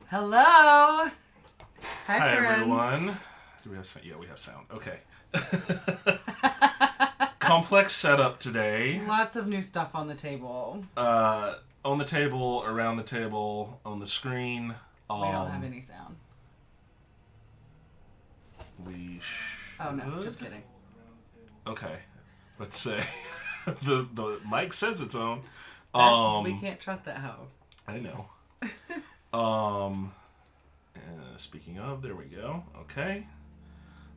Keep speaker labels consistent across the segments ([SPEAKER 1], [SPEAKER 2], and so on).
[SPEAKER 1] Hello. Hi,
[SPEAKER 2] friends.
[SPEAKER 1] Everyone. Do we have sound? Yeah, we have sound. Okay. Complex setup today.
[SPEAKER 2] Lots of new stuff on the table.
[SPEAKER 1] On the table, around the table, on the screen.
[SPEAKER 2] We don't have any sound.
[SPEAKER 1] We should.
[SPEAKER 2] Oh no, just kidding.
[SPEAKER 1] Okay. Let's say the mic says it's on.
[SPEAKER 2] We can't trust that hoe.
[SPEAKER 1] I know. Speaking of, there we go. Okay.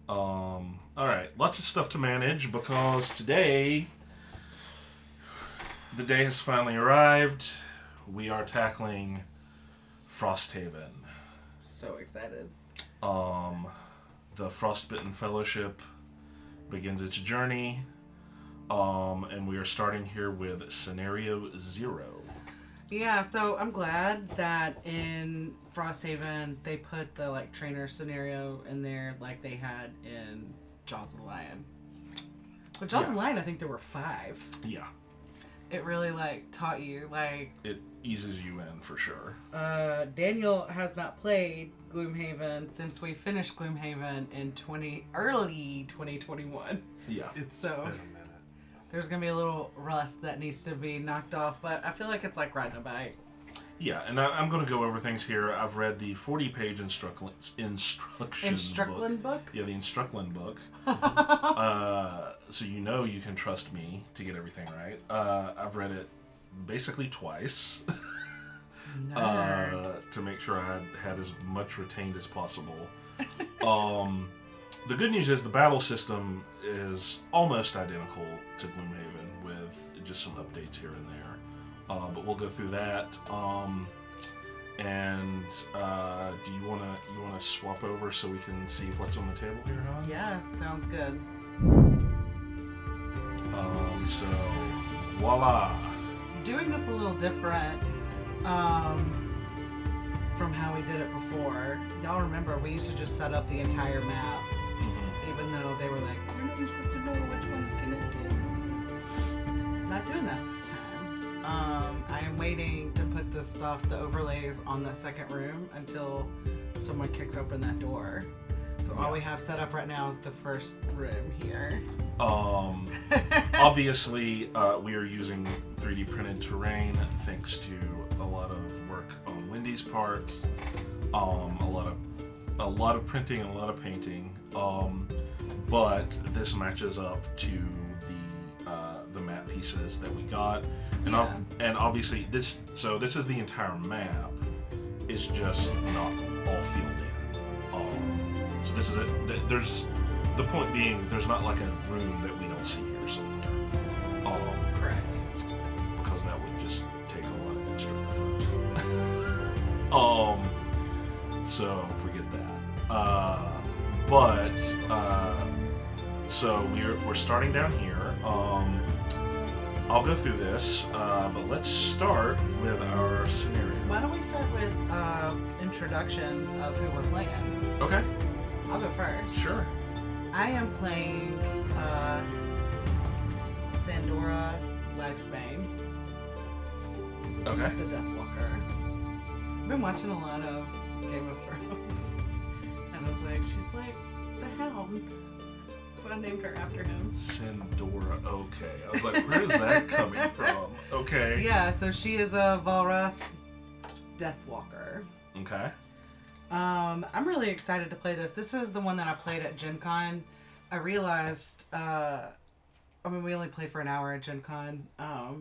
[SPEAKER 1] All right. Lots of stuff to manage because today, the day has finally arrived. We are tackling Frosthaven.
[SPEAKER 2] So excited.
[SPEAKER 1] The Frostbitten Fellowship begins its journey. And we are starting here with Scenario 0.
[SPEAKER 2] Yeah, so I'm glad that in Frosthaven they put the trainer scenario in there like they had in Jaws of the Lion. But Jaws of the Lion, I think there were 5.
[SPEAKER 1] Yeah.
[SPEAKER 2] It really taught you
[SPEAKER 1] It eases you in for sure.
[SPEAKER 2] Daniel has not played Gloomhaven since we finished Gloomhaven in early 2021.
[SPEAKER 1] Yeah.
[SPEAKER 3] It's
[SPEAKER 2] So-
[SPEAKER 3] been a minute.
[SPEAKER 2] There's gonna be a little rust that needs to be knocked off, but I feel like it's like riding a bike.
[SPEAKER 1] Yeah, and I'm going to go over things here. I've read the 40-page instruction
[SPEAKER 2] book?
[SPEAKER 1] Yeah, the Instructlin book. So you can trust me to get everything right. I've read it basically twice to make sure I had as much retained as possible. The good news is the battle system is almost identical to Gloomhaven with just some updates here and there. But we'll go through that. Do you wanna swap over so we can see what's on the table here, huh?
[SPEAKER 2] Yeah, sounds good.
[SPEAKER 1] So voila.
[SPEAKER 2] Doing this a little different from how we did it before. Y'all remember we used to just set up the entire map, even though they were like, you're not even supposed to know which one's connected. Not doing that this time. I am waiting to put this stuff, the overlays, on the second room until someone kicks open that door. So all we have set up right now is the first room here.
[SPEAKER 1] Obviously, we are using 3D printed terrain thanks to a lot of work on Wendy's part, a lot of printing and a lot of painting. But this matches up to the map pieces that we got, and obviously this is the entire map. It's just not all filled in. So this is it. There's the point being there's not like a room that we don't see here somewhere.
[SPEAKER 2] Correct.
[SPEAKER 1] Because that would just take a lot of extra effort. So forget that. So we're starting down here. I'll go through this, but let's start with our scenario.
[SPEAKER 2] Why don't we start with introductions of who we're playing?
[SPEAKER 1] Okay.
[SPEAKER 2] I'll go first.
[SPEAKER 1] Sure.
[SPEAKER 2] I am playing Sandora Lifespan,
[SPEAKER 1] Okay.
[SPEAKER 2] the Deathwalker. I've been watching a lot of Game of Thrones, and I was like, she's like the Hound. So I named her after him.
[SPEAKER 1] Sandora. Okay. I was like, where is that coming from? Okay.
[SPEAKER 2] Yeah, so she is a Valrath Deathwalker.
[SPEAKER 1] Okay.
[SPEAKER 2] I'm really excited to play this. This is the one that I played at Gen Con. I realized, we only played for an hour at Gen Con. I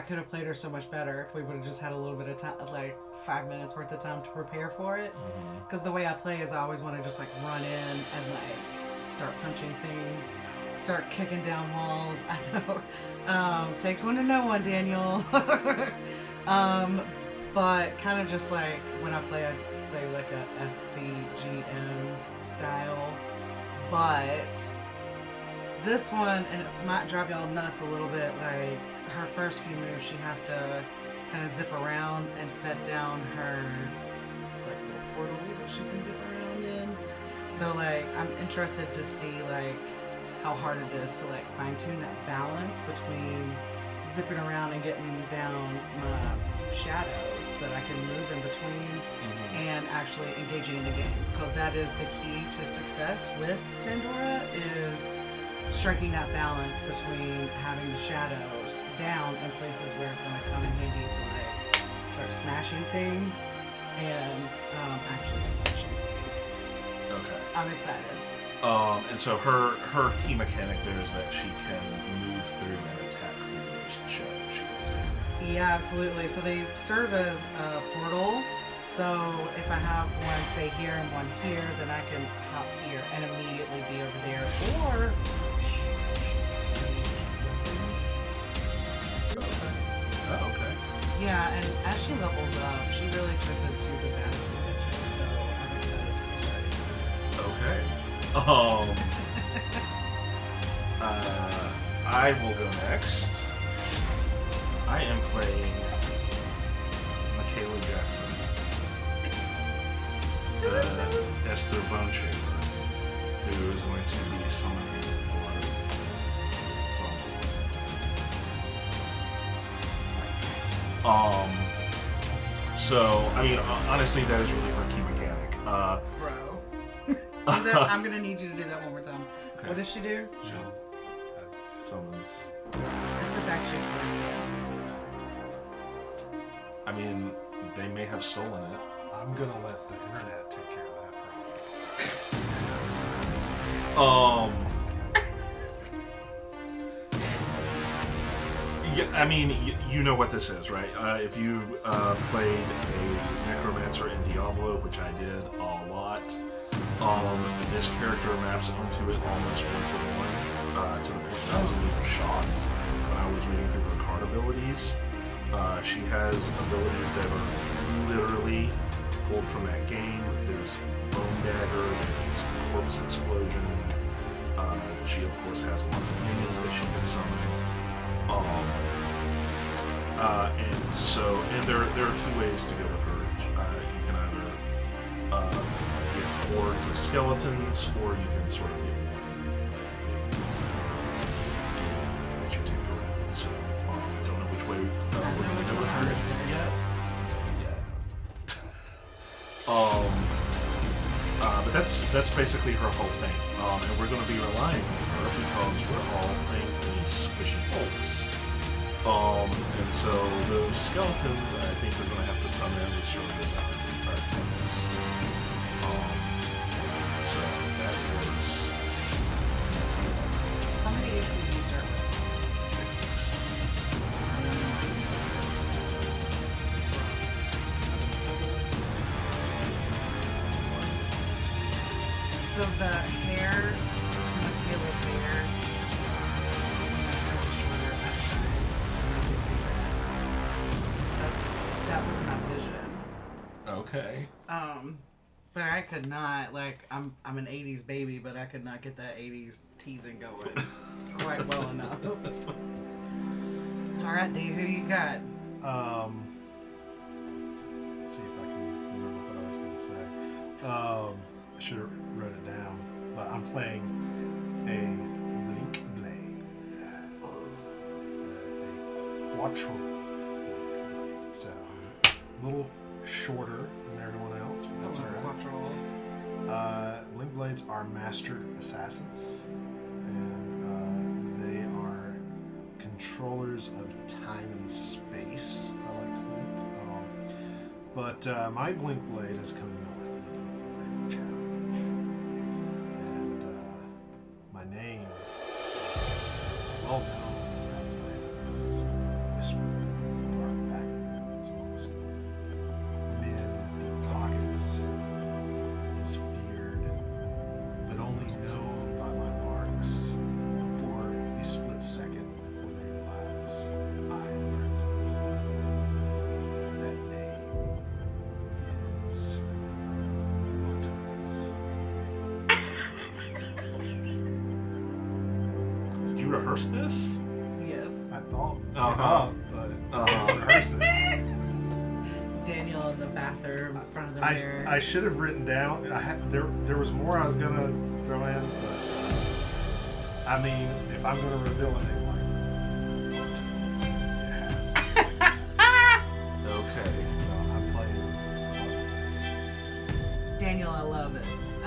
[SPEAKER 2] could have played her so much better if we would have just had a little bit of time, 5 minutes worth of time to prepare for it. Because the way I play is I always want to just run in and start punching things, start kicking down walls. I know. Takes one to know one, Daniel. But kind of just when I play, I play a FBGM style. But this one, and it might drive y'all nuts a little bit, her first few moves, she has to kind of zip around and set down her little portals that she can zip around in. So I'm interested to see how hard it is to fine tune that balance between zipping around and getting down my shadows that I can move in between and actually engaging in the game, because that is the key to success with Sandora, is striking that balance between having the shadows down in places where it's going to come in handy to like start smashing things and actually smashing things.
[SPEAKER 1] Okay.
[SPEAKER 2] I'm excited.
[SPEAKER 1] And so her key mechanic there is that she can move through and attack through those shadow shields.
[SPEAKER 2] Yeah, absolutely. So they serve as a portal. So if I have one, say, here and one here, then I can hop here and immediately be over there. Or...
[SPEAKER 1] Okay.
[SPEAKER 2] Yeah, and as she levels up, she really turns into the baddest bitches, so I'm excited to be starting.
[SPEAKER 1] Okay. I will go next. I am playing Michaela Jackson, the Esther Bone Shaper, who is going to be summoning a lot of zombies. So, I mean, honestly, that is really her key mechanic.
[SPEAKER 2] Bro. I'm going to need you to do that one more time. Okay. What does she do?
[SPEAKER 1] She summons.
[SPEAKER 2] That's a backstreet voice.
[SPEAKER 1] I mean, they may have stolen it.
[SPEAKER 3] I'm going to let the internet take care of that
[SPEAKER 1] problem. Yeah, I mean, you know what this is, right? If you played a Necromancer in Diablo, which I did a lot, this character maps onto it almost one-for-one, to the point that I was a little shocked when I was reading through her card abilities. She has abilities that are literally pulled from that game. There's Bone Dagger, there's Corpse Explosion. She, of course, has lots of minions that she can summon. And there are two ways to go with her. You can either get hordes of skeletons, or you can sort of get one that you take around. So, don't know which way we're going to go with her yet. But that's basically her whole thing. And we're going to be relying on her because we're all playing these squishy folks. And so those skeletons, I think, are going to have to come in and show those up in our tennis. So that was...
[SPEAKER 2] How many HP did you start with? So the hair, Michaela's hair, that was my vision.
[SPEAKER 1] Okay.
[SPEAKER 2] But I could not, like, I'm an 80s baby, but I could not get that 80s teasing going quite well enough. Alright, D, who you got?
[SPEAKER 3] Let's see if I can remember what I was going to say. I should have wrote it down, but I'm playing a Blink Blade. A Quattro Blink Blade. So, a little shorter than everyone else, but that's alright. Blink Blades are master assassins, and they are controllers of time and space, I like to think. But my Blink Blade has come north looking for greater challenge, and my name is well known. Whispered in dark backrooms amongst men with deep pockets. Is feared, but only known by my marks for a split second before they realize I am present. That name is Buttons.
[SPEAKER 1] Did you rehearse this?
[SPEAKER 2] Yes.
[SPEAKER 3] I thought, but I didn't rehearse it.
[SPEAKER 2] Daniel in the bathroom in front of the mirror.
[SPEAKER 3] I should have written down. There was more I was gonna throw in, but I mean, if I'm gonna reveal a name like Buttons, it has.
[SPEAKER 1] Okay.
[SPEAKER 3] So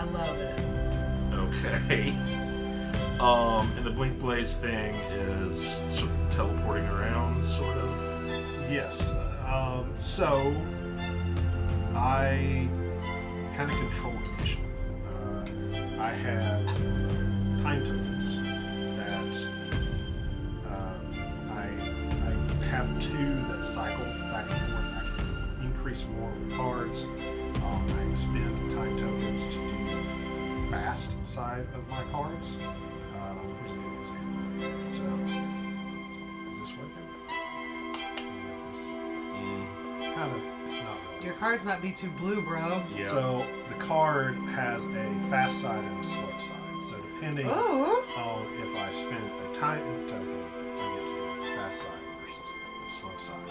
[SPEAKER 2] I love it.
[SPEAKER 1] Okay. And the Blink Blades thing is sort of teleporting around, sort of.
[SPEAKER 3] Yes. So I kind of control initiative. I have time tokens that I have two that cycle back and forth. I can increase more with cards. I can spend time tokens to do the fast side of my cards. Here's a good example. So, is this working? Kind of not really.
[SPEAKER 2] Your cards might be too blue, bro.
[SPEAKER 1] Yeah.
[SPEAKER 3] So the card has a fast side and a slow side. So depending
[SPEAKER 2] Ooh.
[SPEAKER 3] on if I spend a time token, I get to do the fast side versus the slow side.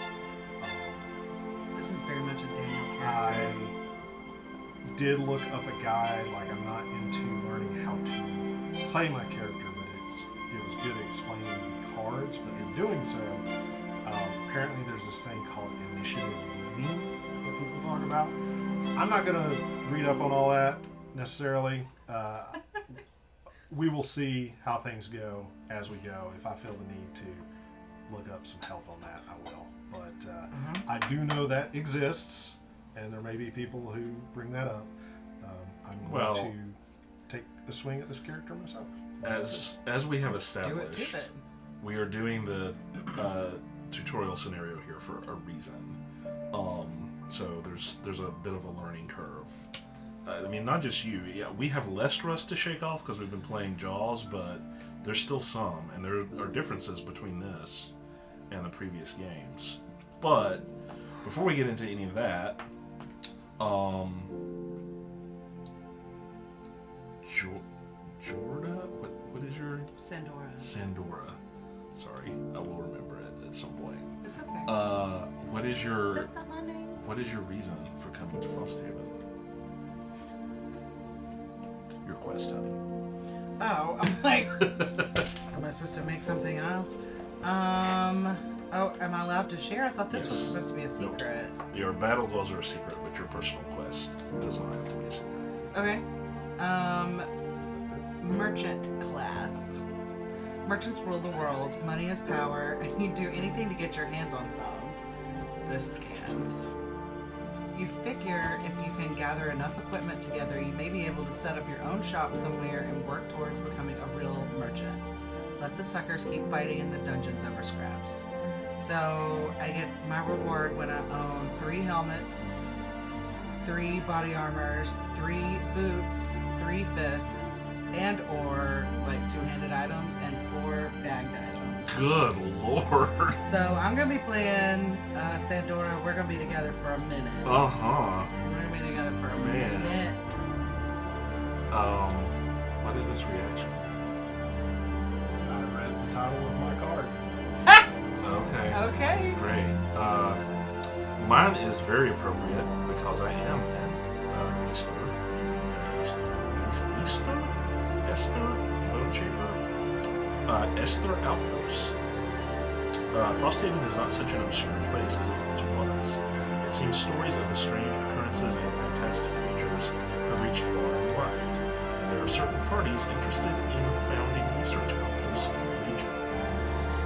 [SPEAKER 2] This is very much a Daniel
[SPEAKER 3] I
[SPEAKER 2] character.
[SPEAKER 3] did look up a guide. Like, I'm not into learning how to play my character, but it was good at explaining the cards. But in doing so, apparently there's this thing called initiative weaving that people talk about. I'm not going to read up on all that necessarily. We will see how things go as we go. If I feel the need to look up some help on that, I will. But I do know that exists, and there may be people who bring that up. I'm going to take a swing at this character myself.
[SPEAKER 1] As we have
[SPEAKER 2] Do
[SPEAKER 1] established,
[SPEAKER 2] it.
[SPEAKER 1] we are doing the tutorial scenario here for a reason. So there's a bit of a learning curve. I mean, not just you. Yeah, we have less rust to shake off because we've been playing Jaws, but there's still some, and there are differences between this and the previous games. But before we get into any of that, Jorda, what is your
[SPEAKER 2] Sandora.
[SPEAKER 1] Sandora? Sorry, I will remember it at some point.
[SPEAKER 2] It's okay.
[SPEAKER 1] What is your
[SPEAKER 2] That's not my name.
[SPEAKER 1] What is your reason for coming to Frosthaven? Your quest, honey.
[SPEAKER 2] Oh, I'm like, am I supposed to make something up? Oh, am I allowed to share? I thought this was
[SPEAKER 1] Yes.
[SPEAKER 2] supposed to be a secret.
[SPEAKER 1] Your battle goals are a secret, but your personal quest does not have to be a secret.
[SPEAKER 2] Okay. Merchant class. Merchants rule the world. Money is power, and you do anything to get your hands on some. This cans. You figure if you can gather enough equipment together, you may be able to set up your own shop somewhere and work towards becoming a real merchant. Let the suckers keep fighting in the dungeons over scraps. So I get my reward when I own 3 helmets, 3 body armors, 3 boots, 3 fists, and or like 2-handed items and 4 bagged items.
[SPEAKER 1] Good lord.
[SPEAKER 2] So I'm gonna be playing Sandora. We're gonna be together for a minute.
[SPEAKER 1] Uh-huh.
[SPEAKER 2] We're gonna be together for a
[SPEAKER 1] Man.
[SPEAKER 2] minute.
[SPEAKER 1] What is this reaction?
[SPEAKER 3] I read the title of my card.
[SPEAKER 1] Okay.
[SPEAKER 2] Okay.
[SPEAKER 1] Great. Mine is very appropriate because I am an Easter. Bone Shaper? Esther Outpost. Frosthaven is not such an obscure place as it once was. It seems stories of the strange occurrences and fantastic creatures have reached far and wide. And there are certain parties interested in founding research outposts in the region.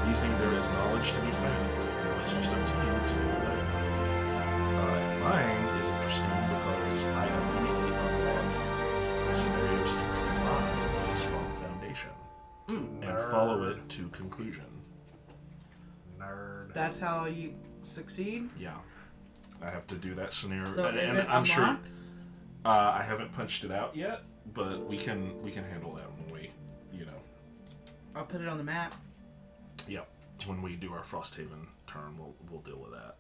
[SPEAKER 1] Reasoning there is knowledge to be found. It's just up to you to do that. Mine is interesting because I immediately unlock scenario 65 with a strong foundation and follow it to conclusion.
[SPEAKER 3] Nerd.
[SPEAKER 2] That's how you succeed.
[SPEAKER 1] Yeah, I have to do that scenario.
[SPEAKER 2] So
[SPEAKER 1] and,
[SPEAKER 2] is
[SPEAKER 1] and
[SPEAKER 2] it
[SPEAKER 1] I'm sure
[SPEAKER 2] unlocked?
[SPEAKER 1] I haven't punched it out yet, but we can handle that when we,
[SPEAKER 2] I'll put it on the map.
[SPEAKER 1] yeah, when we do our Frosthaven turn, we'll deal with that.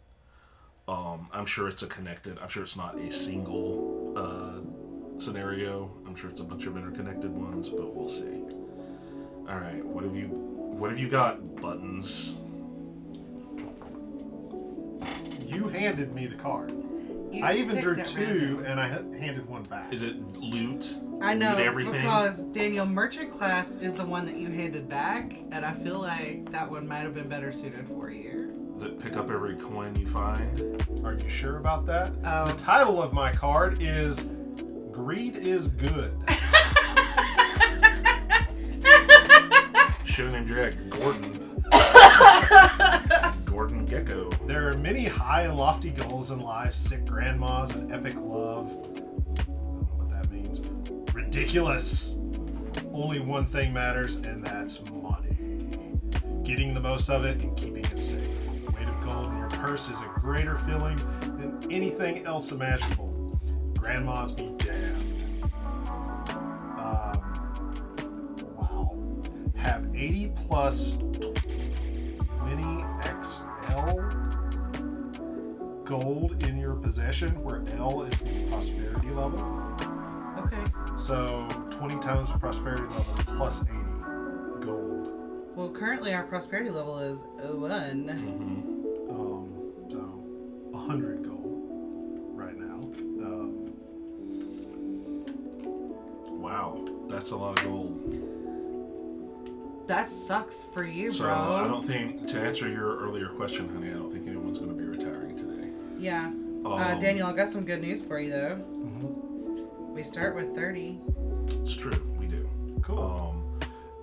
[SPEAKER 1] I'm sure it's I'm sure it's not a single scenario. I'm sure it's a bunch of interconnected ones, but we'll see. All right, what have you got, Buttons?
[SPEAKER 3] You handed me the card.
[SPEAKER 2] You
[SPEAKER 3] I even drew
[SPEAKER 2] picked at
[SPEAKER 3] 2,
[SPEAKER 2] random.
[SPEAKER 3] and I handed 1 back.
[SPEAKER 1] Is it loot?
[SPEAKER 2] I know,
[SPEAKER 1] Loot everything?
[SPEAKER 2] because Daniel, merchant class is the one that you handed back, and I feel like that one might have been better suited for you.
[SPEAKER 1] Does it pick up every coin you find?
[SPEAKER 3] Are you sure about that?
[SPEAKER 2] Oh.
[SPEAKER 3] The title of my card is Greed is good.
[SPEAKER 1] Should have named your egg Gordon. Gordon Gecko.
[SPEAKER 3] There are many high and lofty goals in life, sick grandmas and epic love. I don't know what that means. Ridiculous. Only one thing matters, and that's money. Getting the most of it and keeping it safe. The weight of gold in your purse is a greater feeling than anything else imaginable. Grandmas be damned. Wow. Have 80 plus 20XL gold in your possession, where L is the prosperity level.
[SPEAKER 2] Okay.
[SPEAKER 3] So 20 times the prosperity level plus 80 gold.
[SPEAKER 2] Well, currently our prosperity level is 1.
[SPEAKER 3] So 100 gold right now.
[SPEAKER 1] Wow, that's a lot of gold.
[SPEAKER 2] That sucks for you,
[SPEAKER 1] So
[SPEAKER 2] bro.
[SPEAKER 1] I don't think, to answer your earlier question, honey, I don't think anyone's going to be retiring today.
[SPEAKER 2] Yeah. Daniel, I got some good news for you, though. We start with 30.
[SPEAKER 1] It's true, we do.
[SPEAKER 3] Cool.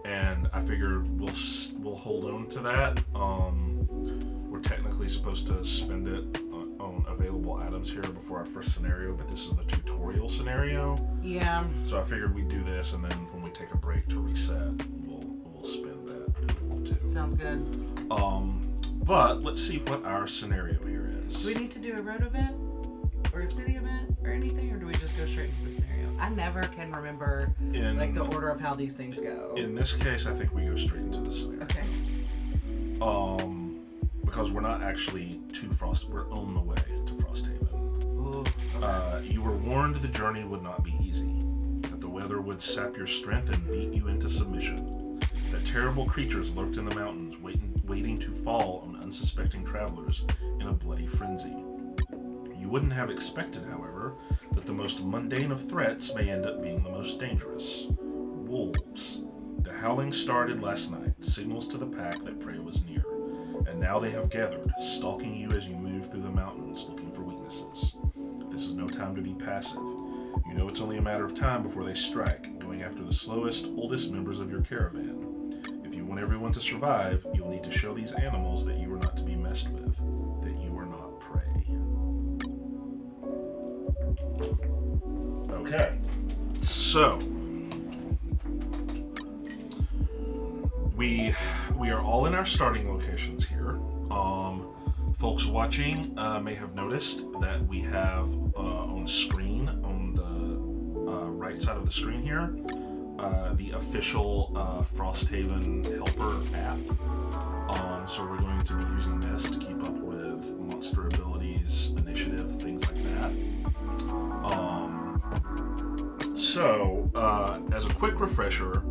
[SPEAKER 1] And I figured we'll hold on to that. We're technically supposed to spend it on available items here before our first scenario, but this is the tutorial scenario.
[SPEAKER 2] Yeah.
[SPEAKER 1] So I figured we'd do this, and then when we take a break to reset, we'll spend that if we want to.
[SPEAKER 2] Sounds good.
[SPEAKER 1] But let's see what our scenario here is.
[SPEAKER 2] Do we need to do a road event? Or a city event? Or anything? Or do we just go straight into the scenario? I never can remember the order of how these things go.
[SPEAKER 1] In this case, I think we go straight into the scenario.
[SPEAKER 2] Okay.
[SPEAKER 1] Because we're not actually we're on the way to Frosthaven.
[SPEAKER 2] Ooh, okay.
[SPEAKER 1] You were warned the journey would not be easy, that the weather would sap your strength and beat you into submission, that terrible creatures lurked in the mountains, waiting to fall on unsuspecting travelers in a bloody frenzy. You wouldn't have expected, however, that the most mundane of threats may end up being the most dangerous. Wolves. The howling started last night, signals to the pack that prey was near, and now they have gathered, stalking you as you move through the mountains looking for weaknesses. This is no time to be passive. You know it's only a matter of time before they strike, going after the slowest, oldest members of your caravan. If you want everyone to survive, you'll need to show these animals that you are not to be messed with, that you are not prey. Okay, so we are all in our starting locations here. Folks watching may have noticed that we have on screen, on the right side of the screen here, the official Frosthaven helper app. So we're going to be using this to keep up with monster abilities, initiative, things like that. So, as a quick refresher,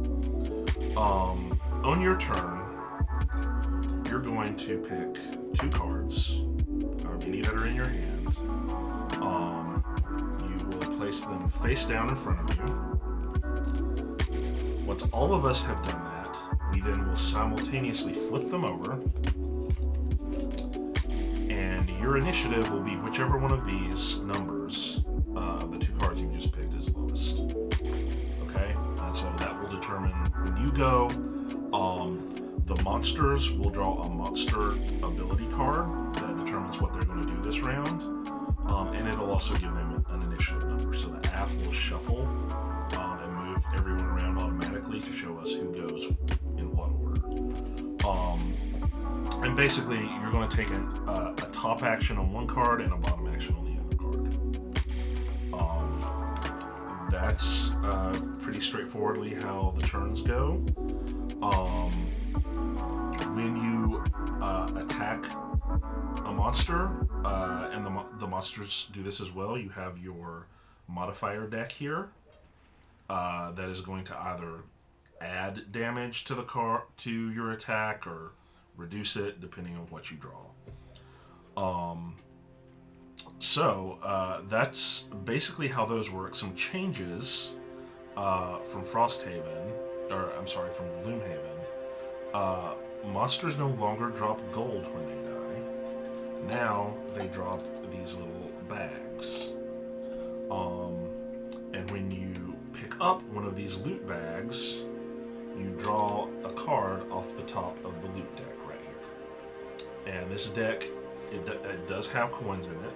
[SPEAKER 1] on your turn, you're going to pick 2 cards, or any that are in your hand. You will place them face down in front of you. Once all of us have done that, we then will simultaneously flip them over, and your initiative will be whichever one of these numbers, the 2 cards you just picked, is lowest. Okay? And so that will determine when you go. The monsters will draw a monster ability card that determines what they're going to do this round, and it'll also give them an initiative number. So the app will shuffle and move everyone around automatically to show us who goes in what order. And basically, you're going to take a top action on one card and a bottom action on the other card. That's pretty straightforwardly how the turns go. When you attack a monster, and the monsters do this as well, you have your modifier deck here that is going to either add damage to to your attack or reduce it depending on what you draw. So that's basically how those work. Some changes from Frosthaven, from Gloomhaven. Monsters no longer drop gold when they die. Now they drop these little bags. And when up one of these loot bags, you draw a card off the top of the loot deck right here. And this deck, it does have coins in it.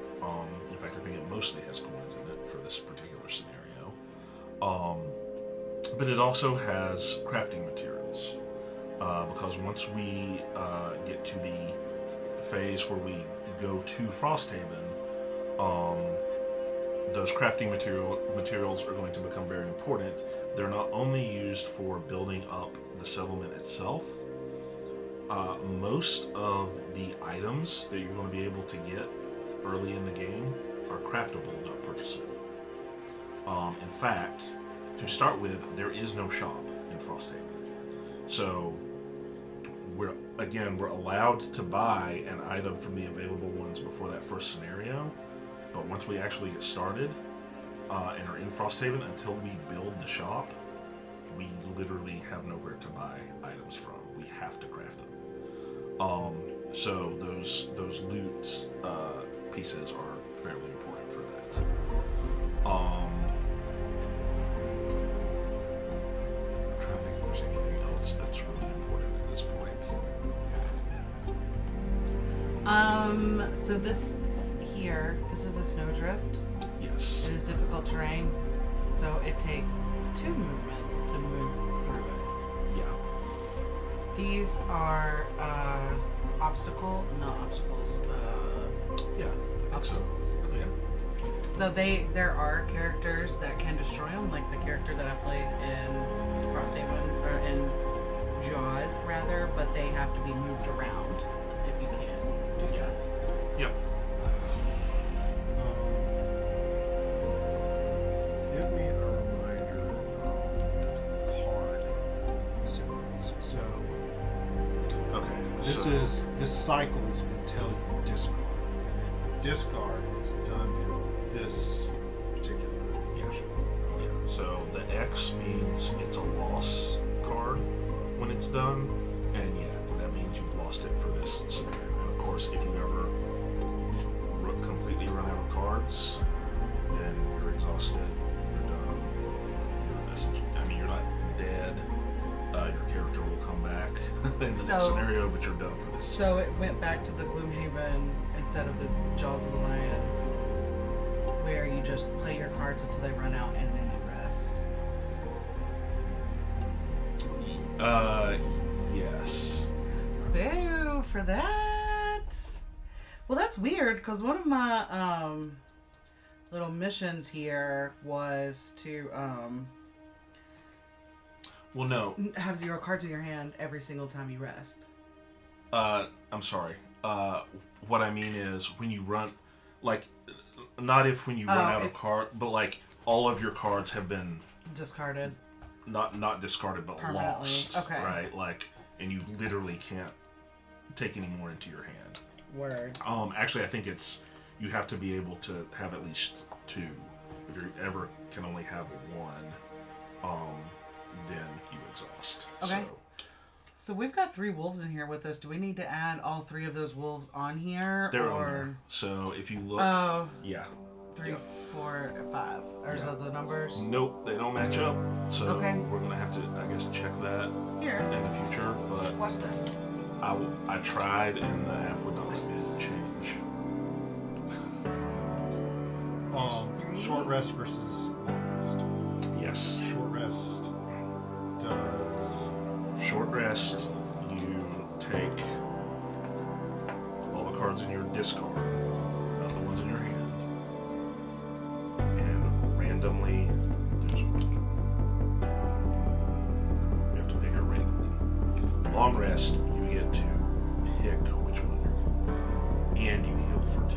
[SPEAKER 1] In fact, I think it mostly has coins in it for this particular scenario. But it also has crafting materials. Because once we get to the phase where we go to Frosthaven, those crafting materials are going to become very important. They're not only used for building up the settlement itself. Most of the items that you're going to be able to get early in the game are craftable, not purchasable. In fact, to start with, there is no shop in Frosthaven. So we're allowed to buy an item from the available ones before that first scenario, but once we actually get started and are in Frosthaven, until we build the shop, we literally have nowhere to buy items from. We have to craft them. So those loot pieces are fairly important for that. I'm trying to think if there's anything else that's really important at this point.
[SPEAKER 2] So this here, this is a snowdrift.
[SPEAKER 1] Yes.
[SPEAKER 2] It is difficult terrain, so it takes 2 movements to move through it.
[SPEAKER 1] Yeah.
[SPEAKER 2] These are not obstacles.
[SPEAKER 1] Yeah.
[SPEAKER 2] Obstacles. Okay.
[SPEAKER 1] Yeah.
[SPEAKER 2] So there are characters that can destroy them, like the character that I played in Frosthaven, or in Jaws rather, but they have to be moved around if you can do that.
[SPEAKER 1] Yep.
[SPEAKER 3] Give me a reminder of card symbols. So
[SPEAKER 1] Okay.
[SPEAKER 3] this cycles until you discard, and then you discard. It's done for this particular mission.
[SPEAKER 1] Yeah. So the X means it's a loss card when it's done, and yeah, that means you've lost it for this scenario. And of course, if you ever completely run out of cards, then you're exhausted. You're done. You're essentially, I mean, you're not dead. Your character will come back in the next scenario, but you're done for this.
[SPEAKER 2] So it went back to the Gloomhaven instead of the Jaws of the Lion, where you just play your cards until they run out and then you rest.
[SPEAKER 1] Yes.
[SPEAKER 2] Boo for that. Well, that's weird because one of my little missions here was to
[SPEAKER 1] Well, no.
[SPEAKER 2] have 0 cards in your hand every single time you rest.
[SPEAKER 1] I'm sorry. What I mean is when you run, like, not if when you run out of cards, but like all of your cards have been
[SPEAKER 2] discarded.
[SPEAKER 1] Not discarded, but lost.
[SPEAKER 2] Okay.
[SPEAKER 1] Right? Like, and you literally can't take any more into your hand.
[SPEAKER 2] Word.
[SPEAKER 1] Actually, I think you have to be able to have at least 2. If you ever can only have 1, then you exhaust.
[SPEAKER 2] Okay. So we've got 3 wolves in here with us. Do we need to add all 3 of those wolves on here?
[SPEAKER 1] They're on there. So if you look, yeah.
[SPEAKER 2] 3, 4, 5. Are those the numbers?
[SPEAKER 1] Nope, they don't match up. So
[SPEAKER 2] Okay.
[SPEAKER 1] we're gonna have to, I guess, check that
[SPEAKER 2] Here.
[SPEAKER 1] in the future. But
[SPEAKER 2] Watch this.
[SPEAKER 1] I tried, and the app would not let me change.
[SPEAKER 3] Short rest versus long rest.
[SPEAKER 1] Yes.
[SPEAKER 3] Short rest does.
[SPEAKER 1] Short rest, you take all the cards in your discard, not the ones in your hand, and randomly, you have to pick it randomly. Long rest, you get to pick which one you're going, and you heal for 2.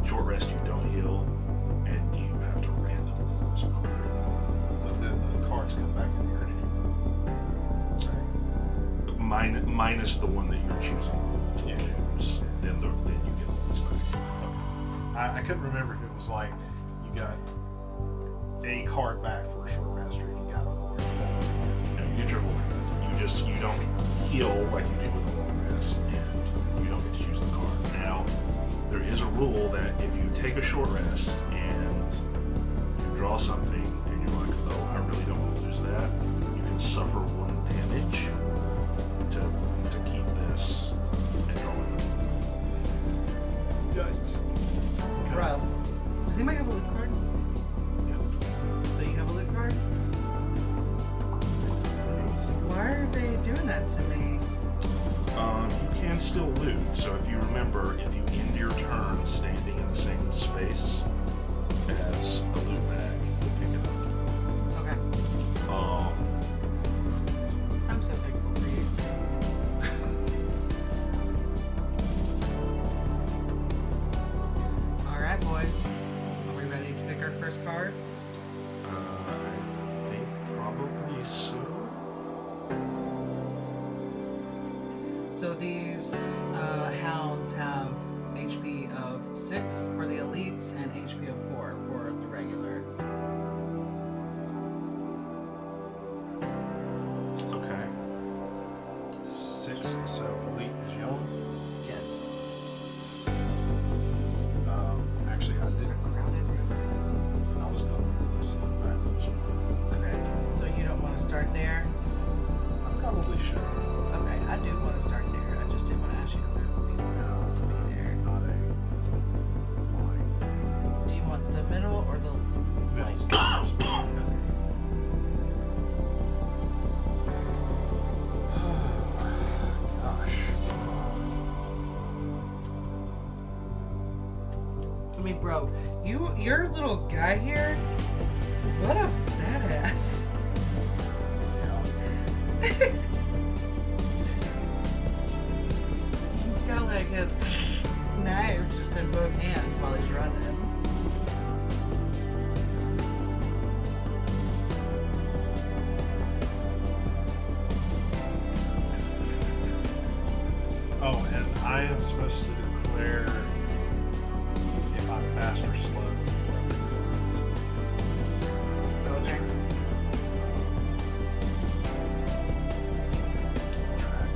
[SPEAKER 1] Short rest, you don't heal, and you have to randomly use a card.
[SPEAKER 3] But then the cards come back in your hand.
[SPEAKER 1] Minus the one that you're choosing to use, then you get all these back.
[SPEAKER 3] I couldn't remember if it was like you got a card back for a short rest, or you got a whole.
[SPEAKER 1] No, you get your whole hand. You don't heal like you do with a long rest, and you don't get to choose the card. Now, there is a rule that if you take a short rest and you draw something, and you're like, oh can still loot. So if you remember, if you end your turn standing in the same space as a loot bag, you'll pick it up.
[SPEAKER 2] Okay. I'm so thankful for you. All right, boys. Are we ready to pick our first cards?
[SPEAKER 1] I think probably so.
[SPEAKER 2] So these hounds have HP of 6 for the elites and HP of 4 for the regular.
[SPEAKER 1] Okay.
[SPEAKER 3] 6, so elite is yellow.
[SPEAKER 2] Yes.
[SPEAKER 3] Actually, I
[SPEAKER 2] This is
[SPEAKER 3] did.
[SPEAKER 2] a crowded room.
[SPEAKER 3] I was going to listen backwards.
[SPEAKER 2] Okay. So you don't want to start there?
[SPEAKER 3] I probably should.
[SPEAKER 2] Okay, I do want to start there. I just didn't want to ask you to move to be there.
[SPEAKER 3] Not a line.
[SPEAKER 2] Do you want the middle or the
[SPEAKER 3] Middle's
[SPEAKER 2] right?
[SPEAKER 3] good. Gosh.
[SPEAKER 2] I mean, bro, your little guy here, what a badass.
[SPEAKER 3] Yeah.
[SPEAKER 2] He's got like his knives just in both hands while he's running.
[SPEAKER 3] Oh, and I am supposed to declare if I'm fast or slow.
[SPEAKER 2] Okay.
[SPEAKER 3] Track.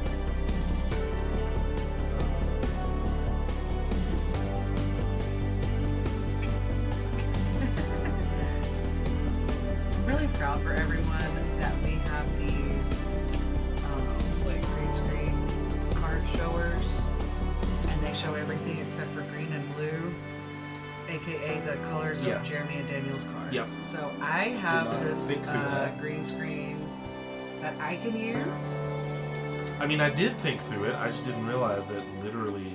[SPEAKER 2] I'm really proud for everyone that we have these like green screen card showers, and they show everything except for green and blue, aka the colors
[SPEAKER 1] Yeah.
[SPEAKER 2] of Jeremy and Daniel's cards.
[SPEAKER 1] Yep.
[SPEAKER 2] So I have
[SPEAKER 1] not
[SPEAKER 2] this
[SPEAKER 1] think through that.
[SPEAKER 2] green screen that I can use.
[SPEAKER 1] I mean, I did think through it. I just didn't realize that literally.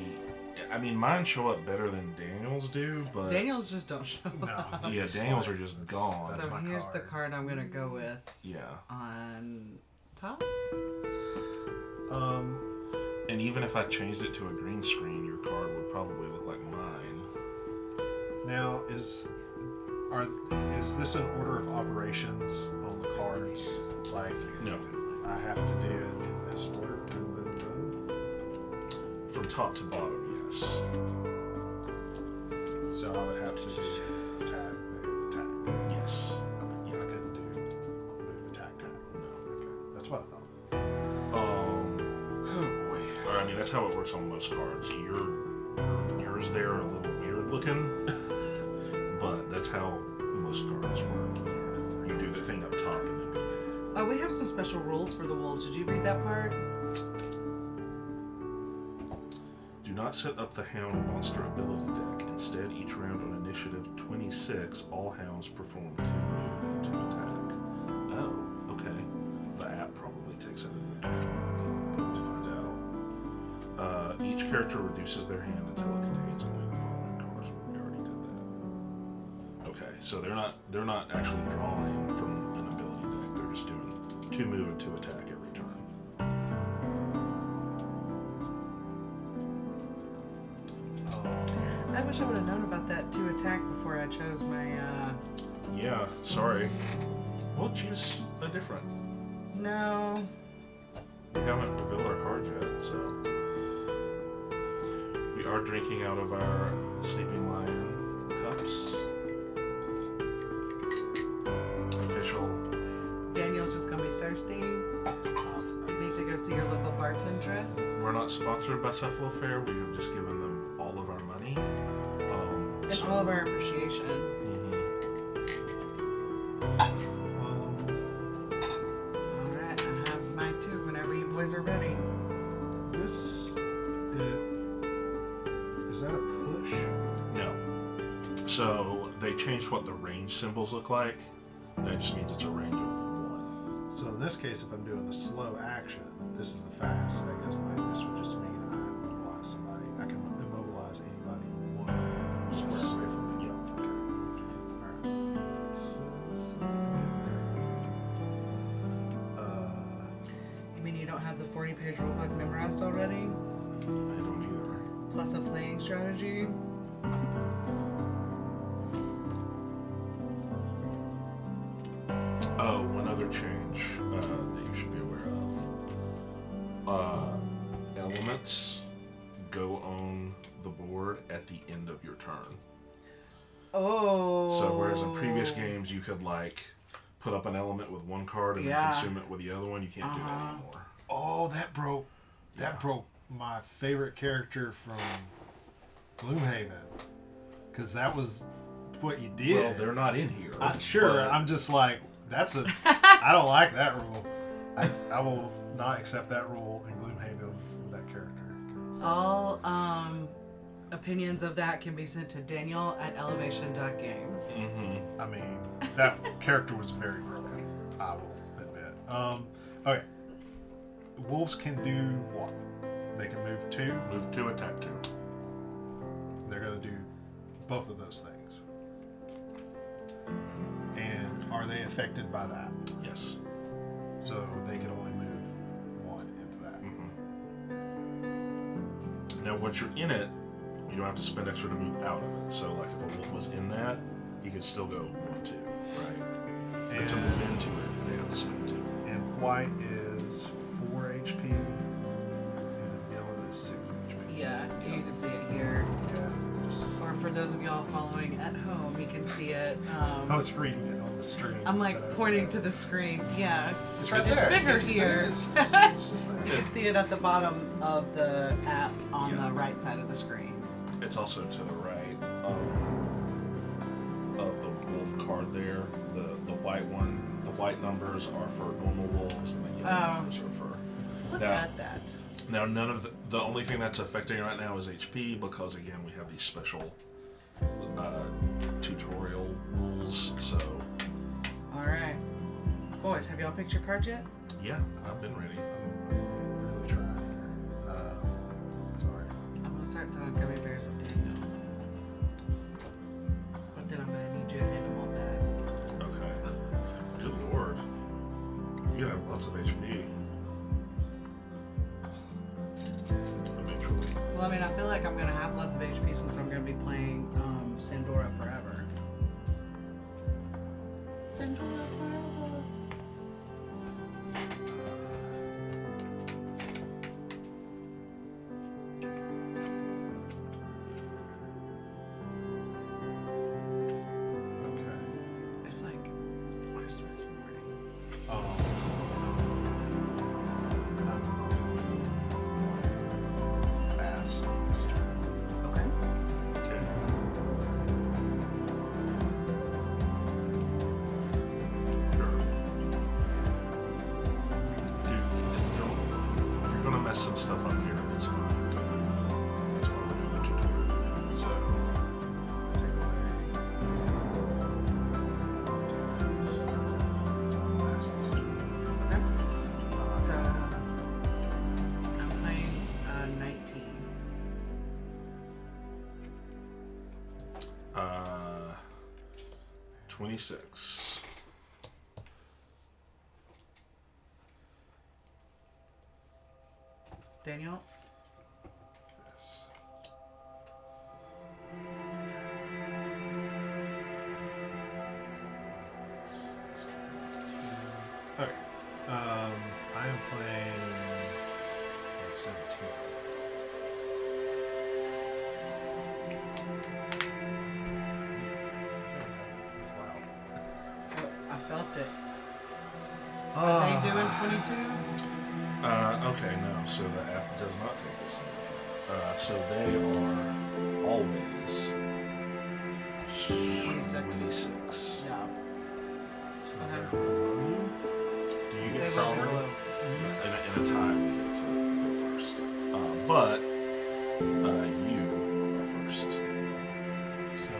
[SPEAKER 1] I mean, mine show up better than Daniel's do, but
[SPEAKER 2] Daniel's just don't show
[SPEAKER 3] No.
[SPEAKER 2] up.
[SPEAKER 1] yeah,
[SPEAKER 3] It's
[SPEAKER 1] Daniel's
[SPEAKER 3] like-
[SPEAKER 1] are just
[SPEAKER 3] that's-
[SPEAKER 1] gone.
[SPEAKER 3] that's
[SPEAKER 2] So
[SPEAKER 3] my
[SPEAKER 2] here's the
[SPEAKER 3] card.
[SPEAKER 2] card I'm gonna go with
[SPEAKER 1] Yeah,
[SPEAKER 2] on top.
[SPEAKER 1] and even if I changed it to a green screen, your card would probably look like mine.
[SPEAKER 3] Now, is this an order of operations on the cards? Like,
[SPEAKER 1] No,
[SPEAKER 3] I have to do it in this order. Boom, boom, boom.
[SPEAKER 1] from top to bottom, yes.
[SPEAKER 3] So I would have to do attack, move, attack.
[SPEAKER 1] Yes.
[SPEAKER 3] Okay. I couldn't do move, attack, attack.
[SPEAKER 1] No.
[SPEAKER 3] Okay. That's what I thought.
[SPEAKER 1] Oh boy. I mean, that's how it works on most cards. Yours there are a little weird looking, but that's how most cards work. You do the thing up top and then do that.
[SPEAKER 2] Oh, we have some special rules for the wolves. Did you read that part?
[SPEAKER 1] Do not set up the Hound monster ability deck. Instead, each round on initiative 26, all hounds perform 2 move and 2 attack. Oh, okay. The app probably takes it into account. To find out. Each character reduces their hand until it contains only the following cards. We already did that. Okay, so they're not actually drawing from an ability deck. They're just doing 2 move and 2 attack every turn.
[SPEAKER 2] I wish I would have known about that 2 attack before I chose my,
[SPEAKER 1] Yeah, sorry. We'll choose a different.
[SPEAKER 2] no.
[SPEAKER 1] We haven't revealed our cards yet, so. We are drinking out of our Sleeping Lion cups. Official.
[SPEAKER 2] Daniel's just gonna be thirsty. You need to go see your local bartendress.
[SPEAKER 1] We're not sponsored by Cephalofair. We have just given them all of our money.
[SPEAKER 2] And all of our appreciation. Alright, I have mine too whenever you boys are ready.
[SPEAKER 3] Is that a push?
[SPEAKER 1] No. So they changed what the range symbols look like. That just means it's a range of 1.
[SPEAKER 3] So in this case, if I'm doing the slow action, this is the fast. I guess maybe this would just mean I'm
[SPEAKER 2] already.
[SPEAKER 1] I don't either.
[SPEAKER 2] Plus a playing strategy.
[SPEAKER 1] Oh, one other change that you should be aware of. Elements go on the board at the end of your turn.
[SPEAKER 2] Oh.
[SPEAKER 1] So whereas in previous games you could like put up an element with one card and then consume it with the other one, you can't do that anymore.
[SPEAKER 3] Oh, that broke my favorite character from Gloomhaven. Because that was what you did.
[SPEAKER 1] Well, they're not in here.
[SPEAKER 3] I'm just like, I don't like that rule. I will not accept that rule in Gloomhaven with that character.
[SPEAKER 2] All opinions of that can be sent to Daniel at elevation.games.
[SPEAKER 1] Mm-hmm.
[SPEAKER 3] I mean, that character was very broken, I will admit. Okay. Wolves can do what? They can move 2.
[SPEAKER 1] Move 2, attack 2.
[SPEAKER 3] They're going to do both of those things. And are they affected by that?
[SPEAKER 1] Yes.
[SPEAKER 3] So they can only move 1 into that.
[SPEAKER 1] Mm-hmm. Now, once you're in it, you don't have to spend extra to move out of it. So, like, if a wolf was in that, you could still go 1, 2, right? But to move into it, they have to spend 2.
[SPEAKER 3] And white is 4 HP, and yellow is 6 HP.
[SPEAKER 2] Yeah, you can see it here.
[SPEAKER 3] Yeah.
[SPEAKER 2] Or for those of y'all following at home, you can see it.
[SPEAKER 3] I was reading it on the screen.
[SPEAKER 2] I'm like pointing to the screen. Yeah,
[SPEAKER 3] It's right
[SPEAKER 2] it's
[SPEAKER 3] there.
[SPEAKER 2] bigger
[SPEAKER 3] You can see
[SPEAKER 2] here.
[SPEAKER 3] it. It's just like
[SPEAKER 2] You can see it at the bottom of the app on the right side of the screen.
[SPEAKER 1] It's also to the right of the wolf card there. The white one, the white numbers are for normal wolves, and the yellow numbers are for.
[SPEAKER 2] Look
[SPEAKER 1] Now,
[SPEAKER 2] at that.
[SPEAKER 1] Now, none of the only thing that's affecting right now is HP because again we have these special tutorial rules. So,
[SPEAKER 2] All right, boys, have y'all picked your cards yet?
[SPEAKER 1] yeah, I've been ready.
[SPEAKER 3] I'm really trying here. Sorry.
[SPEAKER 2] I'm gonna start throwing gummy bears at Daniel, but then I'm gonna need you to hand them all back.
[SPEAKER 1] Okay. Good lord, you have lots of HP. Eventually.
[SPEAKER 2] Well, I mean, I feel like I'm gonna have lots of HP since I'm gonna be playing Sandora forever. Sandora forever.
[SPEAKER 3] Okay.
[SPEAKER 2] It's like Christmas morning.
[SPEAKER 3] Fast this turn.
[SPEAKER 2] Okay.
[SPEAKER 1] Okay. Sure. Dude, if you're gonna mess some stuff up here, it's fine. That's why we're doing the tutorial.
[SPEAKER 3] So, take away. So I'm fast this turn.
[SPEAKER 2] Okay. So
[SPEAKER 3] And
[SPEAKER 2] I'm playing 19.
[SPEAKER 1] 26.
[SPEAKER 2] Daniel.
[SPEAKER 3] this. Okay. I am playing a 17. It's loud.
[SPEAKER 2] Oh, I felt it. Are they doing 22?
[SPEAKER 1] Okay, no. So the app does not take it significant. So they are always 26.
[SPEAKER 2] Yeah.
[SPEAKER 3] So
[SPEAKER 2] Okay.
[SPEAKER 3] they're below you. Do you
[SPEAKER 2] They
[SPEAKER 3] get
[SPEAKER 2] will be
[SPEAKER 3] priority?
[SPEAKER 2] below.
[SPEAKER 1] In a tie, we get to go first. But you are first.
[SPEAKER 3] So,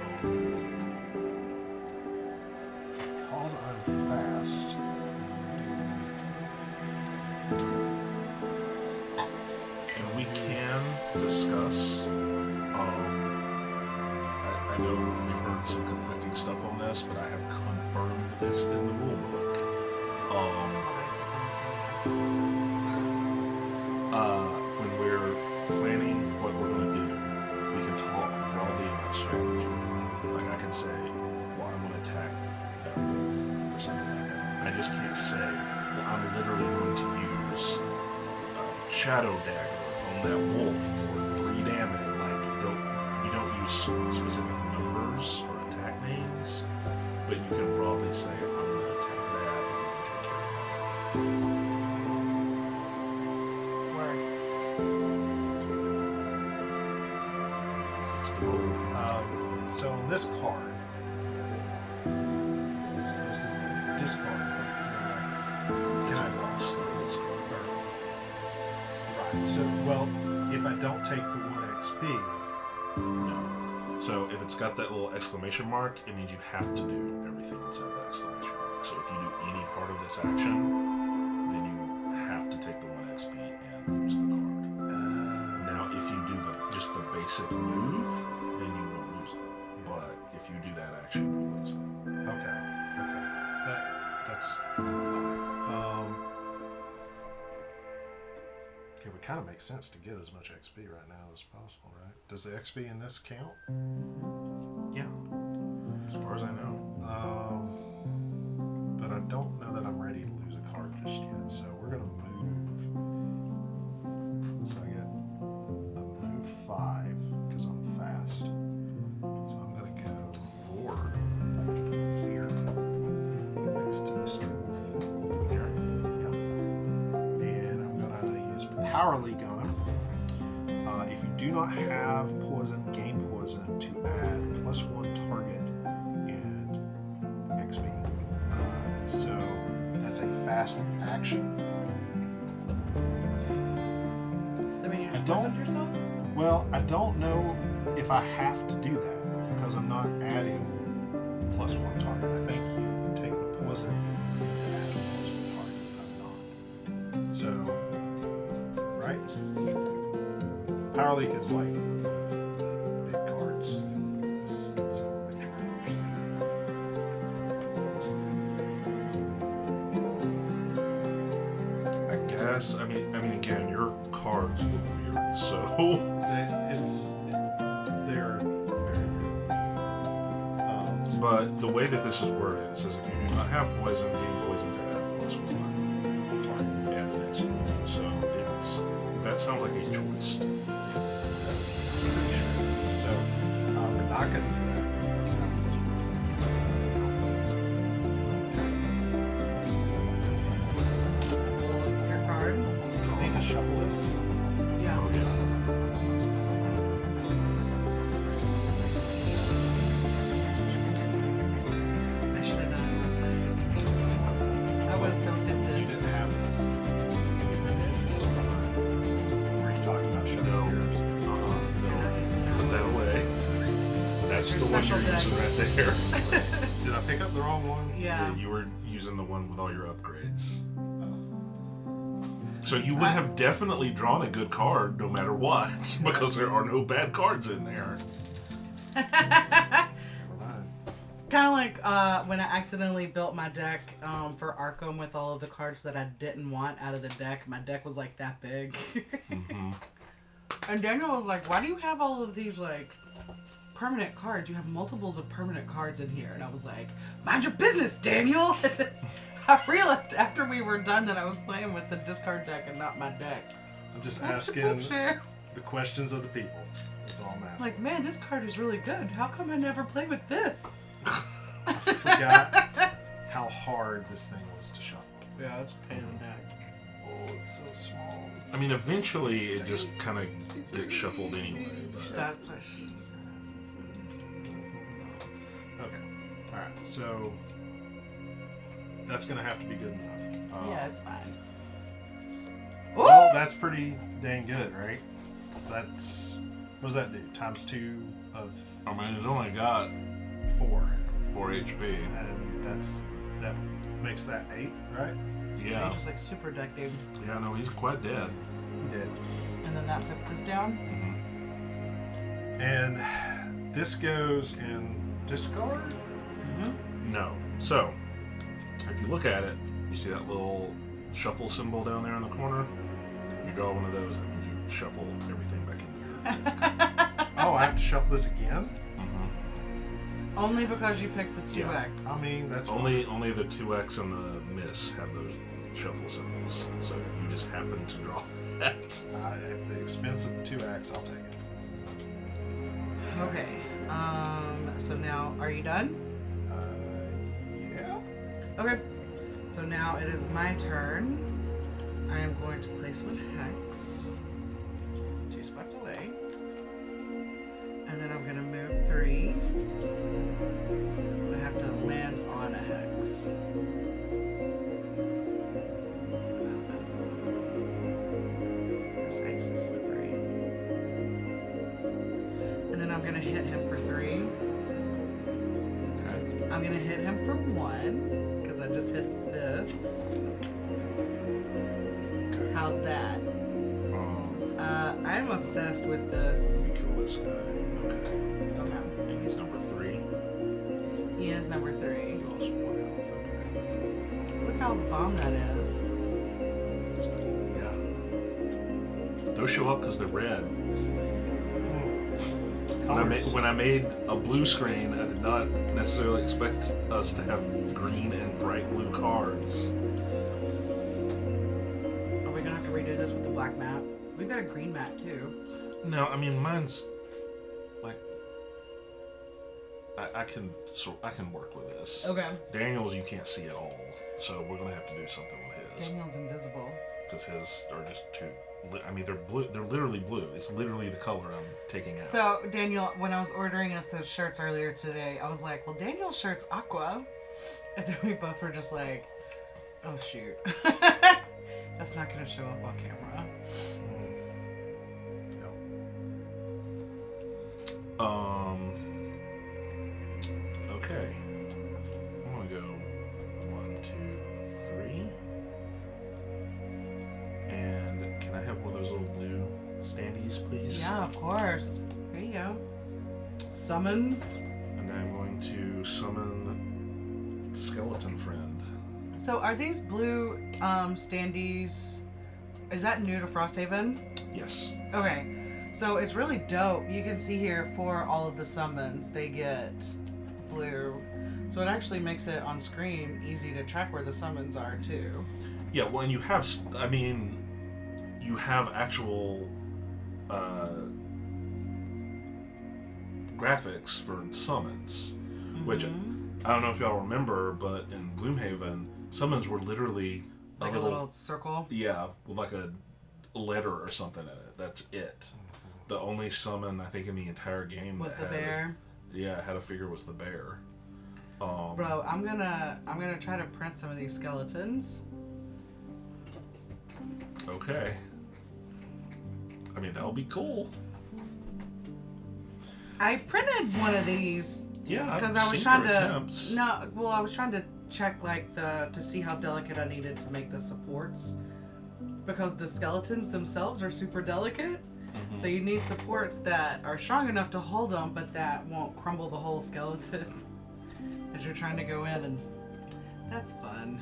[SPEAKER 3] because I'm fast,
[SPEAKER 1] And we can discuss. I know we've heard some conflicting stuff on this, but I have confirmed this in the rule book. when we're planning what we're going to do, we can talk broadly about strategy. Like I can say, well, I'm going to attack that wolf or something like that. I just can't say, well, I'm literally going to use Shadow Dagger on that wolf for 3 damage. Like, you don't use specific numbers or attack names, but you can broadly say, I'm going to attack that if you can take care of that.
[SPEAKER 2] Word.
[SPEAKER 1] It's the rule.
[SPEAKER 3] So on this card, this is a discard.
[SPEAKER 1] It's
[SPEAKER 3] Can
[SPEAKER 1] a
[SPEAKER 3] I
[SPEAKER 1] loss. It's
[SPEAKER 3] Right. So, well, if I don't take the 1 XP,
[SPEAKER 1] No. So if it's got that little exclamation mark, it means you have to do everything inside that exclamation mark. So if you do any part of this action, then you have to take the 1 XP and lose the card. Now, if you do just the basic move, then you won't lose it. But if you do that action, you lose it.
[SPEAKER 3] okay. That's fine. It would kind of make sense to get as much XP right now as possible, right? Does the XP in this count?
[SPEAKER 1] Yeah. As far as I know.
[SPEAKER 3] But I don't know that I'm ready to lose a card just yet. So we're gonna move. So I get a move 5 because I'm fast. So I'm gonna go
[SPEAKER 1] Lord.
[SPEAKER 3] here next to Mr. Wolf.
[SPEAKER 1] Here.
[SPEAKER 3] Yep. And I'm gonna use Power League on him. If you do not have poison, gain poison to add +1 target and XP. So that's a fast action.
[SPEAKER 2] Does that mean you
[SPEAKER 3] I
[SPEAKER 2] just
[SPEAKER 3] don't-
[SPEAKER 2] poisoned yourself?
[SPEAKER 3] Well, I don't know if I have to do that because I'm not adding +1 target. I think you take the poison if you need to add +1 target. I'm not. So, right? Power Leak is like the big cards. in this, so I'll make sure I understand.
[SPEAKER 1] I guess. I mean, again, your cards look weird, so.
[SPEAKER 3] They're very weird.
[SPEAKER 1] But the way that this is worded, it says if you do not have poison, gain poison to add +1 target and an XP. So that sounds like a choice.
[SPEAKER 3] So we're not going to do that.
[SPEAKER 2] Your card?
[SPEAKER 3] I need to shuffle this.
[SPEAKER 2] Yeah.
[SPEAKER 1] Oh, yeah.
[SPEAKER 2] I should have done it last night. I was so tempted.
[SPEAKER 3] You didn't have this.
[SPEAKER 2] Yes, I did.
[SPEAKER 3] Were you talking about shuffling
[SPEAKER 1] No.
[SPEAKER 3] yours?
[SPEAKER 1] No. Put that away. That's
[SPEAKER 2] Your
[SPEAKER 1] the one you're
[SPEAKER 2] special deck.
[SPEAKER 1] using right there.
[SPEAKER 3] Did I pick up the wrong one?
[SPEAKER 2] Yeah.
[SPEAKER 1] You were using the one with all your upgrades. So you would have definitely drawn a good card no matter what, because there are no bad cards in there.
[SPEAKER 3] Never mind.
[SPEAKER 2] Kind of like when I accidentally built my deck for Arkham with all of the cards that I didn't want out of the deck. My deck was like that big.
[SPEAKER 1] Mm-hmm.
[SPEAKER 2] And Daniel was like, why do you have all of these like permanent cards? You have multiples of permanent cards in here. And I was like, mind your business, Daniel. I realized after we were done that I was playing with the discard deck and not my deck.
[SPEAKER 3] I'm just
[SPEAKER 2] What's
[SPEAKER 3] asking
[SPEAKER 2] the
[SPEAKER 3] the questions of the people. That's all I'm asking.
[SPEAKER 2] like, man, this card is really good. How come I never played with this?
[SPEAKER 3] I forgot how hard this thing was to shuffle.
[SPEAKER 2] Yeah, it's a pain in the neck.
[SPEAKER 3] Oh, it's so small.
[SPEAKER 1] I mean, eventually it just kind of gets shuffled anyway. But
[SPEAKER 2] That's what she said.
[SPEAKER 3] Okay. All right. So that's gonna have to be good enough.
[SPEAKER 2] Yeah, it's fine.
[SPEAKER 3] Well,
[SPEAKER 2] Ooh!
[SPEAKER 3] that's pretty dang good, right? So that's what does that do? Times 2 of
[SPEAKER 1] I mean, he's only got
[SPEAKER 3] 4,
[SPEAKER 1] 4 HP.
[SPEAKER 3] and that makes that 8, right?
[SPEAKER 1] Yeah.
[SPEAKER 2] Just like super deck, dude.
[SPEAKER 1] Yeah, no, he's quite dead.
[SPEAKER 3] He did.
[SPEAKER 2] And then that puts this down.
[SPEAKER 1] Mm-hmm.
[SPEAKER 3] And this goes in discard.
[SPEAKER 2] Mm-hmm.
[SPEAKER 1] No. So, if you look at it, you see that little shuffle symbol down there in the corner? You draw one of those, that means you shuffle everything back in here.
[SPEAKER 3] Oh, I have to shuffle this again?
[SPEAKER 2] Only because you picked the 2X.
[SPEAKER 1] Yeah.
[SPEAKER 3] I mean, that's
[SPEAKER 1] only the 2X and the miss have those shuffle symbols, so you just happen to draw that.
[SPEAKER 3] At the expense of the 2X, I'll take it.
[SPEAKER 2] Okay. So now, are you done?
[SPEAKER 3] Yeah.
[SPEAKER 2] Okay. So now it is my turn. I am going to place 1 hex. 2 spots away. And then I'm going to move 3. I have to land on a hex. Oh, come on. This ice is slippery. And then I'm going to hit him for 3.
[SPEAKER 1] Okay.
[SPEAKER 2] I'm going to hit him for 1, because I just hit this.
[SPEAKER 1] Okay.
[SPEAKER 2] How's that? I'm obsessed with this.
[SPEAKER 1] Kill this guy. Okay.
[SPEAKER 2] Okay.
[SPEAKER 1] And he's number 3.
[SPEAKER 2] He is number 3.
[SPEAKER 1] He lost 1 health. Okay.
[SPEAKER 2] Look how bomb that is.
[SPEAKER 1] Yeah. Those show up because they're red. When I made a blue screen, I did not necessarily expect us to have green and bright blue cards.
[SPEAKER 2] Are we gonna have to redo this with the black map? We've got a green map too.
[SPEAKER 1] No, I mean mine's like I can work with this.
[SPEAKER 2] Okay.
[SPEAKER 1] Daniel's you can't see at all, so we're gonna have to do something with his
[SPEAKER 2] Daniel's invisible.
[SPEAKER 1] because his are just too. I mean, they're blue. They're literally blue. It's literally the color I'm taking out.
[SPEAKER 2] So Daniel, when I was ordering us those shirts earlier today, I was like, "Well, Daniel's shirt's aqua," and then we both were just like, "Oh shoot, that's not gonna show up on camera."
[SPEAKER 1] Okay. I'm gonna go 1, 2, 3. And can I have one of those little blue standees, please?
[SPEAKER 2] Yeah, of course. Here you go. Summons.
[SPEAKER 1] And I'm going to summon Skeleton Friend.
[SPEAKER 2] So are these blue standees? Is that new to Frosthaven?
[SPEAKER 1] Yes.
[SPEAKER 2] Okay. So it's really dope. You can see here for all of the summons, they get blue. So it actually makes it on screen easy to track where the summons are too.
[SPEAKER 1] Yeah, well, and you have, I mean, you have actual graphics for summons, which I don't know if y'all remember, but in Gloomhaven, summons were literally
[SPEAKER 2] like a little circle?
[SPEAKER 1] Yeah, with like a letter or something in it. That's it. The only summon I think in the entire game
[SPEAKER 2] Was
[SPEAKER 1] that
[SPEAKER 2] the bear?
[SPEAKER 1] Yeah, had a figure was the bear.
[SPEAKER 2] Bro, I'm gonna try to print some of these skeletons.
[SPEAKER 1] Okay. I mean, that'll be cool.
[SPEAKER 2] I printed one of these.
[SPEAKER 1] Yeah,
[SPEAKER 2] because I was trying to. No, well, I was trying to check like to see how delicate I needed to make the supports, because the skeletons themselves are super delicate. Mm-hmm. So you need supports that are strong enough to hold them, but that won't crumble the whole skeleton as you're trying to go in, and that's fun.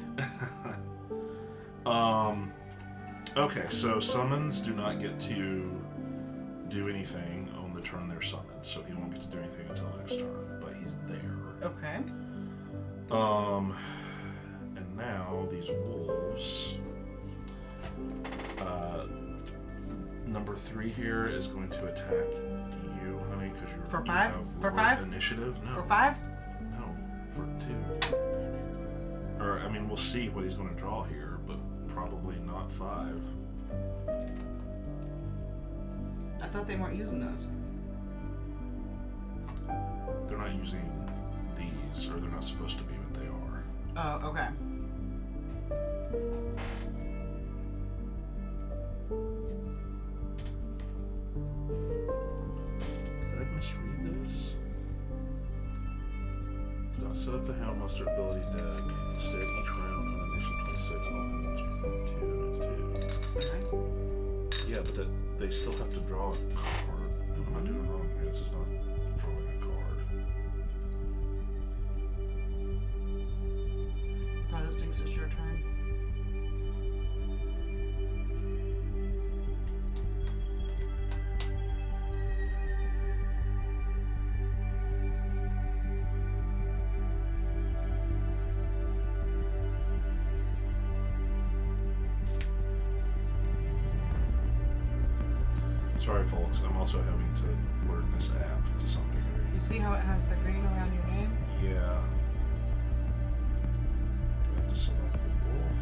[SPEAKER 1] Okay, so summons do not get to do anything on the turn they're summoned, so he won't get to do anything until next turn, but he's there.
[SPEAKER 2] Okay.
[SPEAKER 1] And now these wolves. Number 3 here is going to attack you, honey, because you
[SPEAKER 2] for
[SPEAKER 1] do
[SPEAKER 2] 5?
[SPEAKER 1] have
[SPEAKER 2] For
[SPEAKER 1] lower
[SPEAKER 2] 5?
[SPEAKER 1] initiative. No.
[SPEAKER 2] For 5?
[SPEAKER 1] No, for 2. Or I mean, we'll see what he's going to draw here, but probably not 5.
[SPEAKER 2] I thought they weren't using those.
[SPEAKER 1] They're not using these, or they're not supposed to be, but they are.
[SPEAKER 2] Oh, okay.
[SPEAKER 1] Did I misread this? Do not set up the Hound Monster ability deck. Instead, each round on Initiative 26, all units perform 2 and 2. Yeah, but they still have to draw a card. I'm not doing it wrong here. This is not drawing a card.
[SPEAKER 2] Probably thinks it's your turn.
[SPEAKER 1] Sorry, folks. I'm also having to learn this app to some degree.
[SPEAKER 2] You see how it has the green around your name?
[SPEAKER 1] Yeah. Do I have to select the wolf?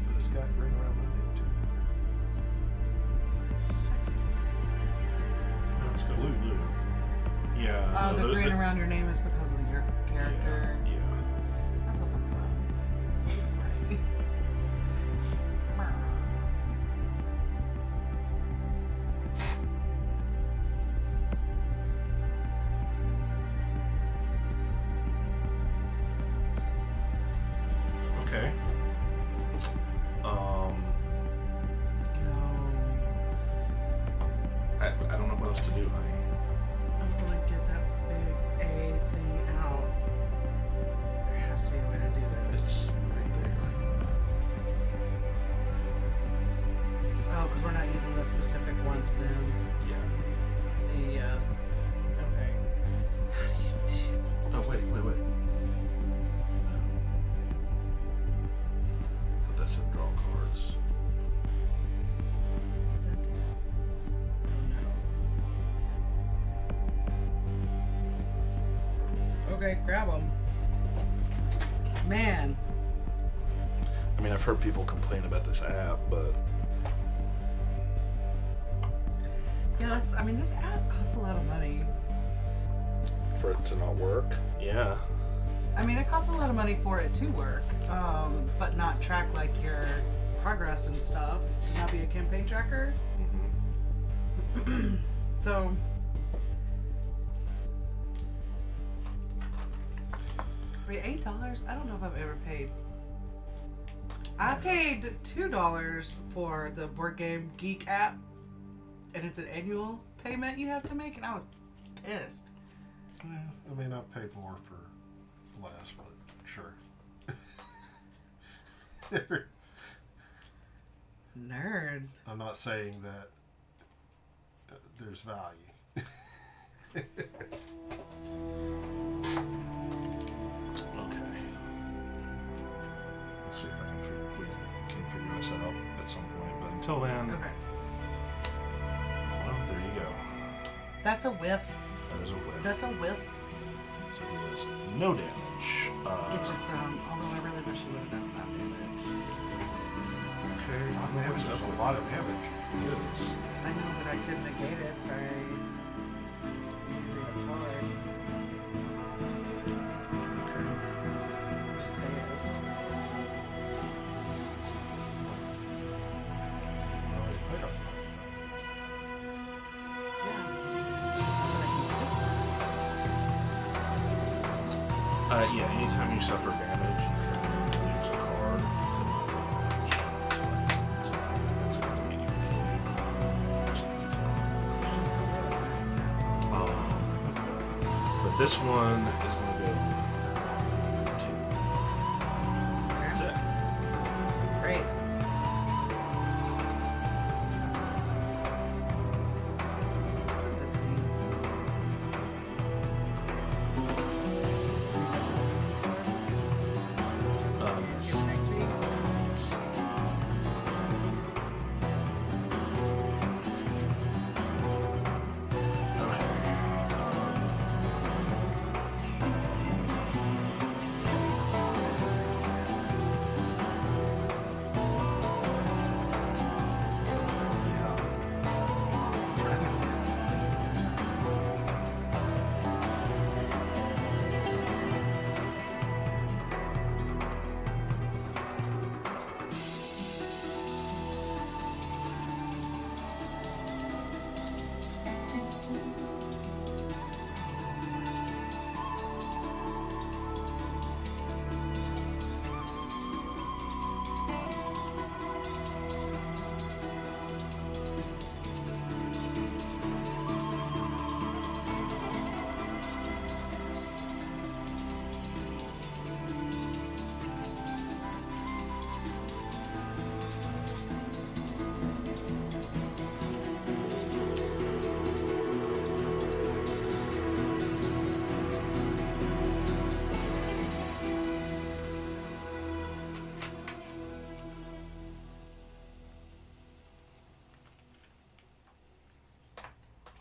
[SPEAKER 3] But it's got green around my name too.
[SPEAKER 2] Sexy.
[SPEAKER 1] No, it's got blue. Yeah.
[SPEAKER 2] Oh,
[SPEAKER 1] no,
[SPEAKER 2] the green around your name is because of your character.
[SPEAKER 1] Yeah.
[SPEAKER 2] That's a fun thing.
[SPEAKER 1] Okay.
[SPEAKER 2] No.
[SPEAKER 1] I don't know what else to do, honey.
[SPEAKER 2] I'm gonna get that big A thing out. There has to be a way to do this.
[SPEAKER 1] It's right there.
[SPEAKER 2] Oh, because we're not using the specific one to them.
[SPEAKER 1] Yeah.
[SPEAKER 2] The, okay. How do you do
[SPEAKER 1] Oh, wait. Put that in draw cards.
[SPEAKER 2] Does that do? Oh, no. Okay, grab them. Man.
[SPEAKER 1] I mean, I've heard people complain about this app, but
[SPEAKER 2] Yes, I mean, this app costs a lot of money.
[SPEAKER 1] for it to not work, yeah.
[SPEAKER 2] I mean, it costs a lot of money for it to work, but not track like your progress and stuff. To not be a campaign tracker.
[SPEAKER 1] Mm-hmm.
[SPEAKER 2] So, wait, $8? I don't know if I've ever paid. I paid $2 for the Board Game Geek app, and it's an annual payment you have to make, and I was pissed.
[SPEAKER 3] Yeah, I mean, I've paid more for less, but sure.
[SPEAKER 2] Nerd.
[SPEAKER 3] I'm not saying that there's value.
[SPEAKER 1] Okay. Let's see if we can figure this out at some point. But until then,
[SPEAKER 2] Okay.
[SPEAKER 1] well, there you go.
[SPEAKER 2] That's a whiff.
[SPEAKER 1] That is a whiff.
[SPEAKER 2] That's a whiff.
[SPEAKER 1] So he does no damage.
[SPEAKER 2] It just, although I really wish you would have done that damage.
[SPEAKER 1] Okay.
[SPEAKER 3] Man,
[SPEAKER 1] What's
[SPEAKER 3] there's
[SPEAKER 1] up?
[SPEAKER 3] a lot of damage.
[SPEAKER 1] It is.
[SPEAKER 2] I know that I could negate it by using a card.
[SPEAKER 1] Okay.
[SPEAKER 2] Just say it.
[SPEAKER 1] Yeah, anytime you suffer damage, you can use a card. So it's going to get you killed. But this one is going to go 2. That's it.
[SPEAKER 2] Great. What does this mean?
[SPEAKER 1] Yes.
[SPEAKER 2] Your next week?
[SPEAKER 1] Okay.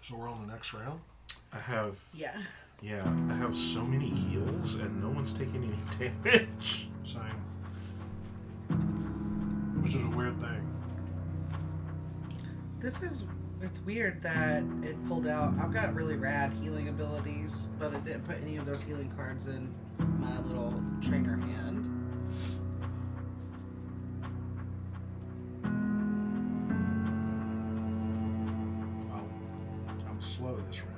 [SPEAKER 3] So we're on the next round?
[SPEAKER 1] I have...
[SPEAKER 2] Yeah.
[SPEAKER 1] Yeah, I have so many heals, and no one's taking any damage.
[SPEAKER 3] Same. Which is a weird thing.
[SPEAKER 2] It's weird that it pulled out. I've got really rad healing abilities, but it didn't put any of those healing cards in my little trainer hand.
[SPEAKER 3] Well, I'm slow this round.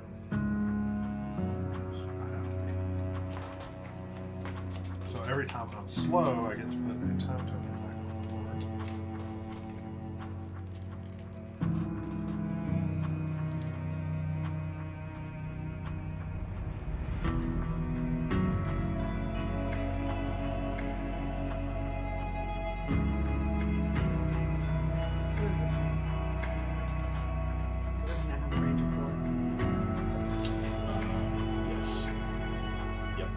[SPEAKER 3] Yes, I have to be. So every time I'm slow, I get to put a time token back on the board.
[SPEAKER 2] What is this one? Doesn't have a range of 4.
[SPEAKER 1] Yes. Yep.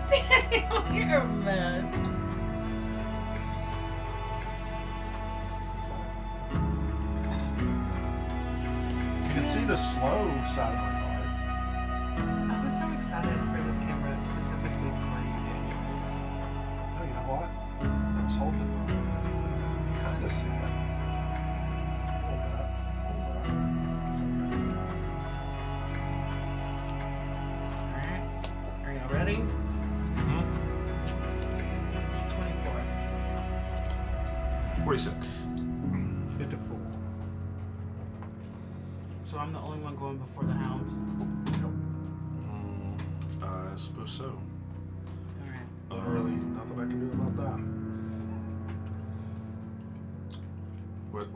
[SPEAKER 2] Daniel, you're a mess.
[SPEAKER 3] You can see the slow side of my card.
[SPEAKER 2] I was so excited for this camera specifically for you, Daniel.
[SPEAKER 3] Oh, you know what? I was holding it wrong. Kind of see it. Hold that. Hold that. It's okay.
[SPEAKER 2] Alright. Are y'all ready?
[SPEAKER 1] Mm-hmm.
[SPEAKER 2] 24.
[SPEAKER 1] 46.
[SPEAKER 3] 54.
[SPEAKER 2] So I'm the only one going before the hounds.
[SPEAKER 3] Yep.
[SPEAKER 1] I suppose so.
[SPEAKER 2] Alright.
[SPEAKER 3] Literally nothing I can do about that.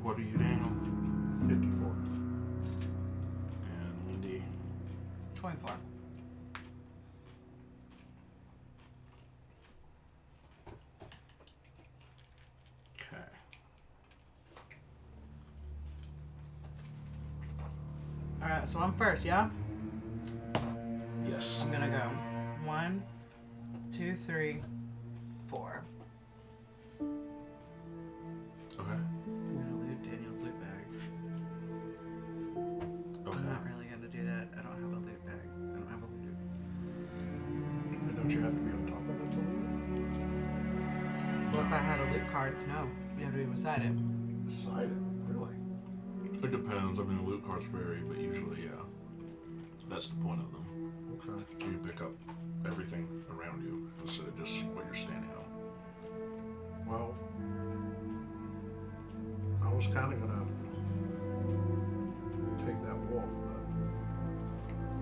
[SPEAKER 1] What are you, Daniel?
[SPEAKER 3] 54.
[SPEAKER 1] And Wendy.
[SPEAKER 2] 24.
[SPEAKER 1] Okay.
[SPEAKER 2] Alright, so I'm first, yeah?
[SPEAKER 1] Yes.
[SPEAKER 2] I'm gonna go 1, 2, 3, 4.
[SPEAKER 1] Okay.
[SPEAKER 2] I'm gonna loot Daniel's loot bag.
[SPEAKER 1] Okay.
[SPEAKER 2] I'm not really gonna do that. I don't have a loot bag. I don't have a loot.
[SPEAKER 3] And don't you have to be on top of it to loot
[SPEAKER 2] Well, if I had a loot card, no. You have to be beside it.
[SPEAKER 3] it? Beside it? Really?
[SPEAKER 1] It depends. I mean, loot cards vary, but usually, yeah. That's the point of them.
[SPEAKER 3] Okay.
[SPEAKER 1] You pick up everything around you instead of just what you're standing on.
[SPEAKER 3] Well, I was kind of gonna take that wolf, but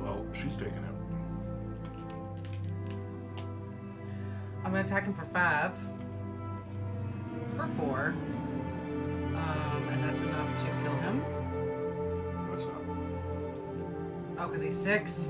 [SPEAKER 1] Well, she's taking it.
[SPEAKER 2] I'm gonna attack him for 5. For 4. And that's enough to kill him.
[SPEAKER 1] What's up?
[SPEAKER 2] Oh, because he's 6?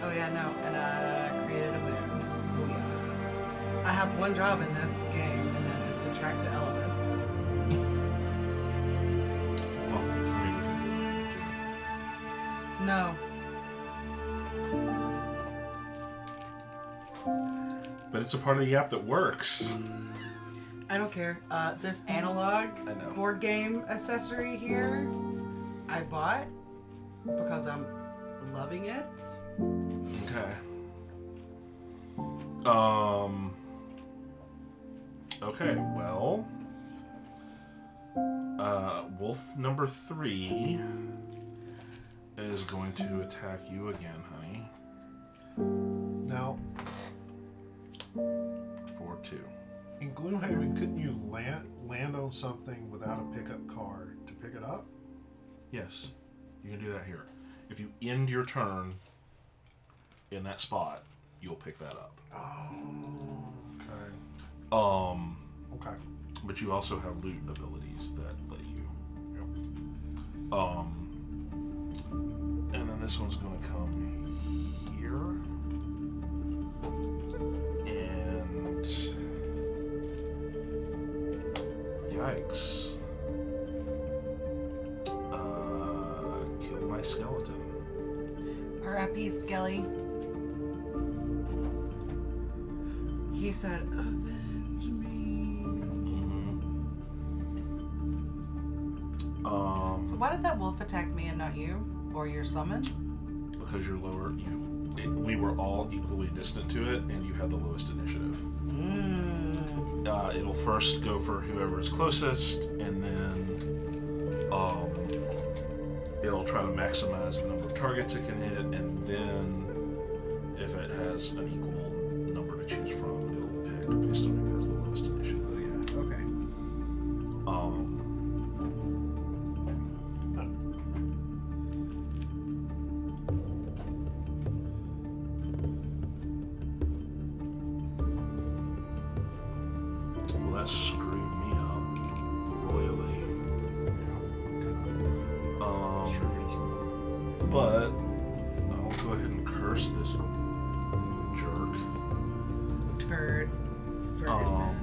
[SPEAKER 2] Oh yeah, no, and I created a moon. Oh yeah. I have one job in this game, and that is to track the elements.
[SPEAKER 1] Well, I mean,
[SPEAKER 2] No.
[SPEAKER 1] but it's a part of the app that works.
[SPEAKER 2] I don't care. This analog
[SPEAKER 1] I know.
[SPEAKER 2] board game accessory here, I bought because I'm loving it.
[SPEAKER 1] Okay. Okay, well. Wolf number 3 is going to attack you again, honey.
[SPEAKER 3] now
[SPEAKER 1] too.
[SPEAKER 3] In Gloomhaven, couldn't you land on something without a pickup card to pick it up?
[SPEAKER 1] Yes, you can do that here. If you end your turn in that spot, you'll pick that up.
[SPEAKER 3] Oh, okay. Okay.
[SPEAKER 1] But you also have loot abilities that let you.
[SPEAKER 3] Yep.
[SPEAKER 1] And then this one's going to come here. And yikes. Kill my skeleton.
[SPEAKER 2] R.I.P. Skelly. He said, avenge me. So why did that wolf attack me and not you? Or your summon?
[SPEAKER 1] Because you're lower. We were all equally distant to it, and you had the lowest initiative. It'll first go for whoever is closest, and then it'll try to maximize the number of targets it can hit, and then if it has an equal number to choose from, it'll pick based on who has the lowest initiative.
[SPEAKER 2] Yeah. Okay.
[SPEAKER 1] Well, that screwed me up royally. But I'll go ahead and curse this jerk.
[SPEAKER 2] Turd. Ferguson.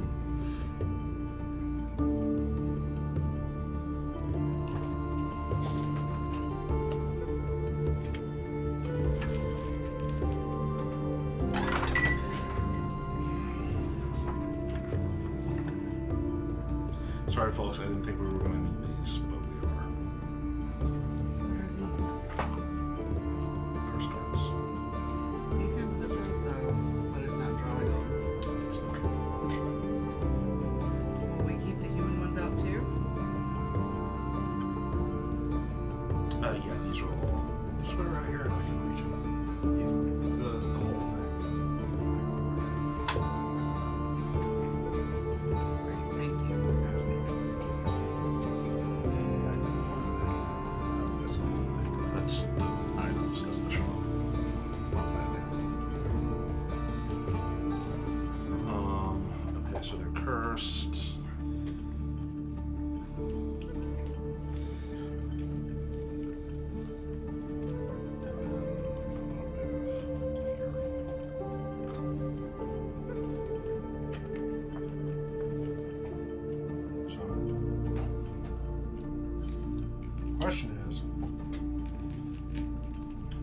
[SPEAKER 1] Sorry, folks, I didn't think we were going to need these, but we are. Curse cards.
[SPEAKER 2] You can put those out, but it's not drawing them.
[SPEAKER 1] It's not.
[SPEAKER 2] Will we keep the human ones out too?
[SPEAKER 1] Yeah, these are all.
[SPEAKER 3] Just put it right here and I can reach it. Easily. The whole thing.
[SPEAKER 2] Great, thank you.
[SPEAKER 3] As needed. No, that's not the thing.
[SPEAKER 1] That's the items, that's the shop.
[SPEAKER 3] Bump that down.
[SPEAKER 1] Okay, so they're cursed.
[SPEAKER 3] So, question is,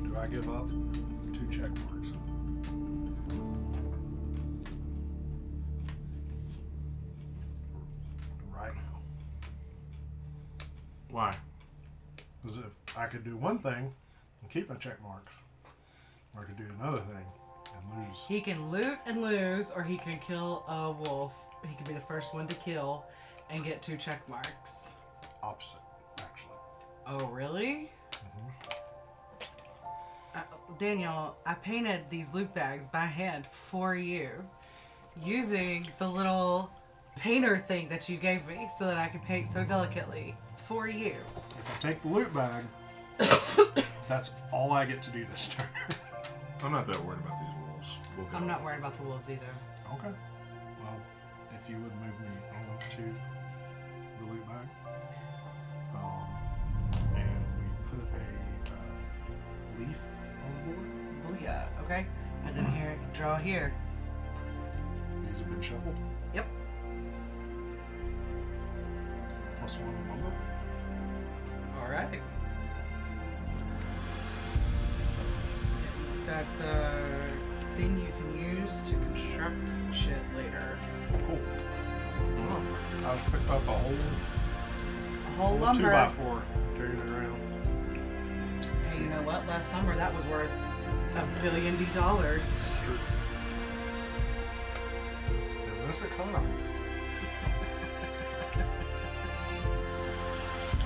[SPEAKER 3] do I give up 2 check marks? Right now.
[SPEAKER 1] Why?
[SPEAKER 3] Because if I could do one thing and keep my check marks, or I could do another thing and lose.
[SPEAKER 2] He can loot and lose, or he can kill a wolf. He can be the first one to kill and get 2 check marks.
[SPEAKER 3] Opposite, actually.
[SPEAKER 2] Oh, really? Daniel, I painted these loot bags by hand for you using the little painter thing that you gave me so that I could paint so delicately for you.
[SPEAKER 3] If I take the loot bag, that's all I get to do this turn.
[SPEAKER 1] I'm not that worried about these wolves. We'll go.
[SPEAKER 2] I'm not worried about the wolves either.
[SPEAKER 3] Okay. Well, if you would move me on to the loot bag. And we put a leaf on the board.
[SPEAKER 2] Oh yeah, okay. And then here, draw here.
[SPEAKER 3] These have been shuffled.
[SPEAKER 2] Yep.
[SPEAKER 3] +1 lumber.
[SPEAKER 2] All right. That's a thing you can use to construct shit later.
[SPEAKER 3] Cool. I just picked up a whole
[SPEAKER 2] Lumber.
[SPEAKER 3] 2x4, carrying it around.
[SPEAKER 2] Hey, you know what? Last summer that was worth $1 billion.
[SPEAKER 3] That's true. Domestic economy.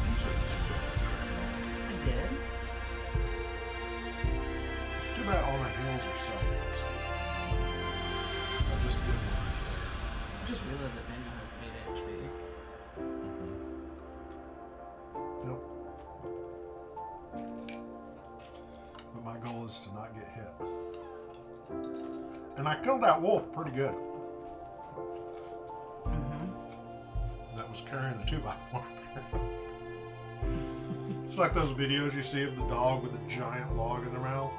[SPEAKER 1] You took it too bad, Trey.
[SPEAKER 2] I did.
[SPEAKER 3] It's too bad all my hills are suffix. I just did one right
[SPEAKER 2] realize that Daniel has 8 HP.
[SPEAKER 3] Yep. But my goal is to not get hit. And I killed that wolf pretty good. That was carrying a 2x4. It's like those videos you see of the dog with a giant log in their mouth.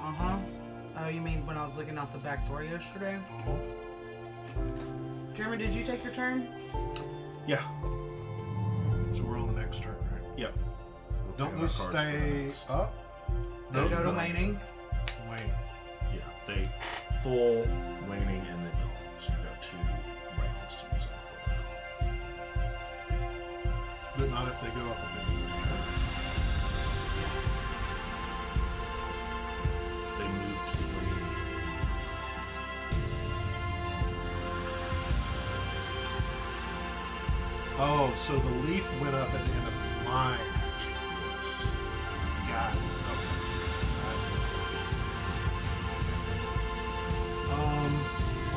[SPEAKER 2] Oh, you mean when I was looking out the back door yesterday? Jeremy, did you take your turn?
[SPEAKER 1] Yeah.
[SPEAKER 3] So we're on the next turn, right?
[SPEAKER 1] Yep.
[SPEAKER 3] Don't those stay up?
[SPEAKER 2] They go to waning.
[SPEAKER 3] Waning.
[SPEAKER 1] Yeah, they full, waning, and then dawn. So you've got 2 rounds to use them for.
[SPEAKER 3] But not if they go up a bit.
[SPEAKER 1] They move to waning.
[SPEAKER 3] Oh, so the leaf went up at the end of my action. Got it.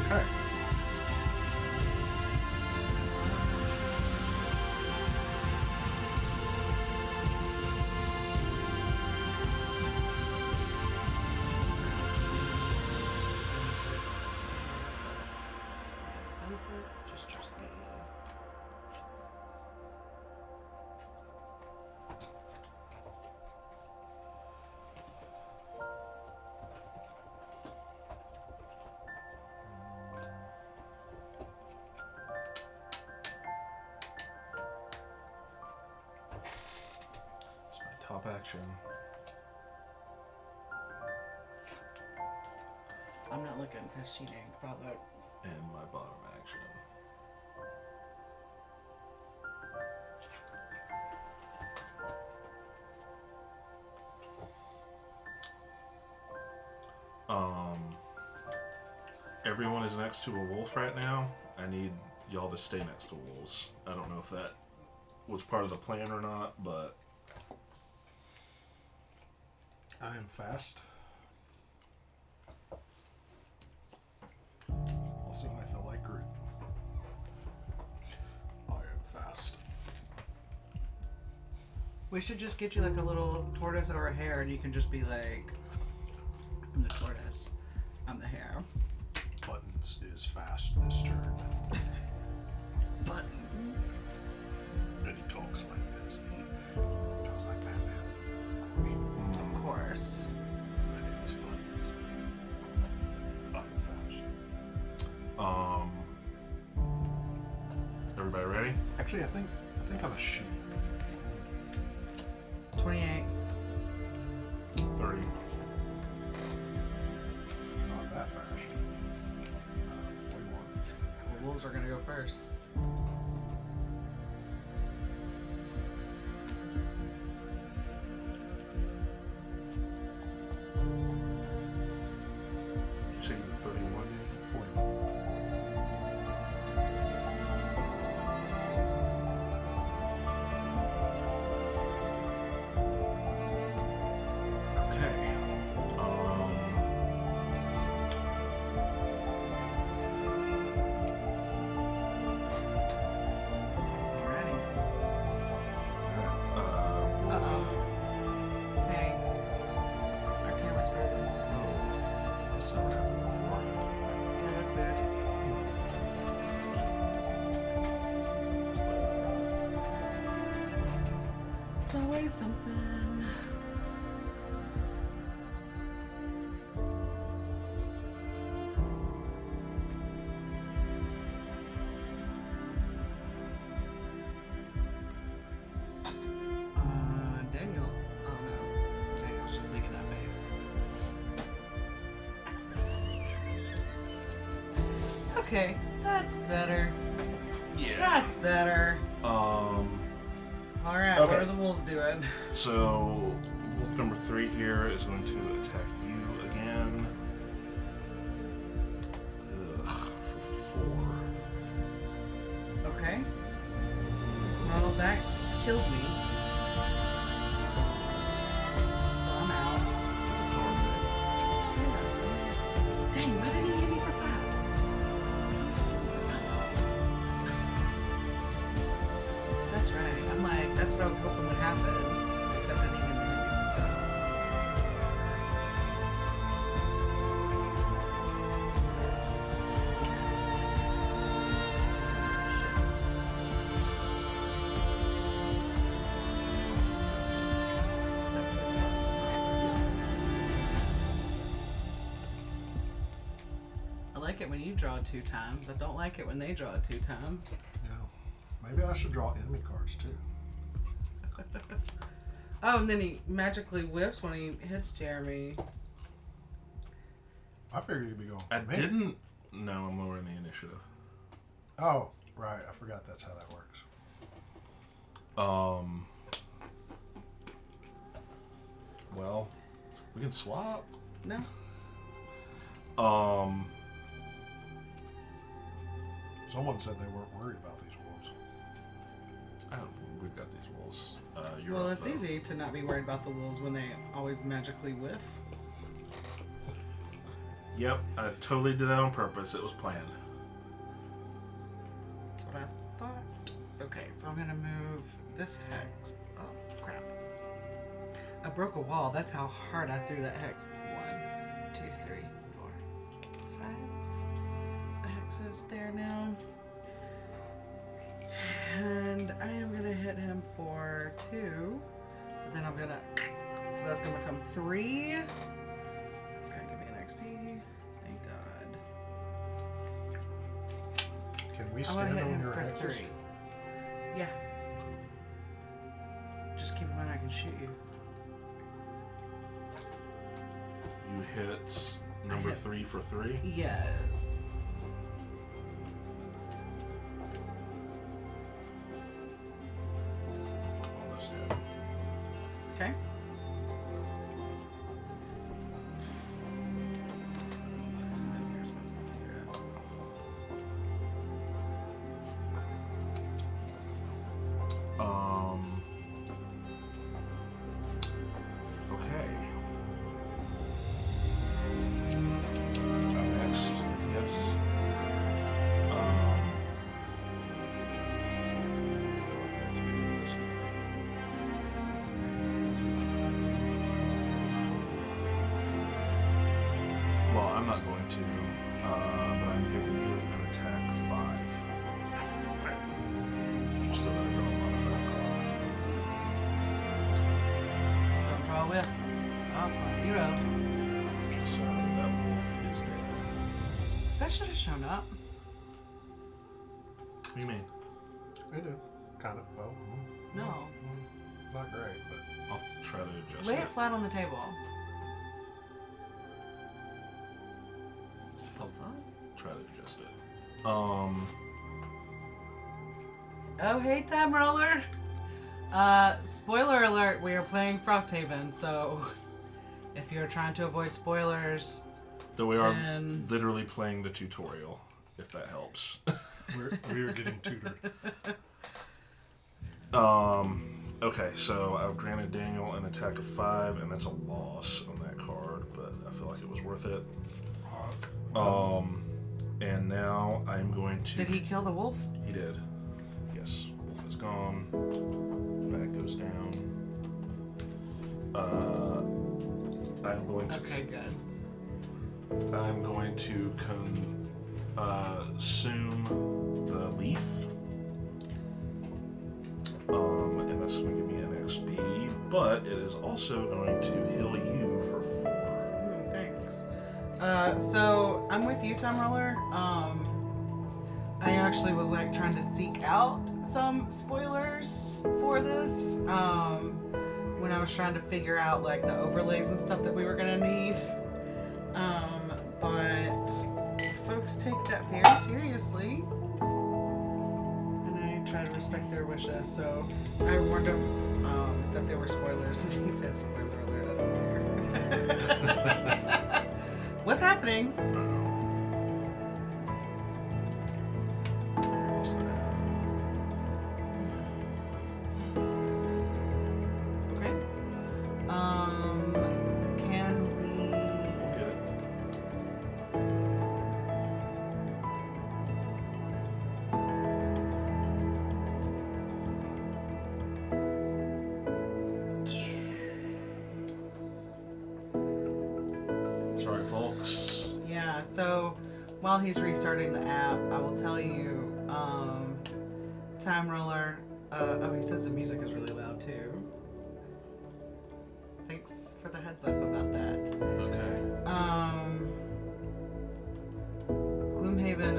[SPEAKER 3] Okay. Okay.
[SPEAKER 2] Just trust me.
[SPEAKER 1] It's my top action.
[SPEAKER 2] I'm not looking because cheating. Probably.
[SPEAKER 1] And my bottom action. Everyone is next to a wolf right now. I need y'all to stay next to wolves. I don't know if that was part of the plan or not, but
[SPEAKER 3] I am fast. Also, I feel like Groot. I am fast.
[SPEAKER 2] We should just get you like a little tortoise or a hare, and you can just be like, I'm the tortoise. I'm the hare.
[SPEAKER 3] Buttons is fast this turn.
[SPEAKER 2] Buttons.
[SPEAKER 3] And he talks like this. He talks like Batman.
[SPEAKER 2] Of course.
[SPEAKER 3] My name is Buttons. I'm fast.
[SPEAKER 1] everybody ready?
[SPEAKER 3] Actually, I think on a sheet.
[SPEAKER 2] 28.
[SPEAKER 1] 30.
[SPEAKER 3] Not that fast. 41.
[SPEAKER 2] Well, wolves are gonna go first.
[SPEAKER 1] You say you were 31, dude?
[SPEAKER 3] 41.
[SPEAKER 1] Okay.
[SPEAKER 2] Ready.
[SPEAKER 1] Uh-oh.
[SPEAKER 2] Hey. Our camera's frozen.
[SPEAKER 1] That's never happened before.
[SPEAKER 2] Yeah, that's weird. It's always something. Daniel. Oh no. Daniel's just making that face. Okay, that's better.
[SPEAKER 1] Yeah.
[SPEAKER 2] That's better. Alright, what
[SPEAKER 1] Okay.
[SPEAKER 2] are the wolves doing?
[SPEAKER 1] So, wolf number 3 here is going to attack you again. Ugh, for 4.
[SPEAKER 2] Okay. Well, that killed me. So I'm out. Dang, why didn't you hit me for 5? You just hit me for 5. like it when you draw 2 times. I don't like it when they draw 2 times.
[SPEAKER 3] Yeah. Maybe I should draw enemy cards too.
[SPEAKER 2] Oh, and then he magically whiffs when he hits Jeremy.
[SPEAKER 3] I figured you'd be going.
[SPEAKER 1] I didn't know I'm lower in the initiative.
[SPEAKER 3] Oh, right. I forgot that's how that works.
[SPEAKER 1] Well, we can swap.
[SPEAKER 2] No.
[SPEAKER 3] Someone said they weren't worried about these wolves.
[SPEAKER 1] We've got these wolves.
[SPEAKER 2] Well, it's easy to not be worried about the wolves when they always magically whiff.
[SPEAKER 1] Yep, I totally did that on purpose. It was planned.
[SPEAKER 2] That's what I thought. Okay, so I'm gonna move this hex. Oh, crap. I broke a wall. That's how hard I threw that hex. 1, 2, 3, 4, 5. The hex is there now. And I am going to hit him for 2. But then I'm going to... So that's going to become 3. That's going to give me an XP. Thank God.
[SPEAKER 3] Can we
[SPEAKER 2] I'm
[SPEAKER 3] stand
[SPEAKER 2] going to hit
[SPEAKER 3] on
[SPEAKER 2] him
[SPEAKER 3] your
[SPEAKER 2] for
[SPEAKER 3] hexes?
[SPEAKER 2] 3. Yeah. Just keep in mind I can shoot you.
[SPEAKER 1] You hit number 3 for 3.
[SPEAKER 2] Yes.
[SPEAKER 1] Almost did.
[SPEAKER 2] Okay.
[SPEAKER 1] Okay. Next, yes. Well, I'm not going to, but I'm giving you an attack 5. You still gotta draw a modifier card.
[SPEAKER 2] Don't draw a whip. Oh, +0.
[SPEAKER 1] So that wolf is dead.
[SPEAKER 2] That should have shown up.
[SPEAKER 1] What do you mean?
[SPEAKER 3] They do. Kind of. Well,
[SPEAKER 2] No.
[SPEAKER 3] not great, but...
[SPEAKER 1] I'll try to adjust
[SPEAKER 2] Lay
[SPEAKER 1] it.
[SPEAKER 2] it flat on the table.
[SPEAKER 1] I'll try to adjust it.
[SPEAKER 2] Oh, hey, Time Roller. Spoiler alert, we are playing Frosthaven, so if you're trying to avoid spoilers,
[SPEAKER 1] Though we are
[SPEAKER 2] then...
[SPEAKER 1] literally playing the tutorial, if that helps.
[SPEAKER 3] We're getting tutored.
[SPEAKER 1] Okay, so I've granted Daniel an attack of 5, and that's a loss on that card, but I feel like it was worth it. And now I'm going to...
[SPEAKER 2] Did he kill the wolf?
[SPEAKER 1] He did. Yes. Wolf is gone. Bag goes down. I'm going to...
[SPEAKER 2] Okay, good.
[SPEAKER 1] I'm going to consume the leaf. And that's going to give me an XP, but it is also going to heal you for 4.
[SPEAKER 2] Thanks. So I'm with you, Time Roller. I actually was like trying to seek out some spoilers for this when I was trying to figure out like the overlays and stuff that we were gonna need. But folks take that very seriously, and I try to respect their wishes. So I warned them that there were spoilers, and he said, "Spoiler alert! I don't care." What's happening?
[SPEAKER 1] Lost the map.
[SPEAKER 2] Okay. Can we?
[SPEAKER 1] Get it? Sorry, folks.
[SPEAKER 2] Yeah. So while he's restarting the app, I will tell you, Time Roller. Oh, he says the music is really loud too. Thanks for the heads up about that.
[SPEAKER 1] Okay.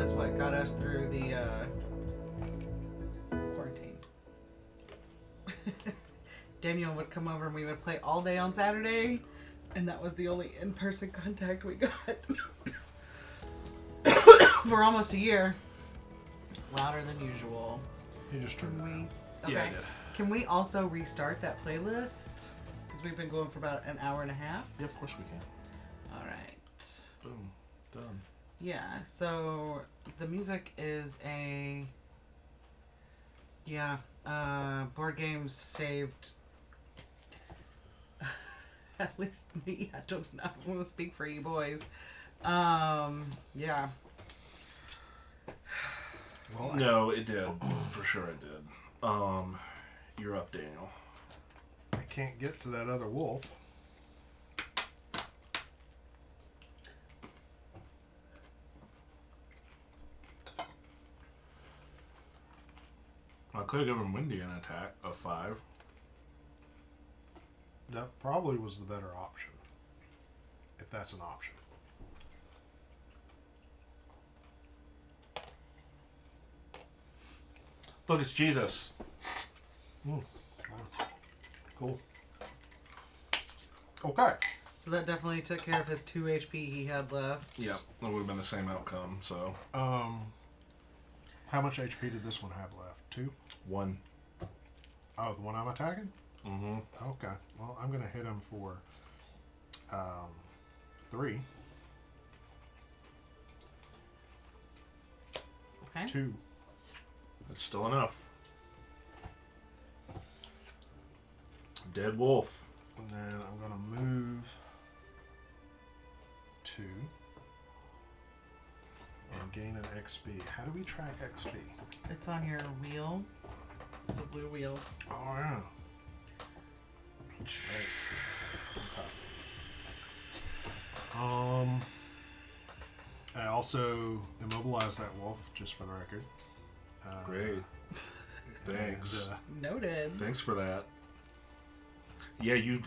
[SPEAKER 2] was what got us through the quarantine. Daniel would come over and we would play all day on Saturday, and that was the only in-person contact we got for almost a year. Louder than usual.
[SPEAKER 3] You just turned
[SPEAKER 2] Can
[SPEAKER 3] it
[SPEAKER 2] we?
[SPEAKER 3] on.
[SPEAKER 2] Okay.
[SPEAKER 1] Yeah, I did.
[SPEAKER 2] Can we also restart that playlist? Because we've been going for about an hour and a half.
[SPEAKER 1] Yeah, of course we can.
[SPEAKER 2] All right.
[SPEAKER 1] Boom. Done.
[SPEAKER 2] Yeah, so the music is board games saved at least me. I don't know. I want to speak for you boys. Yeah.
[SPEAKER 3] Well,
[SPEAKER 1] No, it did. For sure it did. You're up, Daniel.
[SPEAKER 3] I can't get to that other wolf.
[SPEAKER 1] I could have given Wendy an attack of 5.
[SPEAKER 3] That probably was the better option. If that's an option.
[SPEAKER 1] Look, it's Jesus.
[SPEAKER 3] Wow. Cool. Okay.
[SPEAKER 2] So that definitely took care of his 2 HP he had left.
[SPEAKER 1] Yeah, it would have been the same outcome, so.
[SPEAKER 3] How much HP did this one have left? 2?
[SPEAKER 1] 1.
[SPEAKER 3] Oh, the one I'm attacking?
[SPEAKER 1] Mm-hmm.
[SPEAKER 3] Okay. Well, I'm going to hit him for 3.
[SPEAKER 2] Okay.
[SPEAKER 3] 2.
[SPEAKER 1] It's still enough. Dead wolf.
[SPEAKER 3] And then I'm going to move 2 and gain an XP. How do we track XP?
[SPEAKER 2] It's on your wheel. It's the blue wheel.
[SPEAKER 3] Oh, yeah. Right. Okay. I also immobilized that wolf, just for the record.
[SPEAKER 1] Great. Thanks.
[SPEAKER 3] And,
[SPEAKER 2] Noted.
[SPEAKER 1] Thanks for that. Yeah, you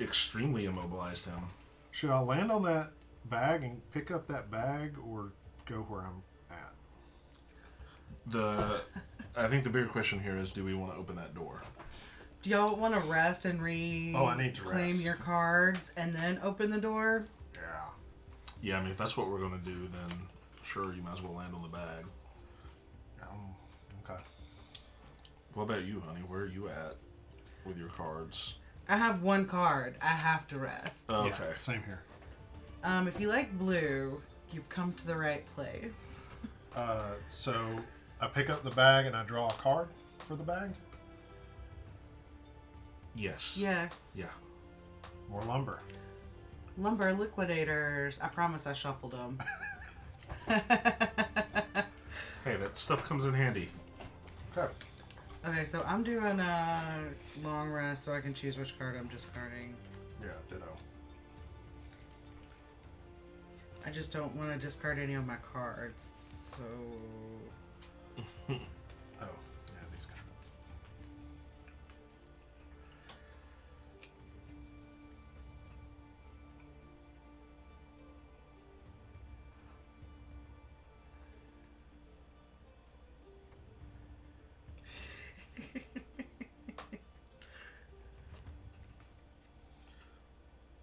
[SPEAKER 1] extremely immobilized him.
[SPEAKER 3] should I land on that bag and pick up that bag, or go where I'm at?
[SPEAKER 1] I think the bigger question here is, do we want to open that door?
[SPEAKER 2] Do y'all want to rest and
[SPEAKER 3] I need to
[SPEAKER 2] claim
[SPEAKER 3] rest.
[SPEAKER 2] your cards and then open the door?
[SPEAKER 3] Yeah.
[SPEAKER 1] Yeah, I mean, if that's what we're going to do, then sure, you might as well land on the bag.
[SPEAKER 3] Okay.
[SPEAKER 1] What about you, honey? Where are you at with your cards?
[SPEAKER 2] I have 1 card. I have to rest.
[SPEAKER 1] Okay.
[SPEAKER 3] Yeah, same here.
[SPEAKER 2] If you like blue, you've come to the right place.
[SPEAKER 3] So I pick up the bag and I draw a card for the bag.
[SPEAKER 1] Yes.
[SPEAKER 2] Yes.
[SPEAKER 1] Yeah.
[SPEAKER 3] More lumber.
[SPEAKER 2] Lumber liquidators. I promise I shuffled them.
[SPEAKER 1] Hey, that stuff comes in handy.
[SPEAKER 3] Okay.
[SPEAKER 2] Okay, so I'm doing a long rest so I can choose which card I'm discarding.
[SPEAKER 3] Yeah, ditto.
[SPEAKER 2] I just don't want to discard any of my cards. So
[SPEAKER 3] Oh, yeah, these guys.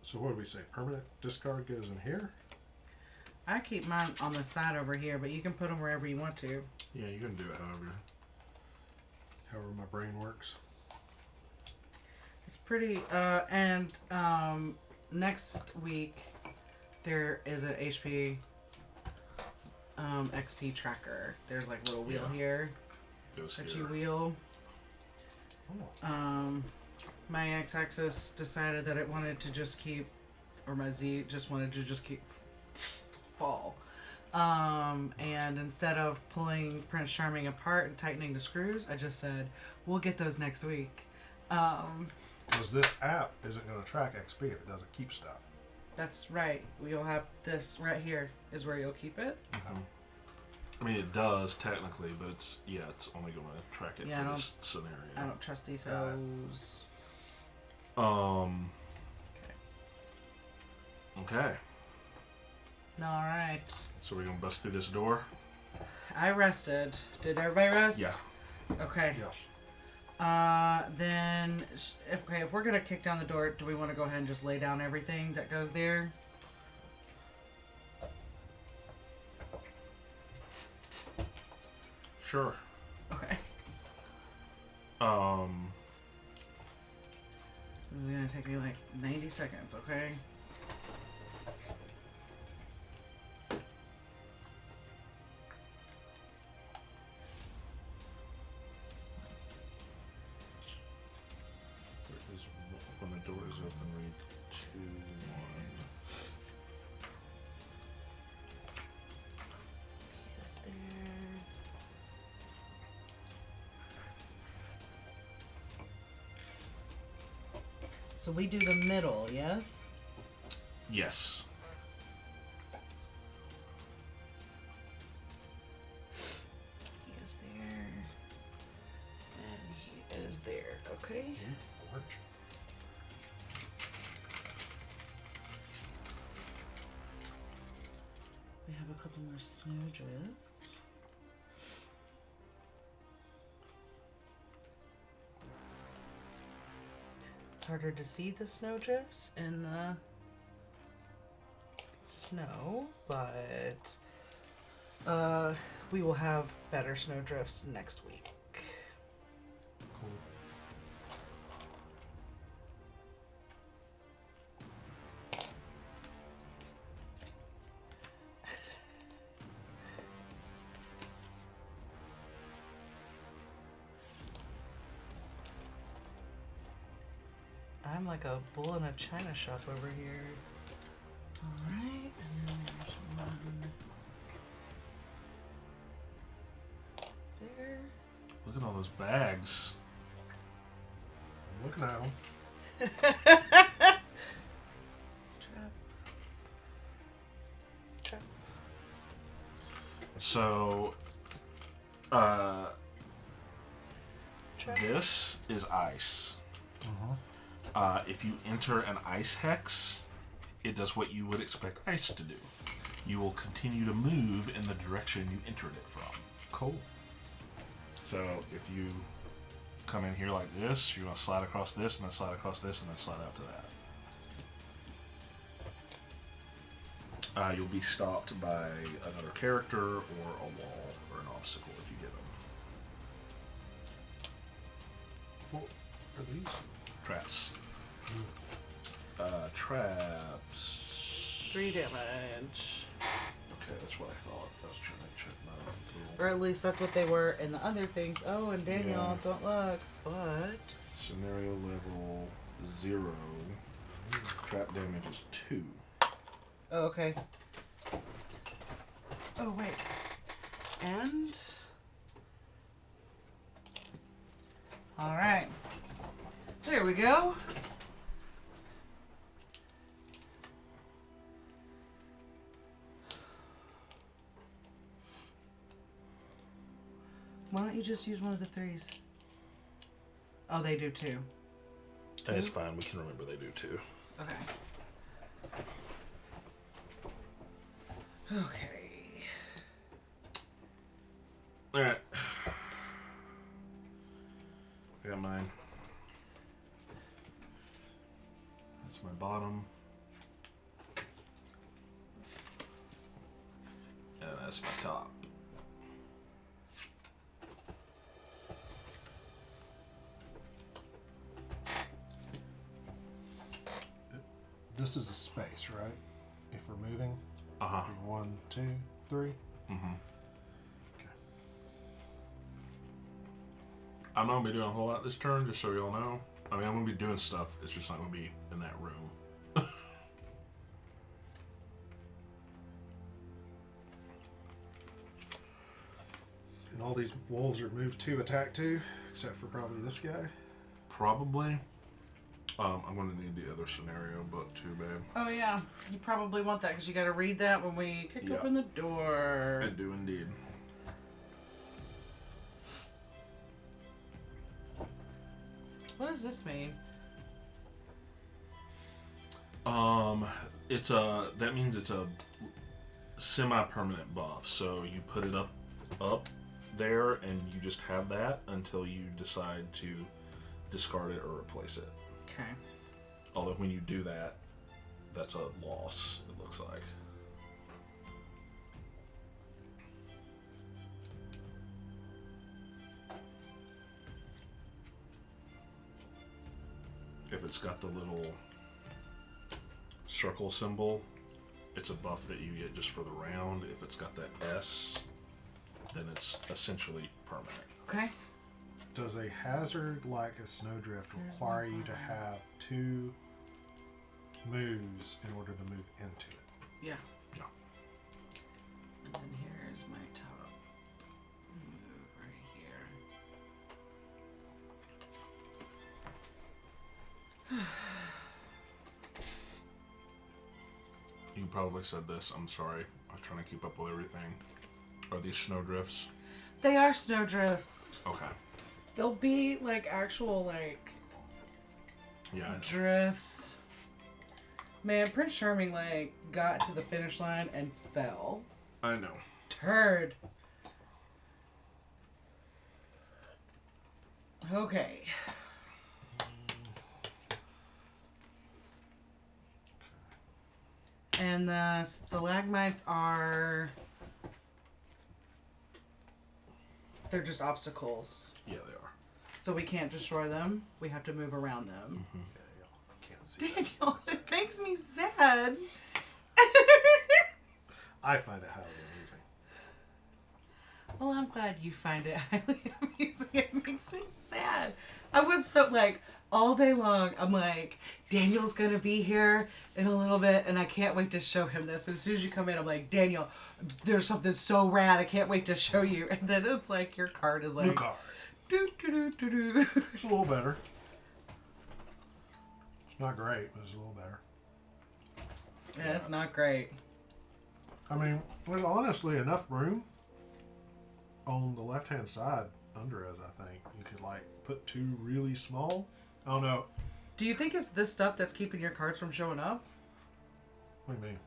[SPEAKER 3] So what do we say? Permanent discard goes in here?
[SPEAKER 2] I keep mine on the side over here, but you can put them wherever you want to.
[SPEAKER 1] Yeah, you can do it
[SPEAKER 3] However my brain works.
[SPEAKER 2] It's pretty. Next week there is an HP XP tracker. There's like a little wheel
[SPEAKER 1] Yeah.
[SPEAKER 2] here
[SPEAKER 1] Goes
[SPEAKER 2] that
[SPEAKER 1] here.
[SPEAKER 2] you wheel.
[SPEAKER 3] Oh.
[SPEAKER 2] My x-axis decided that it wanted to just keep, or my z just wanted to just keep fall. And instead of pulling Prince Charming apart and tightening the screws, I just said, we'll get those next week.
[SPEAKER 3] Because this app isn't going to track XP if it doesn't keep stuff.
[SPEAKER 2] That's right. You'll have this right here is where you'll keep it.
[SPEAKER 1] I mean, it does technically, but it's only going to track it
[SPEAKER 2] Yeah,
[SPEAKER 1] for this scenario.
[SPEAKER 2] I don't trust these
[SPEAKER 3] Got it.
[SPEAKER 2] hoes.
[SPEAKER 1] Okay.
[SPEAKER 2] All right.
[SPEAKER 1] So we're gonna bust through this door.
[SPEAKER 2] I rested. Did everybody rest?
[SPEAKER 1] Yeah.
[SPEAKER 2] Okay.
[SPEAKER 3] Yes.
[SPEAKER 2] Then, if we're gonna kick down the door, do we want to go ahead and just lay down everything that goes there?
[SPEAKER 1] Sure.
[SPEAKER 2] Okay. This is gonna take me like 90 seconds, okay?
[SPEAKER 1] When the door is open, read 2, 1.
[SPEAKER 2] Is there... So we do the middle, yes?
[SPEAKER 1] Yes.
[SPEAKER 2] He is there. And he is there, okay?
[SPEAKER 3] Orange.
[SPEAKER 2] We have a couple more snowdrifts. It's harder to see the snowdrifts in the snow, but we will have better snowdrifts next week.
[SPEAKER 3] Cool.
[SPEAKER 2] I'm like a bull in a china shop over here. Alright, and then there's one there.
[SPEAKER 1] Look at all those bags.
[SPEAKER 3] I'm looking at them.
[SPEAKER 2] Trap. Trap.
[SPEAKER 1] So,
[SPEAKER 2] Trap.
[SPEAKER 1] this is ice. If you enter an ice hex, it does what you would expect ice to do. You will continue to move in the direction you entered it from.
[SPEAKER 3] Cool.
[SPEAKER 1] So if you come in here like this, you're going to slide across this, and then slide across this, and then slide out to that. You'll be stopped by another character or a wall or an obstacle if you get them.
[SPEAKER 3] What are these?
[SPEAKER 1] Traps. Traps.
[SPEAKER 2] 3 damage.
[SPEAKER 1] Okay, that's what I thought. I was trying to check my little
[SPEAKER 2] Or at least that's what they were in the other things. Oh, and Daniel,
[SPEAKER 1] Yeah.
[SPEAKER 2] don't look. But
[SPEAKER 1] scenario level 0. Trap damage is 2.
[SPEAKER 2] oh, okay. Oh wait. And all right. There we go. Why don't you just use one of the 3s? Oh, they do too.
[SPEAKER 1] It's fine. We can remember they do too.
[SPEAKER 2] Okay. Okay.
[SPEAKER 1] Alright. I got mine. That's my bottom. And that's my top.
[SPEAKER 3] This is a space, right? If we're moving.
[SPEAKER 1] Uh-huh.
[SPEAKER 3] 1, 2, 3.
[SPEAKER 1] Mm-hmm.
[SPEAKER 3] Okay.
[SPEAKER 1] I'm not going to be doing a whole lot this turn, just so y'all know. I mean, I'm going to be doing stuff. It's just not going to be in that room.
[SPEAKER 3] And all these wolves are moved to attack 2, except for probably this guy.
[SPEAKER 1] Probably. I'm going to need the other scenario book too, babe.
[SPEAKER 2] Oh yeah, you probably want that because you got to read that when we kick
[SPEAKER 1] Yeah.
[SPEAKER 2] open the door.
[SPEAKER 1] I do indeed.
[SPEAKER 2] What does this mean?
[SPEAKER 1] That means it's a semi-permanent buff. So you put it up up there, and you just have that until you decide to discard it or replace it.
[SPEAKER 2] Okay.
[SPEAKER 1] Although when you do that, that's a loss, it looks like. If it's got the little circle symbol, it's a buff that you get just for the round. If it's got that S, then it's essentially permanent.
[SPEAKER 2] Okay.
[SPEAKER 3] Does a hazard like a snowdrift require you to have 2 moves in order to move into it?
[SPEAKER 2] Yeah.
[SPEAKER 1] Yeah.
[SPEAKER 2] And then here's my top move right here.
[SPEAKER 1] You probably said this. I'm sorry. I was trying to keep up with everything. Are these snowdrifts?
[SPEAKER 2] They are snowdrifts.
[SPEAKER 1] Okay.
[SPEAKER 2] They'll be like actual like
[SPEAKER 1] Yeah, I know.
[SPEAKER 2] drifts. Man, Prince Charming like got to the finish line and fell.
[SPEAKER 1] I know.
[SPEAKER 2] Turd. Okay. And the stalagmites are... They're just obstacles.
[SPEAKER 1] Yeah, they are.
[SPEAKER 2] So we can't destroy them. We have to move around them.
[SPEAKER 3] Yeah, y'all can't see
[SPEAKER 2] Daniel, it makes me sad.
[SPEAKER 3] I find it highly amusing.
[SPEAKER 2] Well, I'm glad you find it highly amusing. It makes me sad. I was so, like, all day long, I'm like, Daniel's going to be here in a little bit, and I can't wait to show him this. And as soon as you come in, I'm like, Daniel, there's something so rad, I can't wait to show you. And then it's like, your card is like...
[SPEAKER 3] New card.
[SPEAKER 2] Doo, doo, doo, doo, doo.
[SPEAKER 3] It's a little better. It's not great, but it's a little better.
[SPEAKER 2] Yeah, it's not great.
[SPEAKER 3] I mean, there's honestly enough room on the left-hand side under us, I think. You could, like, put 2 really small. I don't know.
[SPEAKER 2] Do you think it's this stuff that's keeping your cards from showing up?
[SPEAKER 3] What do you mean?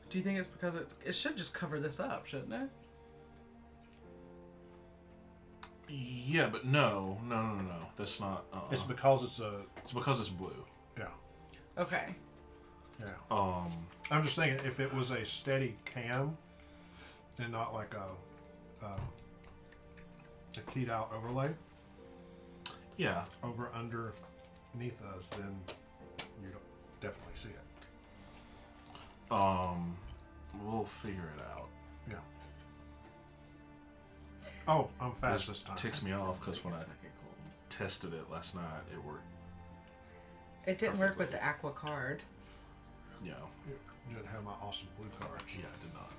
[SPEAKER 2] Do you think it's because it should just cover this up, shouldn't it?
[SPEAKER 1] Yeah, but no. That's not.
[SPEAKER 3] It's because it's
[SPEAKER 1] It's because it's blue.
[SPEAKER 3] yeah.
[SPEAKER 2] Okay.
[SPEAKER 3] Yeah. I'm just thinking if it was a steady cam and not like a keyed out overlay
[SPEAKER 1] Yeah.
[SPEAKER 3] over underneath us, then you don't definitely see it.
[SPEAKER 1] We'll figure it out.
[SPEAKER 3] Yeah. Oh, I'm fast
[SPEAKER 1] This
[SPEAKER 3] this time.
[SPEAKER 1] ticks me off because when I
[SPEAKER 2] It's fucking cool.
[SPEAKER 1] tested it last night, it worked.
[SPEAKER 2] It didn't work with
[SPEAKER 1] perfectly.
[SPEAKER 2] the aqua card.
[SPEAKER 1] You
[SPEAKER 3] You didn't have my awesome blue cards.
[SPEAKER 1] yeah, it did not.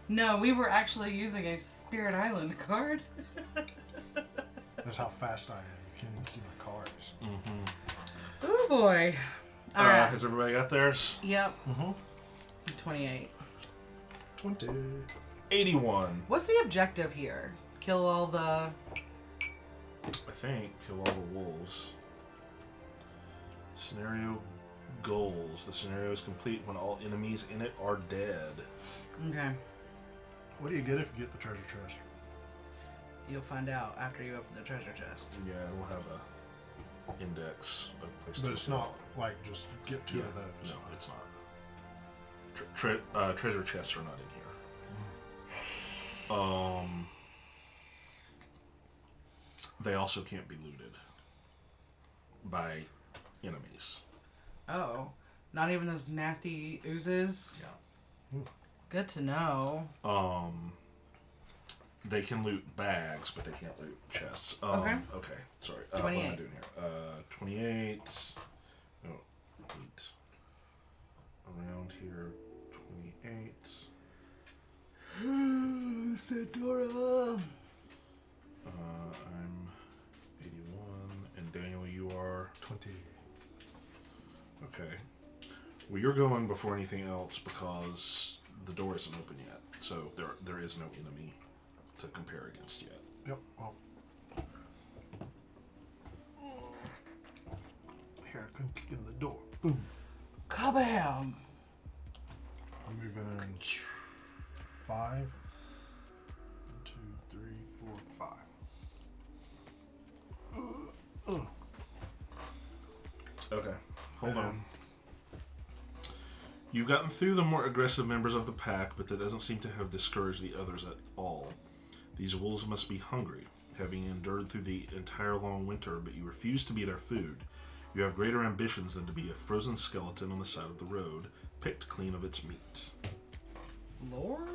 [SPEAKER 2] No, we were actually using a Spirit Island card.
[SPEAKER 3] That's how fast I am. You can't even see my cards.
[SPEAKER 2] Ooh boy. All right.
[SPEAKER 1] Has everybody got theirs?
[SPEAKER 2] Yep.
[SPEAKER 3] Mm-hmm.
[SPEAKER 2] 28.
[SPEAKER 3] 20.
[SPEAKER 1] 81.
[SPEAKER 2] What's the objective here? Kill all the...
[SPEAKER 1] I think kill all the wolves. Scenario goals. The scenario is complete when all enemies in it are dead.
[SPEAKER 2] Okay.
[SPEAKER 3] What do you get if you get the treasure chest?
[SPEAKER 2] You'll find out after you open the treasure chest.
[SPEAKER 1] Yeah, we'll have a index of place
[SPEAKER 3] But
[SPEAKER 1] to
[SPEAKER 3] it's
[SPEAKER 1] kill.
[SPEAKER 3] not like just get 2 of those.
[SPEAKER 1] No, it's not. Treasure chests are not in here. They also can't be looted by enemies.
[SPEAKER 2] Oh. Not even those nasty oozes?
[SPEAKER 1] Yeah.
[SPEAKER 2] Good to know.
[SPEAKER 1] They can loot bags, but they can't loot chests.
[SPEAKER 2] Okay.
[SPEAKER 1] Okay. Sorry. What am I
[SPEAKER 2] 28.
[SPEAKER 1] doing here? 28. No, 8. Around here, 28.
[SPEAKER 2] Sandora.
[SPEAKER 1] I'm 81, and Daniel, you are
[SPEAKER 3] 20.
[SPEAKER 1] okay. Well, you're going before anything else because the door isn't open yet, so there is no enemy to compare against yet.
[SPEAKER 3] Yep. Well. Here I come kicking the door. Boom.
[SPEAKER 2] Kabam!
[SPEAKER 3] I'm moving 5.
[SPEAKER 1] Okay, hold on. You've gotten through the more aggressive members of the pack, but that doesn't seem to have discouraged the others at all. These wolves must be hungry, having endured through the entire long winter, but you refuse to be their food. You have greater ambitions than to be a frozen skeleton on the side of the road, picked clean of its meat.
[SPEAKER 2] Lord?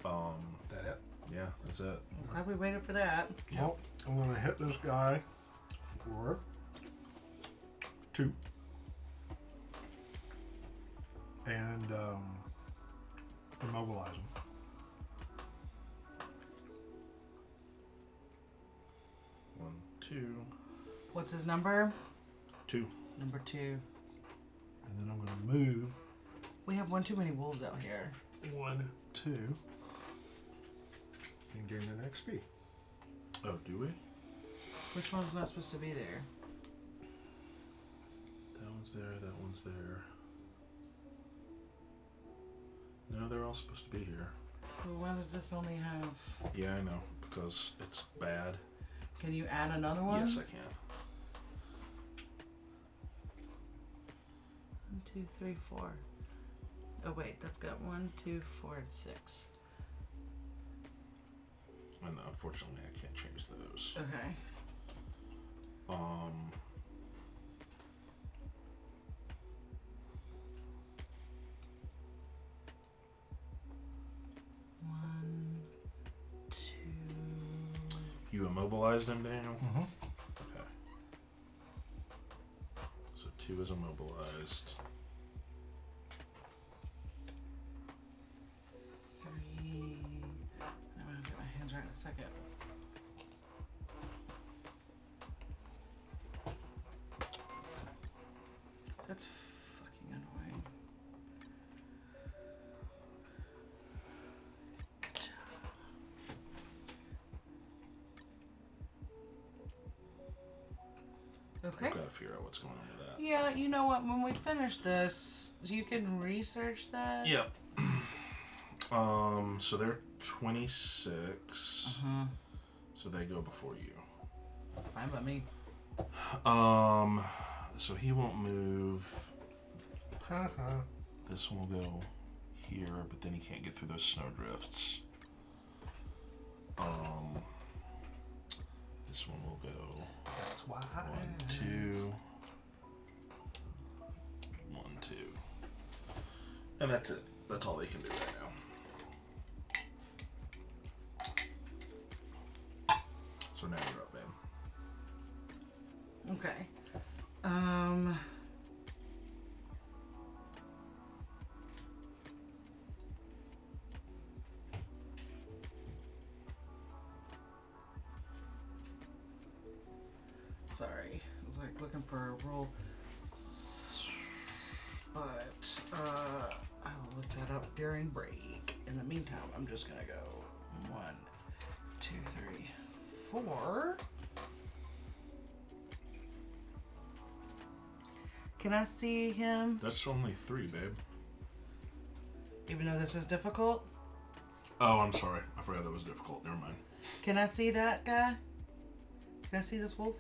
[SPEAKER 3] That it?
[SPEAKER 1] Yeah, that's it.
[SPEAKER 2] I'm glad we waited for that.
[SPEAKER 1] Yep.
[SPEAKER 3] Well, I'm going to hit this guy for 2. And immobilize him.
[SPEAKER 1] 1, 2,
[SPEAKER 2] What's his number?
[SPEAKER 1] 2.
[SPEAKER 2] Number 2.
[SPEAKER 3] And then I'm going to move
[SPEAKER 2] We have one too many wolves out here.
[SPEAKER 3] 1, 2, and gain an XP.
[SPEAKER 1] Oh, do we?
[SPEAKER 2] Which one's not supposed to be there?
[SPEAKER 1] That one's there, that one's there. No, they're all supposed to be here.
[SPEAKER 2] Well, why does this only have...
[SPEAKER 1] Yeah, I know, because it's bad.
[SPEAKER 2] Can you add another one?
[SPEAKER 1] Yes, I can.
[SPEAKER 2] 1, 2, 3, 4. Oh wait, that's got 1, 2, 4, and 6.
[SPEAKER 1] And unfortunately, I can't change those.
[SPEAKER 2] Okay. One, 2.
[SPEAKER 1] You immobilized him, Daniel?
[SPEAKER 3] Mm-hmm.
[SPEAKER 1] Okay. So 2 is immobilized.
[SPEAKER 2] 3. I'm gonna get my hands right in a second. That's fucking annoying. Good job. Okay.
[SPEAKER 1] I've got to figure out what's going on with that.
[SPEAKER 2] Yeah, you know what? When we finish this, you can research that.
[SPEAKER 1] Yep. So they're 26. So they go before you.
[SPEAKER 2] Fine by me.
[SPEAKER 1] So he won't move. This one will go here, but then he can't get through those snowdrifts. This one will go
[SPEAKER 3] That's why.
[SPEAKER 1] 1, 2. 1, 2. And that's it. That's all they can do right now. So now you're up, babe.
[SPEAKER 2] Okay. Sorry, I was like looking for a rule, but I will look that up during break. In the meantime, I'm just gonna go 1, 2, 3, 4. Can I see him?
[SPEAKER 1] That's only 3, babe.
[SPEAKER 2] Even though this is difficult?
[SPEAKER 1] Oh, I'm sorry. I forgot that was difficult. Never mind.
[SPEAKER 2] Can I see that guy? Can I see this wolf?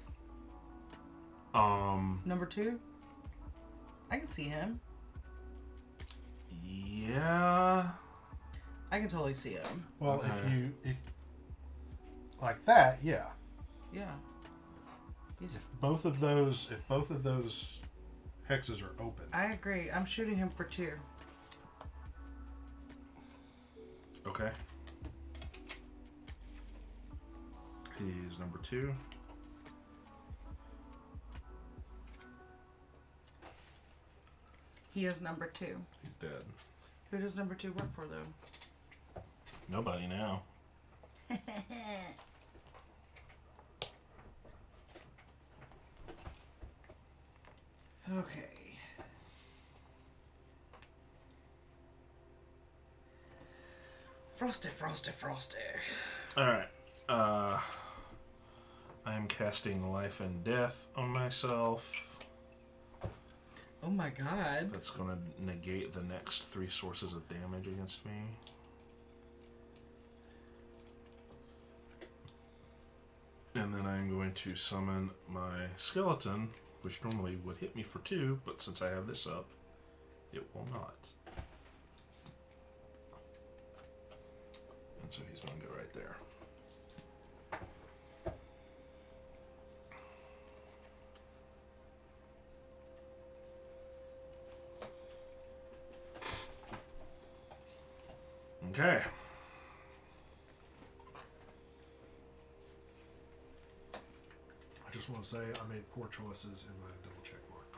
[SPEAKER 2] Number 2? I can see him.
[SPEAKER 1] Yeah.
[SPEAKER 2] I can totally see him.
[SPEAKER 3] Well,
[SPEAKER 1] Okay.
[SPEAKER 3] if like that, yeah.
[SPEAKER 2] Yeah. He's,
[SPEAKER 3] If both of those hexes are open.
[SPEAKER 2] I agree. I'm shooting him for 2.
[SPEAKER 1] Okay. He's number 2.
[SPEAKER 2] He is number 2.
[SPEAKER 1] He's dead.
[SPEAKER 2] Who does number 2 work for, though?
[SPEAKER 1] Nobody now.
[SPEAKER 2] Okay. Frosty.
[SPEAKER 1] Alright. I am casting Life and Death on myself.
[SPEAKER 2] Oh my god.
[SPEAKER 1] That's going to negate the next 3 sources of damage against me. And And then I'm going to summon my skeleton, which normally would hit me for 2, but since I have this up, it will not. And so he's going to go right there. Okay.
[SPEAKER 3] I just want to say I made poor choices in my double check mark.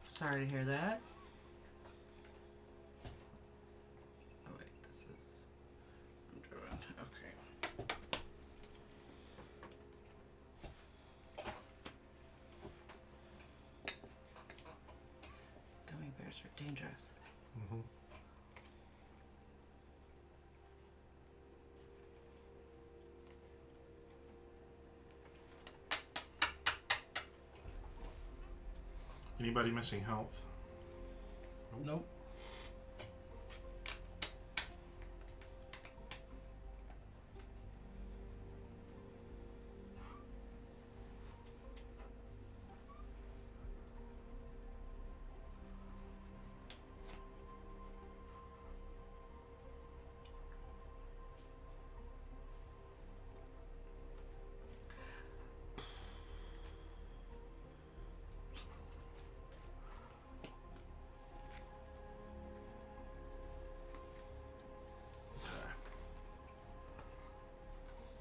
[SPEAKER 2] Sorry to hear that. Oh wait, this is... I'm doing... Okay. Gummy bears are dangerous.
[SPEAKER 3] Mm-hmm.
[SPEAKER 1] Anybody missing health?
[SPEAKER 2] Nope.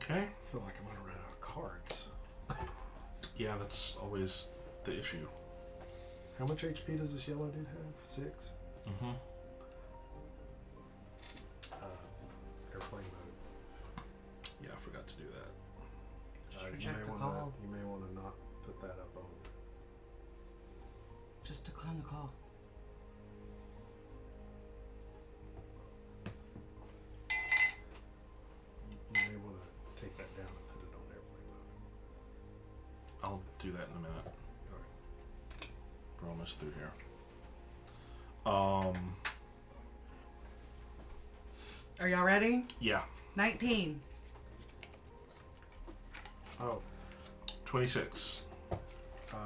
[SPEAKER 1] Okay.
[SPEAKER 3] I feel like I'm going to run out of cards.
[SPEAKER 1] Yeah, that's always the issue.
[SPEAKER 3] How much HP does this yellow dude have? 6?
[SPEAKER 1] Mm-hmm.
[SPEAKER 3] Airplane mode.
[SPEAKER 1] Yeah, I forgot to do that.
[SPEAKER 2] Just
[SPEAKER 3] You
[SPEAKER 2] reject
[SPEAKER 3] may
[SPEAKER 2] the
[SPEAKER 3] want
[SPEAKER 2] call.
[SPEAKER 3] to. You may want to not put that up on.
[SPEAKER 2] Just decline the call.
[SPEAKER 3] You may want to take that down and put it on airplane mode.
[SPEAKER 1] I'll do that in a minute.
[SPEAKER 3] All right.
[SPEAKER 1] We're almost through here.
[SPEAKER 2] Are y'all ready?
[SPEAKER 1] Yeah.
[SPEAKER 2] 19.
[SPEAKER 3] Oh.
[SPEAKER 1] 26.
[SPEAKER 3] I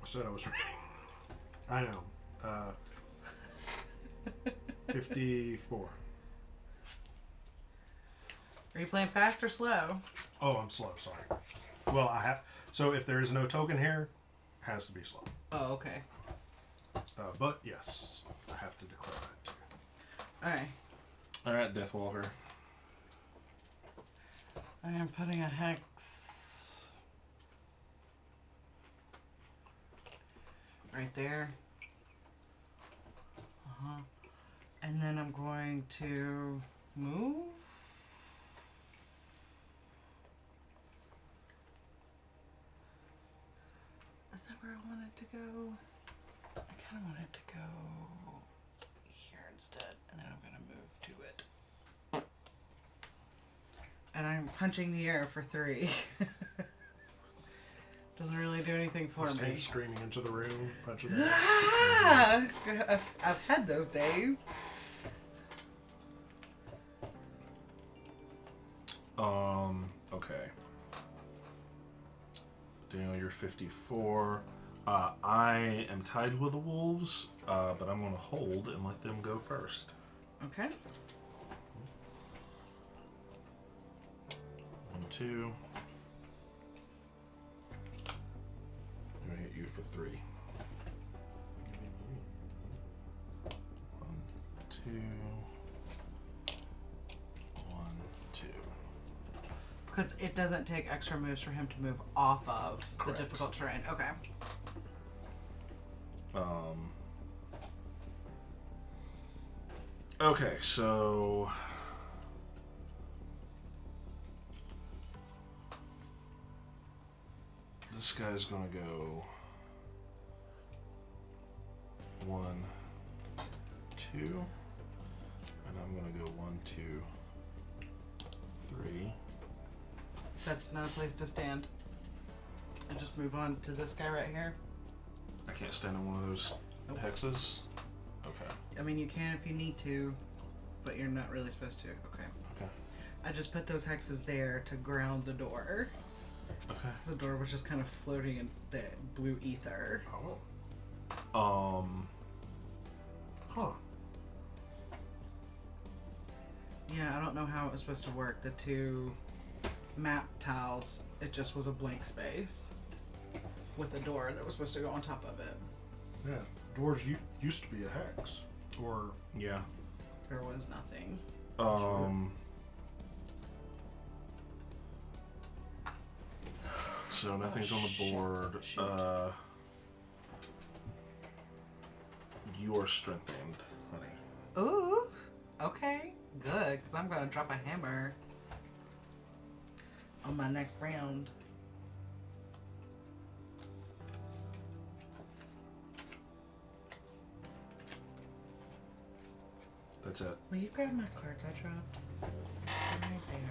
[SPEAKER 3] said I was ready. I know. 54.
[SPEAKER 2] Are you playing fast or slow?
[SPEAKER 3] Oh, I'm slow. Sorry. Well, I have. So if there is no token here, it has to be slow.
[SPEAKER 2] Oh, okay.
[SPEAKER 3] But yes, I have to declare that too.
[SPEAKER 2] Alright.
[SPEAKER 1] Alright, Deathwalker.
[SPEAKER 2] I am putting a hex right there. And then I'm going to move. Is that where I want it to go? I kind of want it to go here instead, and then I'm going to move to it. And I'm punching the air for 3. Doesn't really do anything for
[SPEAKER 3] Just
[SPEAKER 2] me.
[SPEAKER 3] came screaming into the room, punching the
[SPEAKER 2] Ah! I've had those days.
[SPEAKER 1] Okay. Daniel, you're 54. I am tied with the wolves, but I'm going to hold and let them go first.
[SPEAKER 2] Okay.
[SPEAKER 1] 1, 2. I'm going to hit you for 3. 1, 2. 1, 2.
[SPEAKER 2] Because it doesn't take extra moves for him to move off of
[SPEAKER 1] Correct.
[SPEAKER 2] the difficult terrain. Okay.
[SPEAKER 1] Okay, so this guy's gonna go 1, 2, and I'm gonna go 1, 2, 3.
[SPEAKER 2] That's not a place to stand. And just move on to this guy right here.
[SPEAKER 1] I can't stand on one of those
[SPEAKER 2] Nope.
[SPEAKER 1] hexes. Okay.
[SPEAKER 2] I mean, you can if you need to, but you're not really supposed to. Okay.
[SPEAKER 1] Okay.
[SPEAKER 2] I just put those hexes there to ground the door.
[SPEAKER 1] Okay.
[SPEAKER 2] The door was just kind of floating in the blue ether.
[SPEAKER 3] Oh.
[SPEAKER 1] Huh.
[SPEAKER 2] Yeah, I don't know how it was supposed to work. The two map tiles, it just was a blank space with a door that was supposed to go on top of it.
[SPEAKER 3] Yeah. Doors used to be a hex. Or...
[SPEAKER 1] Yeah.
[SPEAKER 2] There was nothing.
[SPEAKER 1] So nothing's on the board.
[SPEAKER 2] Shoot.
[SPEAKER 1] You are strengthened, honey.
[SPEAKER 2] Ooh. Okay. Good, because I'm going to drop a hammer on my next round.
[SPEAKER 1] That's it.
[SPEAKER 2] Will you grab my cards I dropped? They're right there.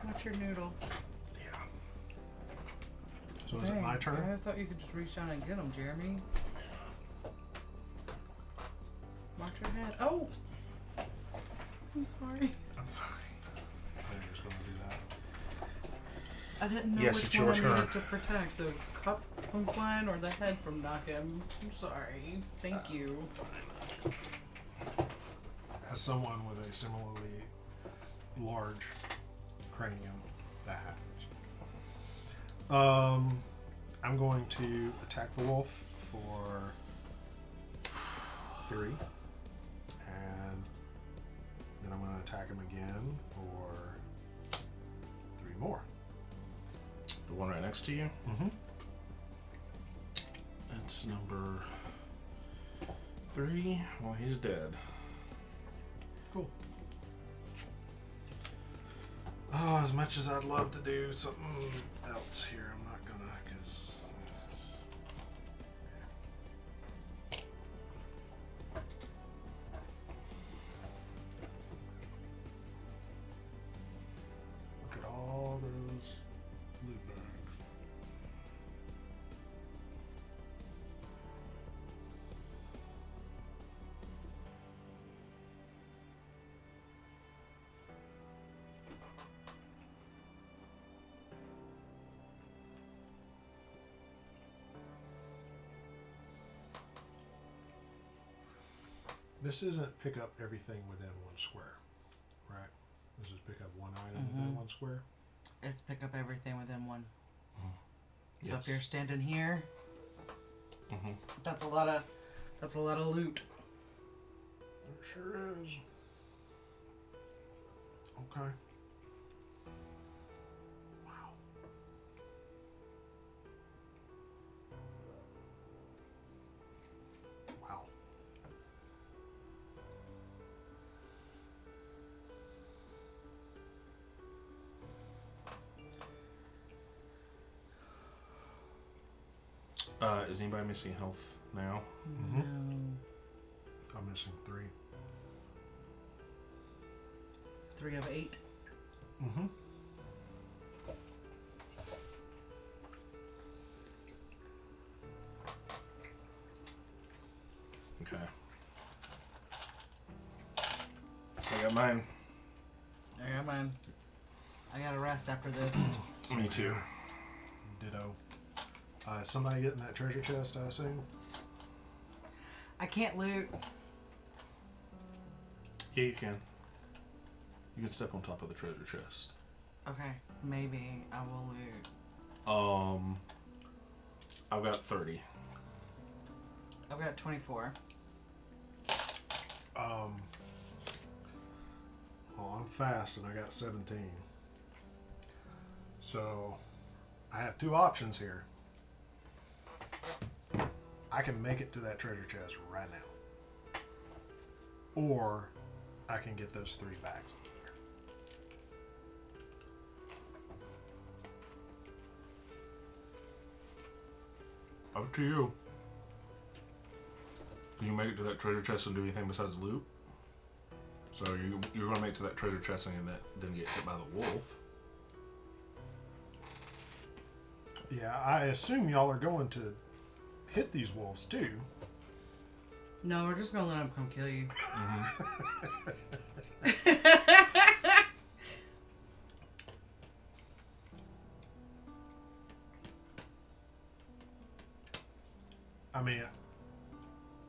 [SPEAKER 2] What's your noodle?
[SPEAKER 1] Yeah.
[SPEAKER 3] So is it my turn?
[SPEAKER 2] I thought you could just reach down and get them, Jeremy. Watch your head. Oh! I'm sorry.
[SPEAKER 1] I'm fine.
[SPEAKER 3] I think you're just going to do that.
[SPEAKER 2] I didn't know
[SPEAKER 1] Yes,
[SPEAKER 2] which
[SPEAKER 1] it's
[SPEAKER 2] one
[SPEAKER 1] your
[SPEAKER 2] I
[SPEAKER 1] turn.
[SPEAKER 2] needed to protect. The cup from flying or the head from knocking. I'm sorry. Thank you.
[SPEAKER 3] As someone with a similarly large cranium, that happens. I'm going to attack the wolf for 3. And then I'm going to attack him again for 3 more.
[SPEAKER 1] The one right next to you?
[SPEAKER 3] Mm-hmm.
[SPEAKER 1] That's number 3. Well, he's dead.
[SPEAKER 3] Cool. Oh, as much as I'd love to do something else here, I'm not gonna, because... Look at all those loot bags. This isn't pick up everything within 1 square, right? This is pick up 1 item within 1 square.
[SPEAKER 2] It's pick up everything within 1. So
[SPEAKER 1] Yes.
[SPEAKER 2] if you're standing here,
[SPEAKER 1] Mm-hmm.
[SPEAKER 2] that's a lot of loot.
[SPEAKER 3] It sure is. Okay. Wow. Wow.
[SPEAKER 1] Is anybody missing health now?
[SPEAKER 3] Mhm.
[SPEAKER 2] No.
[SPEAKER 3] I'm missing 3.
[SPEAKER 2] 3 of 8.
[SPEAKER 3] Mm-hmm.
[SPEAKER 1] Okay. I got mine.
[SPEAKER 2] I got mine. I gotta rest after this.
[SPEAKER 1] Me too.
[SPEAKER 3] Ditto. Somebody getting that treasure chest, I assume?
[SPEAKER 2] I can't loot.
[SPEAKER 1] Yeah, you can. You can step on top of the treasure chest.
[SPEAKER 2] Okay, maybe I will loot.
[SPEAKER 1] I've got 30.
[SPEAKER 2] I've got 24.
[SPEAKER 3] Well, I'm fast and I got 17. So, I have 2 options here. I can make it to that treasure chest right now. Or, I can get those 3 bags in there.
[SPEAKER 1] Up to you. Can you make it to that treasure chest and do anything besides loot? So you're going to make it to that treasure chest and then get hit by the wolf.
[SPEAKER 3] Yeah, I assume y'all are going to hit these wolves too.
[SPEAKER 2] No, we're just gonna let him come kill you.
[SPEAKER 3] I mean,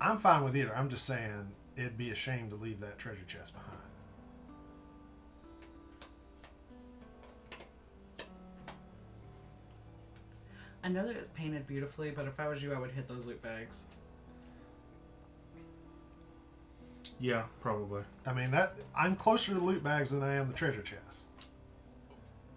[SPEAKER 3] I'm fine with either. I'm just saying it'd be a shame to leave that treasure chest behind.
[SPEAKER 2] I know that it's painted beautifully, but if I was you, I would hit those loot bags.
[SPEAKER 1] Yeah, probably.
[SPEAKER 3] I mean, I'm closer to loot bags than I am the treasure chest.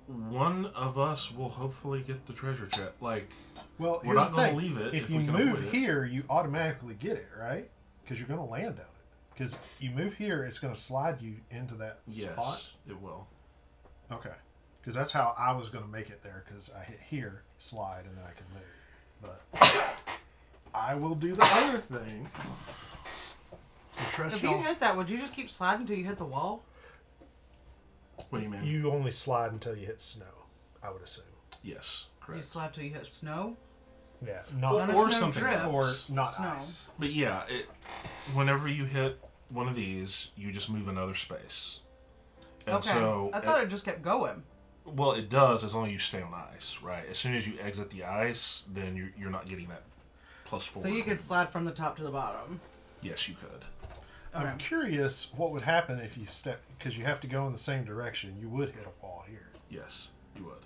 [SPEAKER 1] One of us will hopefully get the treasure chest. Like,
[SPEAKER 3] well,
[SPEAKER 1] we're
[SPEAKER 3] here's
[SPEAKER 1] not
[SPEAKER 3] the
[SPEAKER 1] going
[SPEAKER 3] thing.
[SPEAKER 1] to leave it
[SPEAKER 3] If
[SPEAKER 1] we
[SPEAKER 3] you
[SPEAKER 1] can
[SPEAKER 3] move
[SPEAKER 1] avoid it.
[SPEAKER 3] here, you automatically get it, right? Because you're going to land on it. Because you move here, it's going to slide you into that spot.
[SPEAKER 1] Yes, it will.
[SPEAKER 3] Okay. Because that's how I was going to make it there. Because I hit here, slide, and then I can move. But I will do the other thing.
[SPEAKER 2] If you hit that, would you just keep sliding until you hit the wall?
[SPEAKER 1] What do you mean?
[SPEAKER 3] You only slide until you hit snow, I would assume.
[SPEAKER 1] Yes,
[SPEAKER 2] You
[SPEAKER 1] correct.
[SPEAKER 2] slide till you hit snow?
[SPEAKER 3] Yeah,
[SPEAKER 2] On
[SPEAKER 3] not
[SPEAKER 2] a
[SPEAKER 1] or
[SPEAKER 2] snow
[SPEAKER 1] something
[SPEAKER 2] drift.
[SPEAKER 1] else.
[SPEAKER 3] or not
[SPEAKER 2] Snow.
[SPEAKER 3] ice.
[SPEAKER 1] But yeah, whenever you hit one of these, you just move another space. And
[SPEAKER 2] Okay.
[SPEAKER 1] so,
[SPEAKER 2] I thought it just kept going.
[SPEAKER 1] well, it does as long as you stay on ice, right? As soon as you exit the ice, then you're not getting that +4.
[SPEAKER 2] So you could slide from the top to the bottom.
[SPEAKER 1] Yes, you could.
[SPEAKER 2] Okay.
[SPEAKER 3] I'm curious what would happen if you step, because you have to go in the same direction. You would hit a wall here.
[SPEAKER 1] Yes, you would.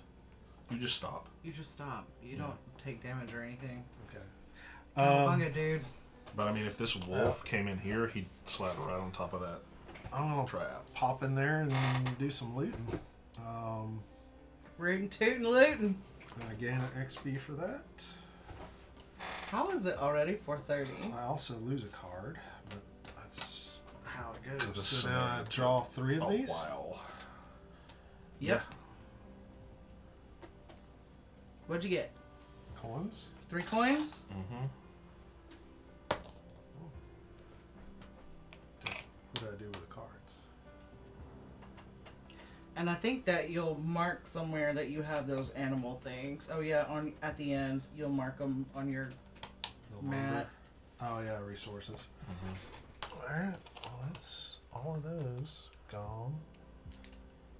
[SPEAKER 1] You just stop.
[SPEAKER 2] You just stop. You don't take damage or anything.
[SPEAKER 3] Okay.
[SPEAKER 2] Bunga, dude.
[SPEAKER 1] But I mean, if this wolf came in here, he'd slide right on top of that
[SPEAKER 3] I'm gonna
[SPEAKER 1] trap.
[SPEAKER 3] pop in there and do some looting.
[SPEAKER 2] Rootin' tootin' lootin'.
[SPEAKER 3] Gonna gain an XP for that.
[SPEAKER 2] How is it already 4:30?
[SPEAKER 3] I also lose a card, but that's how it goes.
[SPEAKER 1] This
[SPEAKER 3] So now I
[SPEAKER 1] scenario
[SPEAKER 3] draw 3 of
[SPEAKER 1] A
[SPEAKER 3] these.
[SPEAKER 1] while.
[SPEAKER 2] Yep. What'd you get?
[SPEAKER 3] Coins.
[SPEAKER 2] 3 coins?
[SPEAKER 1] Mm-hmm.
[SPEAKER 3] What do I do with the cards?
[SPEAKER 2] And I think that you'll mark somewhere that you have those animal things. Oh yeah, on at the end you'll mark them on your
[SPEAKER 3] The lumber.
[SPEAKER 2] mat.
[SPEAKER 3] Oh yeah, resources.
[SPEAKER 1] Mm-hmm.
[SPEAKER 3] All right. Well, that's all of those gone.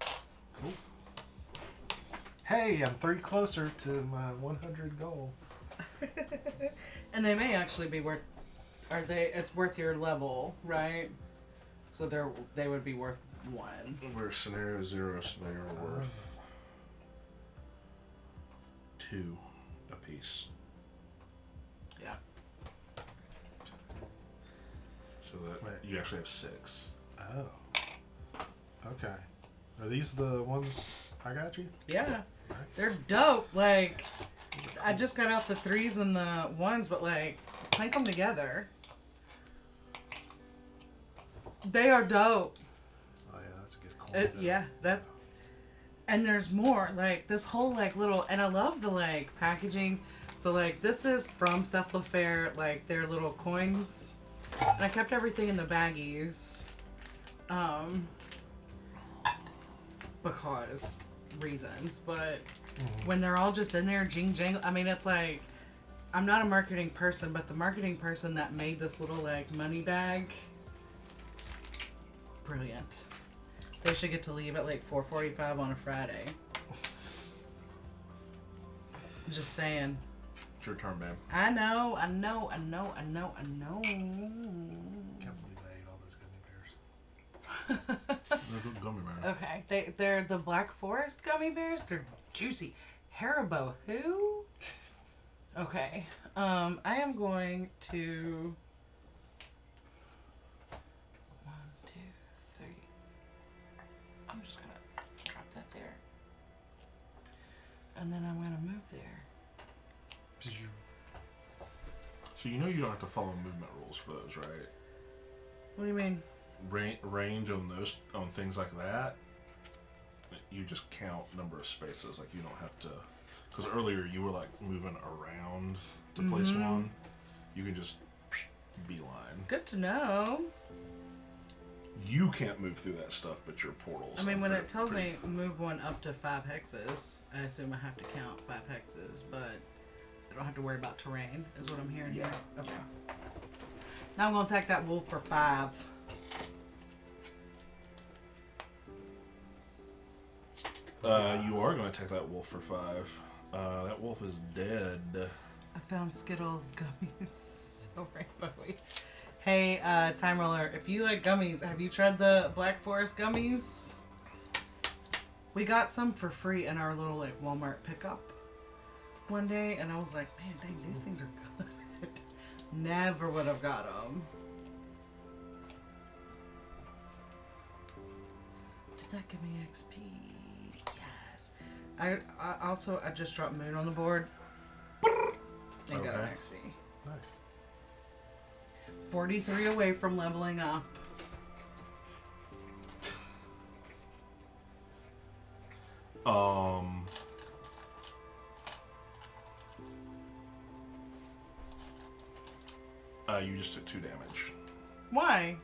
[SPEAKER 3] Cool. Hey, I'm 3 closer to my 100 goal.
[SPEAKER 2] And they may actually be worth. Are they? It's worth your level, right? So they would be worth 1.
[SPEAKER 1] We're scenario 0, so they're worth 2 apiece.
[SPEAKER 2] Yeah.
[SPEAKER 1] So that
[SPEAKER 3] Wait.
[SPEAKER 1] you actually have 6.
[SPEAKER 3] Oh. Okay. Are these the ones I got you?
[SPEAKER 2] Yeah.
[SPEAKER 3] Nice.
[SPEAKER 2] They're dope. Like, I just got out the 3s and the 1s, but like, clank them together. They are dope.
[SPEAKER 3] Oh yeah, that's a good coin.
[SPEAKER 2] Yeah, that's. And there's more. Like this whole like little, and I love the like packaging. So like this is from Cephalofair, like their little coins, and I kept everything in the baggies, because reasons. But when they're all just in there, jing jang. I mean, it's like I'm not a marketing person, but the marketing person that made this little like money bag. Brilliant. They should get to leave at like 4:45 on a Friday. Just saying.
[SPEAKER 1] It's your turn, babe.
[SPEAKER 2] I know.
[SPEAKER 3] Can't believe I ate all those gummy bears.
[SPEAKER 1] They're gummy bear.
[SPEAKER 2] Okay, they're the Black Forest gummy bears. They're juicy. Haribo, who? Okay. I am going to. 1, 2, 3. I'm just gonna drop that there, and then I'm gonna move there.
[SPEAKER 1] So you know you don't have to follow movement rules for those, right?
[SPEAKER 2] What do you mean?
[SPEAKER 1] Range on those on things like that. You just count number of spaces. Like you don't have to. Because earlier you were like moving around to place one. You can just beeline.
[SPEAKER 2] Good to know.
[SPEAKER 1] You can't move through that stuff, but your portals.
[SPEAKER 2] I mean, when
[SPEAKER 1] are
[SPEAKER 2] it tells
[SPEAKER 1] pretty-
[SPEAKER 2] me move one up to 5 hexes, I assume I have to count 5 hexes, but I don't have to worry about terrain, is what I'm hearing
[SPEAKER 1] Yeah.
[SPEAKER 2] here. Okay. Now I'm going to attack that wolf for 5.
[SPEAKER 1] You are going to attack that wolf for 5. That wolf is dead.
[SPEAKER 2] I found Skittles gummies. So rainbowy. Hey, Time Roller, if you like gummies, have you tried the Black Forest gummies? We got some for free in our little like Walmart pickup one day, and I was like, man, dang, these things are good. Never would have got them. Did that give me XP? Yes. I just dropped Moon on the board and got an XP.
[SPEAKER 3] Nice.
[SPEAKER 2] 43 away from leveling up.
[SPEAKER 1] You just took 2 damage.
[SPEAKER 2] Why?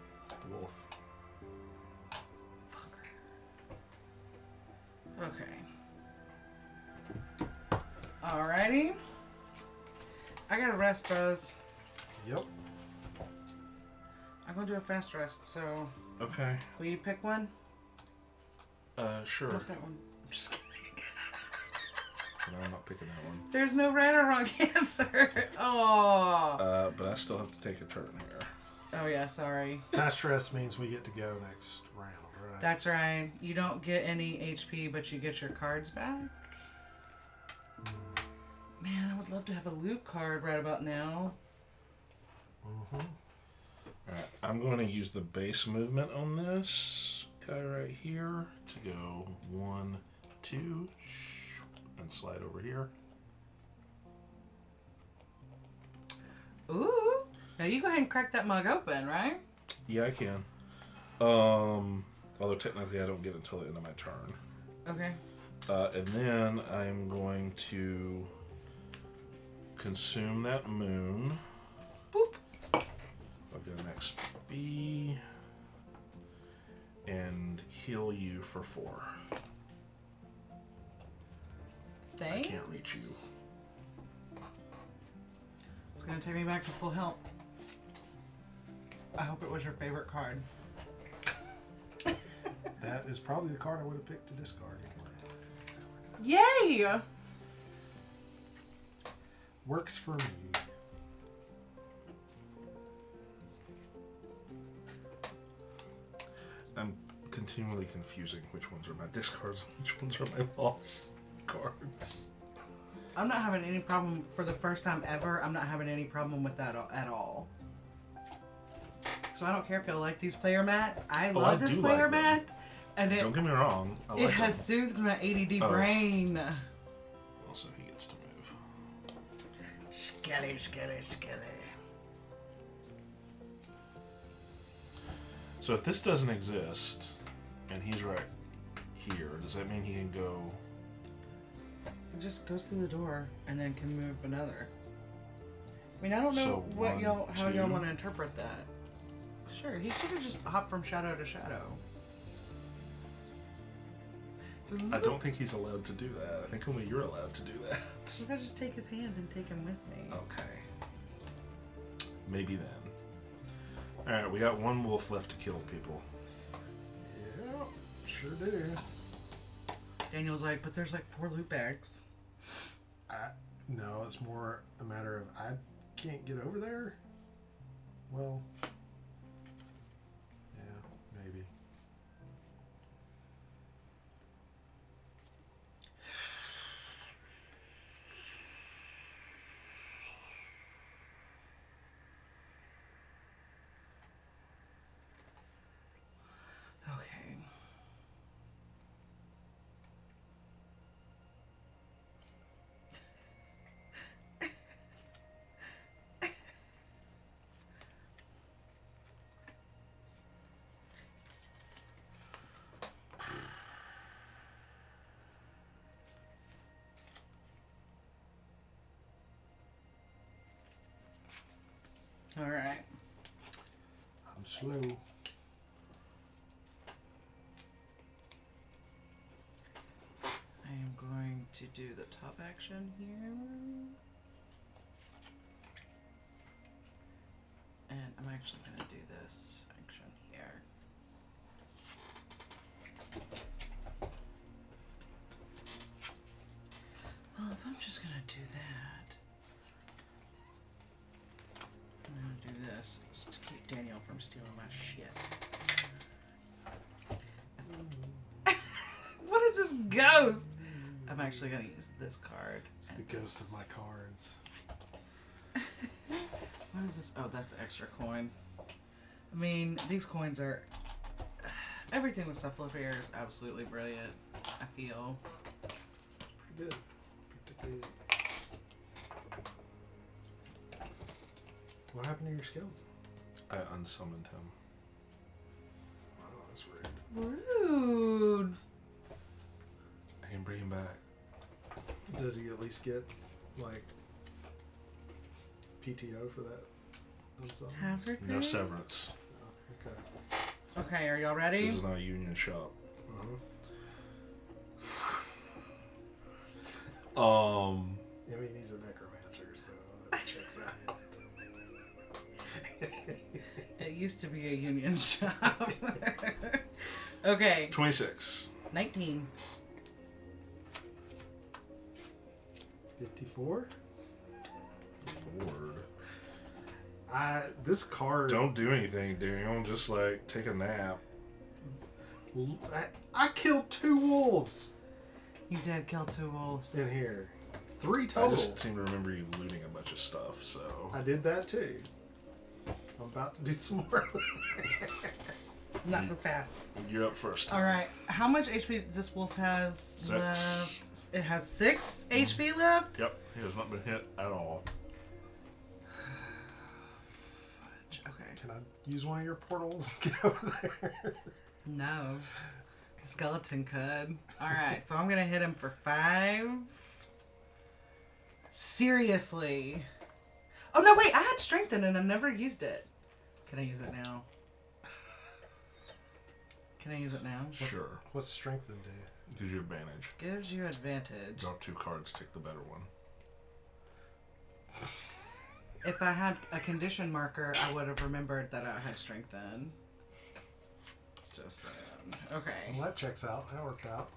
[SPEAKER 1] Wolf.
[SPEAKER 2] Fucker. Okay. Alrighty. I got a rest, bros.
[SPEAKER 3] Yep.
[SPEAKER 2] I'm gonna do a fast rest, so
[SPEAKER 1] Okay.
[SPEAKER 2] will you pick one?
[SPEAKER 1] Sure.
[SPEAKER 2] Not that one. I'm just kidding.
[SPEAKER 1] No, I'm not picking that one.
[SPEAKER 2] There's no right or wrong answer. Oh.
[SPEAKER 1] But I still have to take a turn here.
[SPEAKER 2] Oh yeah, sorry.
[SPEAKER 3] Fast rest means we get to go next round, right?
[SPEAKER 2] That's right. You don't get any HP, but you get your cards back. Man, I would love to have a loot card right about now.
[SPEAKER 3] Mm-hmm.
[SPEAKER 1] Alright, I'm going to use the base movement on this guy right here to go 1, 2, and slide over here.
[SPEAKER 2] Ooh. Now you go ahead and crack that mug open, right?
[SPEAKER 1] Yeah, I can. Although technically I don't get it until the end of my turn.
[SPEAKER 2] Okay.
[SPEAKER 1] And then I'm going to consume that moon.
[SPEAKER 2] Boop.
[SPEAKER 1] I'll get an XP and heal you for 4.
[SPEAKER 2] Thanks.
[SPEAKER 1] I can't reach you.
[SPEAKER 2] It's gonna take me back to full health. I hope it was your favorite card.
[SPEAKER 3] That is probably the card I would have picked to discard.
[SPEAKER 2] Yay!
[SPEAKER 3] Works for me.
[SPEAKER 1] I'm continually confusing which ones are my discards and which ones are my loss cards.
[SPEAKER 2] I'm not having any problem for the first time ever. I'm not having any problem with that at all. So I don't care if you like these player mats. I love this
[SPEAKER 1] do
[SPEAKER 2] player
[SPEAKER 1] like them.
[SPEAKER 2] mat. And
[SPEAKER 1] Don't get me wrong. I like
[SPEAKER 2] it has
[SPEAKER 1] them.
[SPEAKER 2] soothed my ADD
[SPEAKER 1] Oh.
[SPEAKER 2] brain.
[SPEAKER 1] Also, he gets to move.
[SPEAKER 2] Skelly, skelly, skelly.
[SPEAKER 1] So if this doesn't exist, and he's right here, does that mean he can go?
[SPEAKER 2] It just goes through the door and then can move another. I mean, I don't know
[SPEAKER 1] So
[SPEAKER 2] what
[SPEAKER 1] one,
[SPEAKER 2] how y'all
[SPEAKER 1] two.
[SPEAKER 2] want to interpret that. Sure, he could have just hopped from shadow to shadow.
[SPEAKER 1] I don't think he's allowed to do that. I think only you're allowed to do that.
[SPEAKER 2] You gotta just take his hand and take him with me.
[SPEAKER 1] Okay. Maybe then. Alright, we got 1 wolf left to kill people.
[SPEAKER 3] Yeah, sure do.
[SPEAKER 2] Daniel's like, but there's like 4 loot bags.
[SPEAKER 3] No, it's more a matter of I can't get over there. Well, yeah, maybe.
[SPEAKER 2] Okay. All right.
[SPEAKER 3] I'm slow.
[SPEAKER 2] I am going to do the top action here. And I'm actually going to do this action here. Well, if I'm just going to do that, I'm going to do this just to keep Daniel from stealing my shit. What is this ghost? I'm actually going to use this card.
[SPEAKER 3] It's the ghost of my cards.
[SPEAKER 2] What is this? Oh, that's the extra coin. I mean, these coins are... Everything with Cephalofair is absolutely brilliant, I feel.
[SPEAKER 3] Pretty good. Pretty good. What happened to your skeleton?
[SPEAKER 1] I unsummoned him.
[SPEAKER 3] Oh, that's rude.
[SPEAKER 2] Rude.
[SPEAKER 1] I can bring him back.
[SPEAKER 3] Does he at least get, like, PTO for that?
[SPEAKER 2] Hazard
[SPEAKER 1] No
[SPEAKER 2] pay?
[SPEAKER 1] severance.
[SPEAKER 3] Oh, okay.
[SPEAKER 2] Okay, are y'all ready?
[SPEAKER 1] This is not a union shop.
[SPEAKER 3] I mean, he's a necromancer, so that checks out.
[SPEAKER 2] It used to be a union shop. Okay.
[SPEAKER 1] 26.
[SPEAKER 2] 19.
[SPEAKER 3] 54?
[SPEAKER 1] Lord.
[SPEAKER 3] This card...
[SPEAKER 1] Don't do anything, Daniel. Just, like, take a nap.
[SPEAKER 3] I killed 2 wolves
[SPEAKER 2] You did kill 2 wolves.
[SPEAKER 3] in here. 3
[SPEAKER 1] I
[SPEAKER 3] total.
[SPEAKER 1] just seem to remember you looting a bunch of stuff, so...
[SPEAKER 3] I did that too. I'm about to do some more.
[SPEAKER 2] Not so fast.
[SPEAKER 1] You're up first.
[SPEAKER 2] Alright, how much HP this wolf has
[SPEAKER 1] 6.
[SPEAKER 2] left? It has 6 HP left?
[SPEAKER 1] Yep, he has not been hit at all.
[SPEAKER 2] Okay.
[SPEAKER 3] Can I use one of your portals and get over there?
[SPEAKER 2] No. The skeleton could. Alright, so I'm gonna hit him for 5. Seriously. Oh no, wait, I had strengthen and I've never used it. Can I use it now? Can I use it now?
[SPEAKER 1] Sure.
[SPEAKER 3] What's strengthen do?
[SPEAKER 1] Gives you advantage.
[SPEAKER 2] Gives you advantage.
[SPEAKER 1] Draw 2 cards, take the better one.
[SPEAKER 2] If I had a condition marker, I would have remembered that I had strengthen. Just saying. Okay.
[SPEAKER 3] Well, that checks out. That worked out.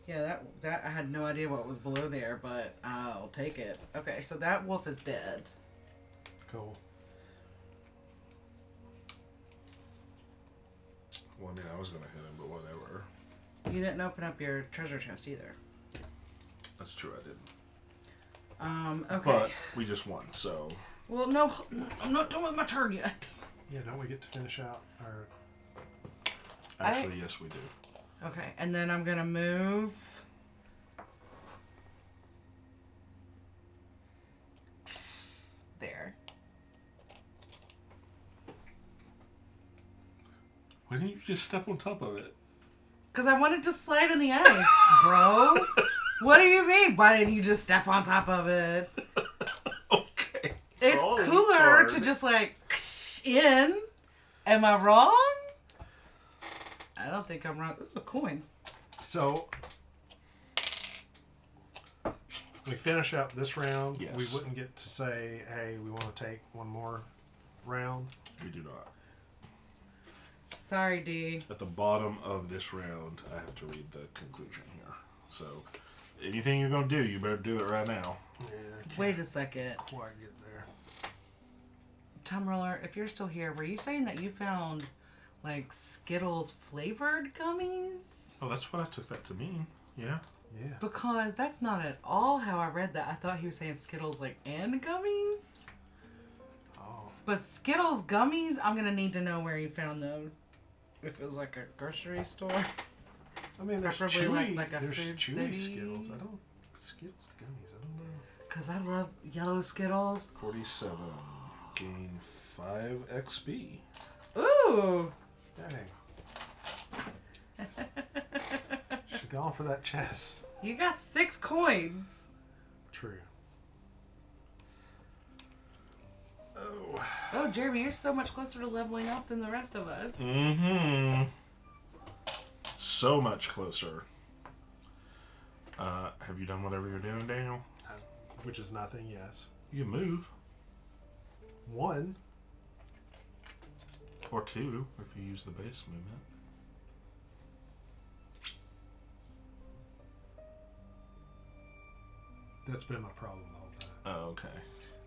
[SPEAKER 2] Yeah, that I had no idea what was below there, but I'll take it. Okay, so that wolf is dead.
[SPEAKER 3] Cool.
[SPEAKER 1] Well, I mean, I was going to hit him, but whatever.
[SPEAKER 2] You didn't open up your treasure chest either.
[SPEAKER 1] That's true, I didn't.
[SPEAKER 2] Okay.
[SPEAKER 1] But we just won, so...
[SPEAKER 2] Well, no, I'm not done with my turn yet.
[SPEAKER 3] Yeah, don't we get to finish out our...
[SPEAKER 1] Actually, yes, we do.
[SPEAKER 2] Okay, and then I'm gonna move. There.
[SPEAKER 1] Why didn't you just step on top of it?
[SPEAKER 2] Because I wanted to slide in the ice, bro. What do you mean? Why didn't you just step on top of it?
[SPEAKER 1] Okay.
[SPEAKER 2] It's
[SPEAKER 1] Draw a
[SPEAKER 2] cooler
[SPEAKER 1] card.
[SPEAKER 2] to just like in. Am I wrong? I don't think I'm wrong. Ooh, a coin.
[SPEAKER 3] So, we finish out this round.
[SPEAKER 1] Yes.
[SPEAKER 3] We wouldn't get to say, hey, we want to take one more round.
[SPEAKER 1] We do not.
[SPEAKER 2] Sorry, D.
[SPEAKER 1] At the bottom of this round, I have to read the conclusion here. So, anything you're going to do, you better do it right now.
[SPEAKER 3] Yeah, I can't
[SPEAKER 2] Wait a second.
[SPEAKER 3] quite get there.
[SPEAKER 2] Tom Roller, if you're still here, were you saying that you found like Skittles flavored gummies?
[SPEAKER 1] Oh, that's what I took that to mean. Yeah.
[SPEAKER 3] Yeah.
[SPEAKER 2] Because that's not at all how I read that. I thought he was saying Skittles like and gummies.
[SPEAKER 3] Oh.
[SPEAKER 2] But Skittles gummies, I'm gonna need to know where you found them. If it was like a grocery store.
[SPEAKER 3] I mean, there's
[SPEAKER 2] Preferably
[SPEAKER 3] chewy,
[SPEAKER 2] like a
[SPEAKER 3] there's
[SPEAKER 2] Food
[SPEAKER 3] chewy
[SPEAKER 2] City.
[SPEAKER 3] Skittles. Skittles gummies. I don't know.
[SPEAKER 2] Cause I love yellow Skittles.
[SPEAKER 1] 47. Gain 5 XP.
[SPEAKER 2] Ooh.
[SPEAKER 3] Dang. Should've gone for that chest.
[SPEAKER 2] You got 6 coins.
[SPEAKER 3] True. Oh.
[SPEAKER 2] Oh, Jeremy, you're so much closer to leveling up than the rest of us.
[SPEAKER 1] Mm-hmm. So much closer. Have you done whatever you're doing, Daniel?
[SPEAKER 3] Which is nothing, yes.
[SPEAKER 1] You can move.
[SPEAKER 3] 1.
[SPEAKER 1] Or 2 if you use the base movement.
[SPEAKER 3] That's been my problem the whole time.
[SPEAKER 1] Oh, okay.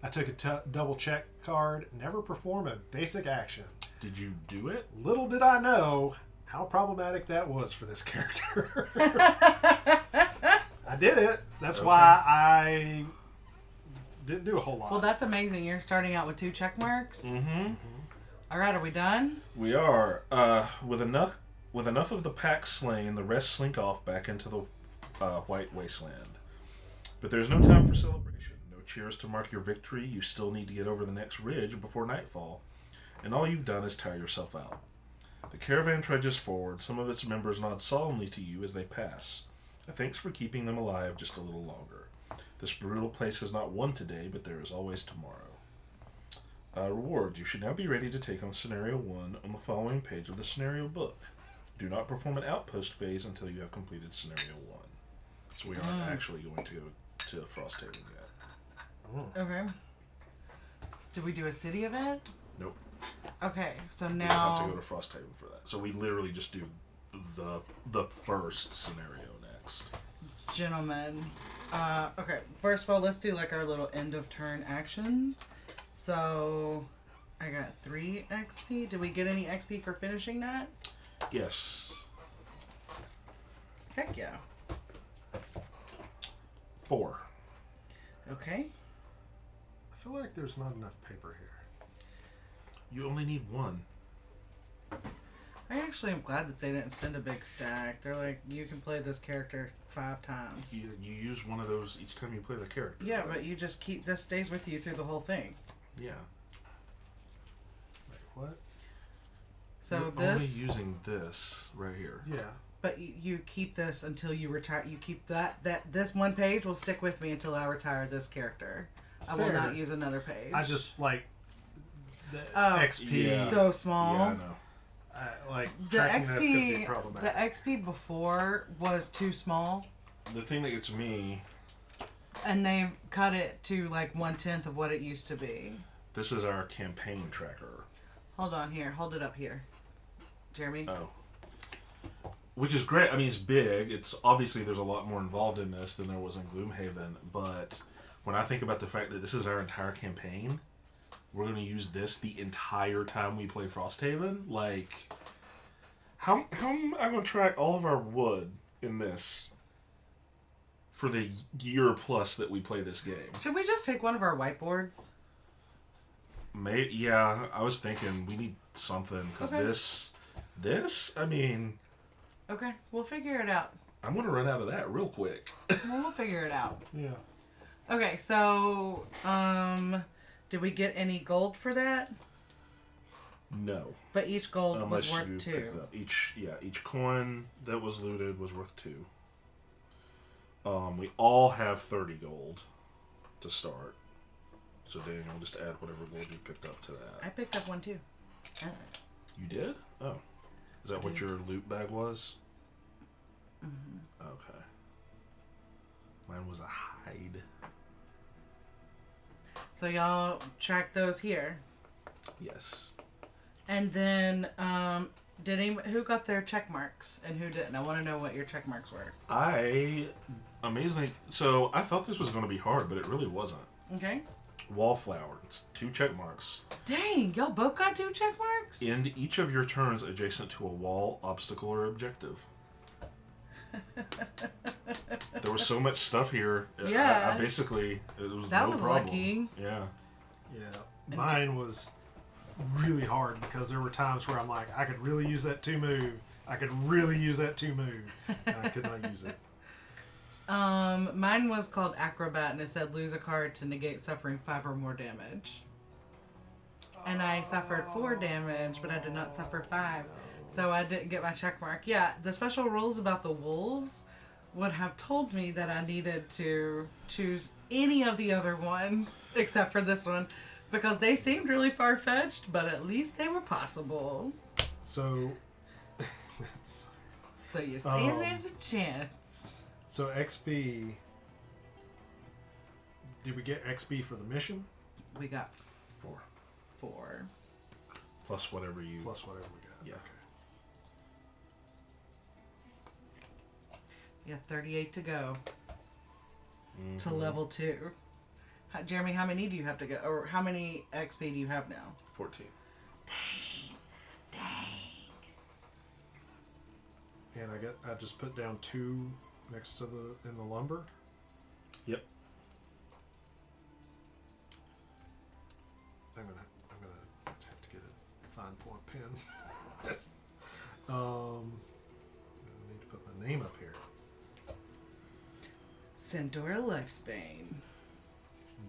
[SPEAKER 3] I took a double check card, never perform a basic action.
[SPEAKER 1] Did you do it?
[SPEAKER 3] Little did I know how problematic that was for this character. I did it. That's why I didn't do a whole lot.
[SPEAKER 2] Well, that's amazing. You're starting out with 2 check marks.
[SPEAKER 1] Mm-hmm.
[SPEAKER 2] All right, are we done?
[SPEAKER 1] We are. With enough of the pack slain, the rest slink off back into the White Wasteland. But there's no time for celebration. No cheers to mark your victory. You still need to get over the next ridge before nightfall. And all you've done is tire yourself out. The caravan trudges forward. Some of its members nod solemnly to you as they pass. Thanks for keeping them alive just a little longer. This brutal place has not won today, but there is always tomorrow. Rewards. You should now be ready to take on Scenario 1 on the following page of the Scenario book. Do not perform an outpost phase until you have completed Scenario 1. So we aren't actually going to go to Frosthaven yet.
[SPEAKER 2] Okay. Did we do a city event?
[SPEAKER 1] Nope.
[SPEAKER 2] Okay, so
[SPEAKER 1] We
[SPEAKER 2] now...
[SPEAKER 1] have to go to Frosthaven for that. So we literally just do the first scenario next.
[SPEAKER 2] Gentlemen. Okay, first of all, let's do like our little end of turn actions. So, I got 3 XP. Did we get any XP for finishing that?
[SPEAKER 1] Yes.
[SPEAKER 2] Heck yeah.
[SPEAKER 1] 4.
[SPEAKER 2] Okay.
[SPEAKER 3] I feel like there's not enough paper here.
[SPEAKER 1] You only need 1.
[SPEAKER 2] I actually am glad that they didn't send a big stack. They're like, you can play this character 5 times.
[SPEAKER 1] You use one of those each time you play the character.
[SPEAKER 2] Yeah,
[SPEAKER 1] right?
[SPEAKER 2] but you just keep... This stays with you through the whole thing.
[SPEAKER 1] Yeah.
[SPEAKER 3] Wait, what?
[SPEAKER 2] So
[SPEAKER 1] You're
[SPEAKER 2] this...
[SPEAKER 1] only using this right here.
[SPEAKER 3] Yeah.
[SPEAKER 2] But you keep this until you retire. You keep that this one page will stick with me until I retire this character. I will
[SPEAKER 3] Fair.
[SPEAKER 2] not use another page.
[SPEAKER 3] I just like the
[SPEAKER 2] Oh,
[SPEAKER 3] XP.
[SPEAKER 1] Yeah.
[SPEAKER 2] so small.
[SPEAKER 1] Yeah, I know.
[SPEAKER 3] Like
[SPEAKER 2] The
[SPEAKER 3] tracking that's gonna be
[SPEAKER 2] XP, the
[SPEAKER 3] problematic.
[SPEAKER 2] XP before was too small,
[SPEAKER 1] The thing that gets me,
[SPEAKER 2] and they cut it to like 1/10 of what it used to be.
[SPEAKER 1] this is our campaign tracker.
[SPEAKER 2] Hold on here. Hold it up here, Jeremy.
[SPEAKER 1] Oh. Which is great. I mean, it's big. It's obviously there's a lot more involved in this than there was in Gloomhaven. But when I think about the fact that this is our entire campaign, we're going to use this the entire time we play Frosthaven. Like, how am I going to track all of our wood in this for the year plus that we play this game?
[SPEAKER 2] Should we just take one of our whiteboards?
[SPEAKER 1] Yeah, I was thinking we need something because
[SPEAKER 2] Okay.
[SPEAKER 1] this. I mean,
[SPEAKER 2] Okay, we'll figure it out.
[SPEAKER 1] I'm going to run out of that real quick.
[SPEAKER 2] We'll figure it out.
[SPEAKER 3] Yeah.
[SPEAKER 2] Okay, so did we get any gold for that?
[SPEAKER 1] No.
[SPEAKER 2] But each gold
[SPEAKER 1] Unless
[SPEAKER 2] was worth
[SPEAKER 1] you
[SPEAKER 2] 2.
[SPEAKER 1] picked up each coin that was looted was worth 2. We all have 30 gold to start. So Daniel, just add whatever gold you picked up to that.
[SPEAKER 2] I picked up 1 too.
[SPEAKER 1] You did? Oh. Is that what your loot bag was?
[SPEAKER 2] Mm-hmm.
[SPEAKER 1] Okay. Mine was a hide.
[SPEAKER 2] So y'all track those here.
[SPEAKER 1] Yes.
[SPEAKER 2] And then who got their check marks and who didn't? I want to know what your check marks were.
[SPEAKER 1] Amazingly, so I thought this was going to be hard, but it really wasn't.
[SPEAKER 2] Okay.
[SPEAKER 1] Wallflower. It's 2 check marks.
[SPEAKER 2] Dang, y'all both got 2 check marks?
[SPEAKER 1] End each of your turns adjacent to a wall, obstacle, or objective. There was so much stuff here.
[SPEAKER 2] Yeah.
[SPEAKER 1] I basically, it was
[SPEAKER 2] That
[SPEAKER 1] no
[SPEAKER 2] was
[SPEAKER 1] problem.
[SPEAKER 2] lucky.
[SPEAKER 1] Yeah.
[SPEAKER 3] Yeah. Mine was really hard because there were times where I'm like, I could really use that 2 move. I could really use that 2 move. And I could not use it.
[SPEAKER 2] Mine was called Acrobat and it said lose a card to negate suffering 5 or more damage. And I suffered 4 damage, but I did not suffer 5. So I didn't get my check mark. Yeah, the special rules about the wolves would have told me that I needed to choose any of the other ones except for this one because they seemed really far-fetched, but at least they were possible.
[SPEAKER 3] So,
[SPEAKER 2] So you're saying there's a chance.
[SPEAKER 3] so XP. Did we get XP for the mission?
[SPEAKER 2] We got
[SPEAKER 1] 4.
[SPEAKER 2] 4.
[SPEAKER 1] Plus whatever you...
[SPEAKER 3] Plus whatever we got.
[SPEAKER 1] Yeah.
[SPEAKER 3] Okay.
[SPEAKER 2] Yeah, 38 to go to
[SPEAKER 1] Mhm.
[SPEAKER 2] level 2. Jeremy, how many do you have to go? Or how many XP do you have now?
[SPEAKER 1] 14.
[SPEAKER 2] Dang.
[SPEAKER 3] And I just put down 2 next to in the lumber.
[SPEAKER 1] Yep.
[SPEAKER 3] I'm gonna have to get a fine point pen. Yes. I need to put my name up here.
[SPEAKER 2] Sandora Lifesbane.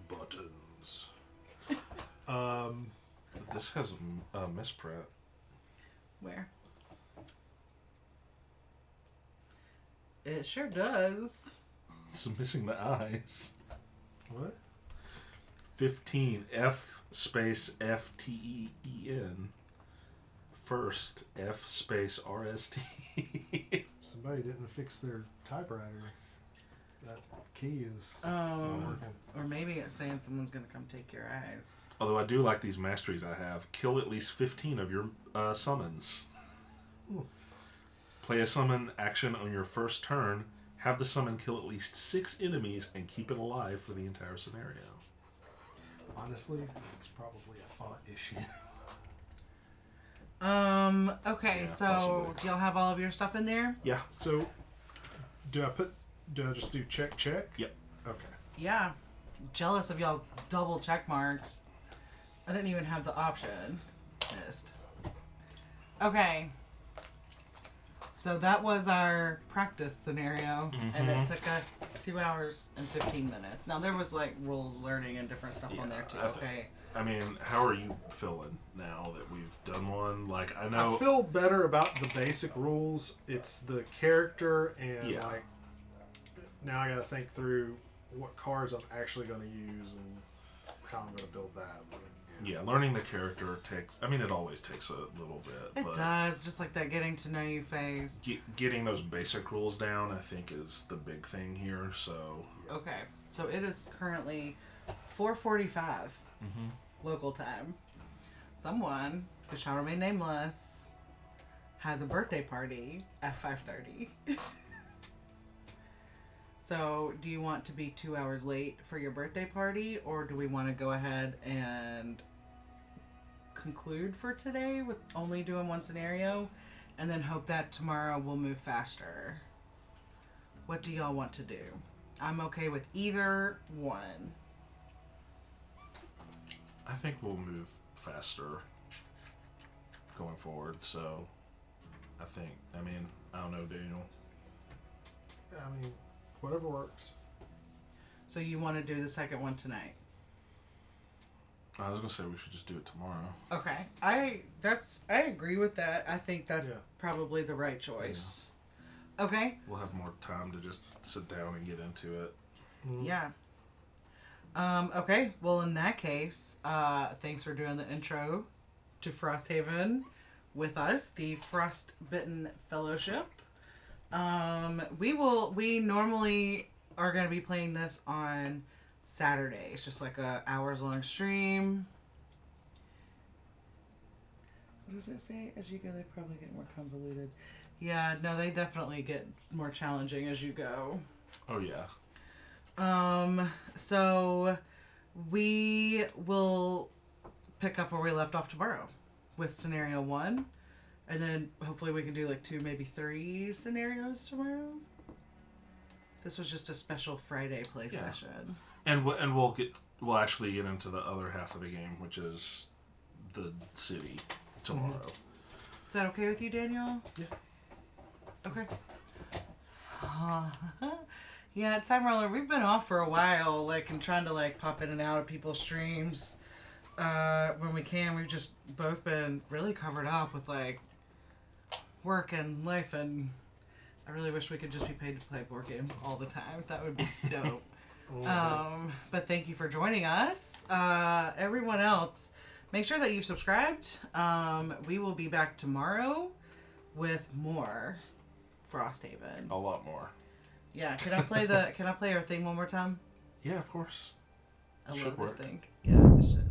[SPEAKER 3] Buttons.
[SPEAKER 1] This has a misprint.
[SPEAKER 2] Where? It sure does.
[SPEAKER 1] It's missing the eyes.
[SPEAKER 3] What?
[SPEAKER 1] 15. F space FTEEN. First F space RST.
[SPEAKER 3] Somebody didn't fix their typewriter. That key is not working.
[SPEAKER 2] Or maybe it's saying someone's gonna come take your eyes.
[SPEAKER 1] Although I do like these masteries I have. Kill at least 15 of your summons.
[SPEAKER 3] Ooh.
[SPEAKER 1] Play a summon action on your first turn. Have the summon kill at least 6 enemies and keep it alive for the entire scenario.
[SPEAKER 3] Honestly, it's probably a font issue.
[SPEAKER 2] Okay,
[SPEAKER 1] Yeah,
[SPEAKER 2] so
[SPEAKER 1] possibly.
[SPEAKER 2] do y'all have all of your stuff in there?
[SPEAKER 1] Yeah.
[SPEAKER 3] So, do I just do check?
[SPEAKER 1] Yep.
[SPEAKER 3] Okay.
[SPEAKER 2] Yeah. Jealous of y'all's double check marks. I didn't even have the option. Missed. Okay. So that was our practice scenario, and it took us 2 hours and 15 minutes. Now there was like rules learning and different stuff on there too. Okay.
[SPEAKER 1] I mean, how are you feeling now that we've done one? Like, I know...
[SPEAKER 3] I feel better about the basic rules. It's the character and
[SPEAKER 1] Yeah.
[SPEAKER 3] like now I got to think through what cards I'm actually going to use and how I'm going to build that. But,
[SPEAKER 1] Yeah, learning the character takes... I mean, it always takes a little bit.
[SPEAKER 2] It
[SPEAKER 1] but
[SPEAKER 2] does, just like that getting to know you phase.
[SPEAKER 1] Getting those basic rules down, I think, is the big thing here, so...
[SPEAKER 2] Okay, so it is currently 4:45 local time. Someone, who shall remain nameless, has a birthday party at 5:30. So, do you want to be 2 hours late for your birthday party, or do we want to go ahead and conclude for today with only doing one scenario, and then hope that tomorrow we'll move faster? What do y'all want to do? I'm okay with either one.
[SPEAKER 1] I think we'll move faster going forward, so... I don't know, Daniel.
[SPEAKER 3] I mean, whatever works.
[SPEAKER 2] So you want to do the second one tonight?
[SPEAKER 1] I was gonna say we should just do it tomorrow.
[SPEAKER 2] Okay. I agree with that. I think that's
[SPEAKER 3] Yeah.
[SPEAKER 2] probably the right choice. Okay.
[SPEAKER 1] We'll have more time to just sit down and get into it.
[SPEAKER 2] Yeah. Okay. Well, in that case, thanks for doing the intro to Frosthaven with us, the Frostbitten Fellowship. We normally are going to be playing this on Saturdays, just like a hours long stream. What does it say? As you go, they probably get more convoluted. Yeah, no, they definitely get more challenging as you go.
[SPEAKER 1] Oh, yeah.
[SPEAKER 2] So we will pick up where we left off tomorrow with scenario 1, and then hopefully we can do like 2, maybe 3 scenarios tomorrow. This was just a special Friday play session.
[SPEAKER 1] And we'll actually get into the other half of the game, which is the city tomorrow.
[SPEAKER 2] Is that okay with you, Daniel?
[SPEAKER 1] Yeah.
[SPEAKER 2] Okay. Yeah, Time Roller, we've been off for a while, and trying to, pop in and out of people's streams when we can. We've just both been really covered up with, work and life, and I really wish we could just be paid to play board games all the time. That would be dope. But thank you for joining us. Everyone else, make sure that you've subscribed. We will be back tomorrow with more Frosthaven.
[SPEAKER 1] A lot more.
[SPEAKER 2] Yeah, can I play our thing one more time?
[SPEAKER 1] Yeah, of course.
[SPEAKER 2] I love
[SPEAKER 1] Should
[SPEAKER 2] this
[SPEAKER 1] work.
[SPEAKER 2] thing. Yeah, it should.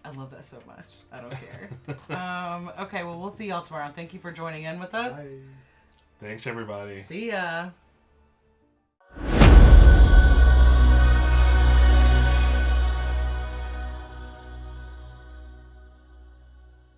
[SPEAKER 2] I love that so much. I don't care. Okay, well, we'll see y'all tomorrow. Thank you for joining in with us.
[SPEAKER 3] Bye.
[SPEAKER 1] Thanks, everybody.
[SPEAKER 2] See ya.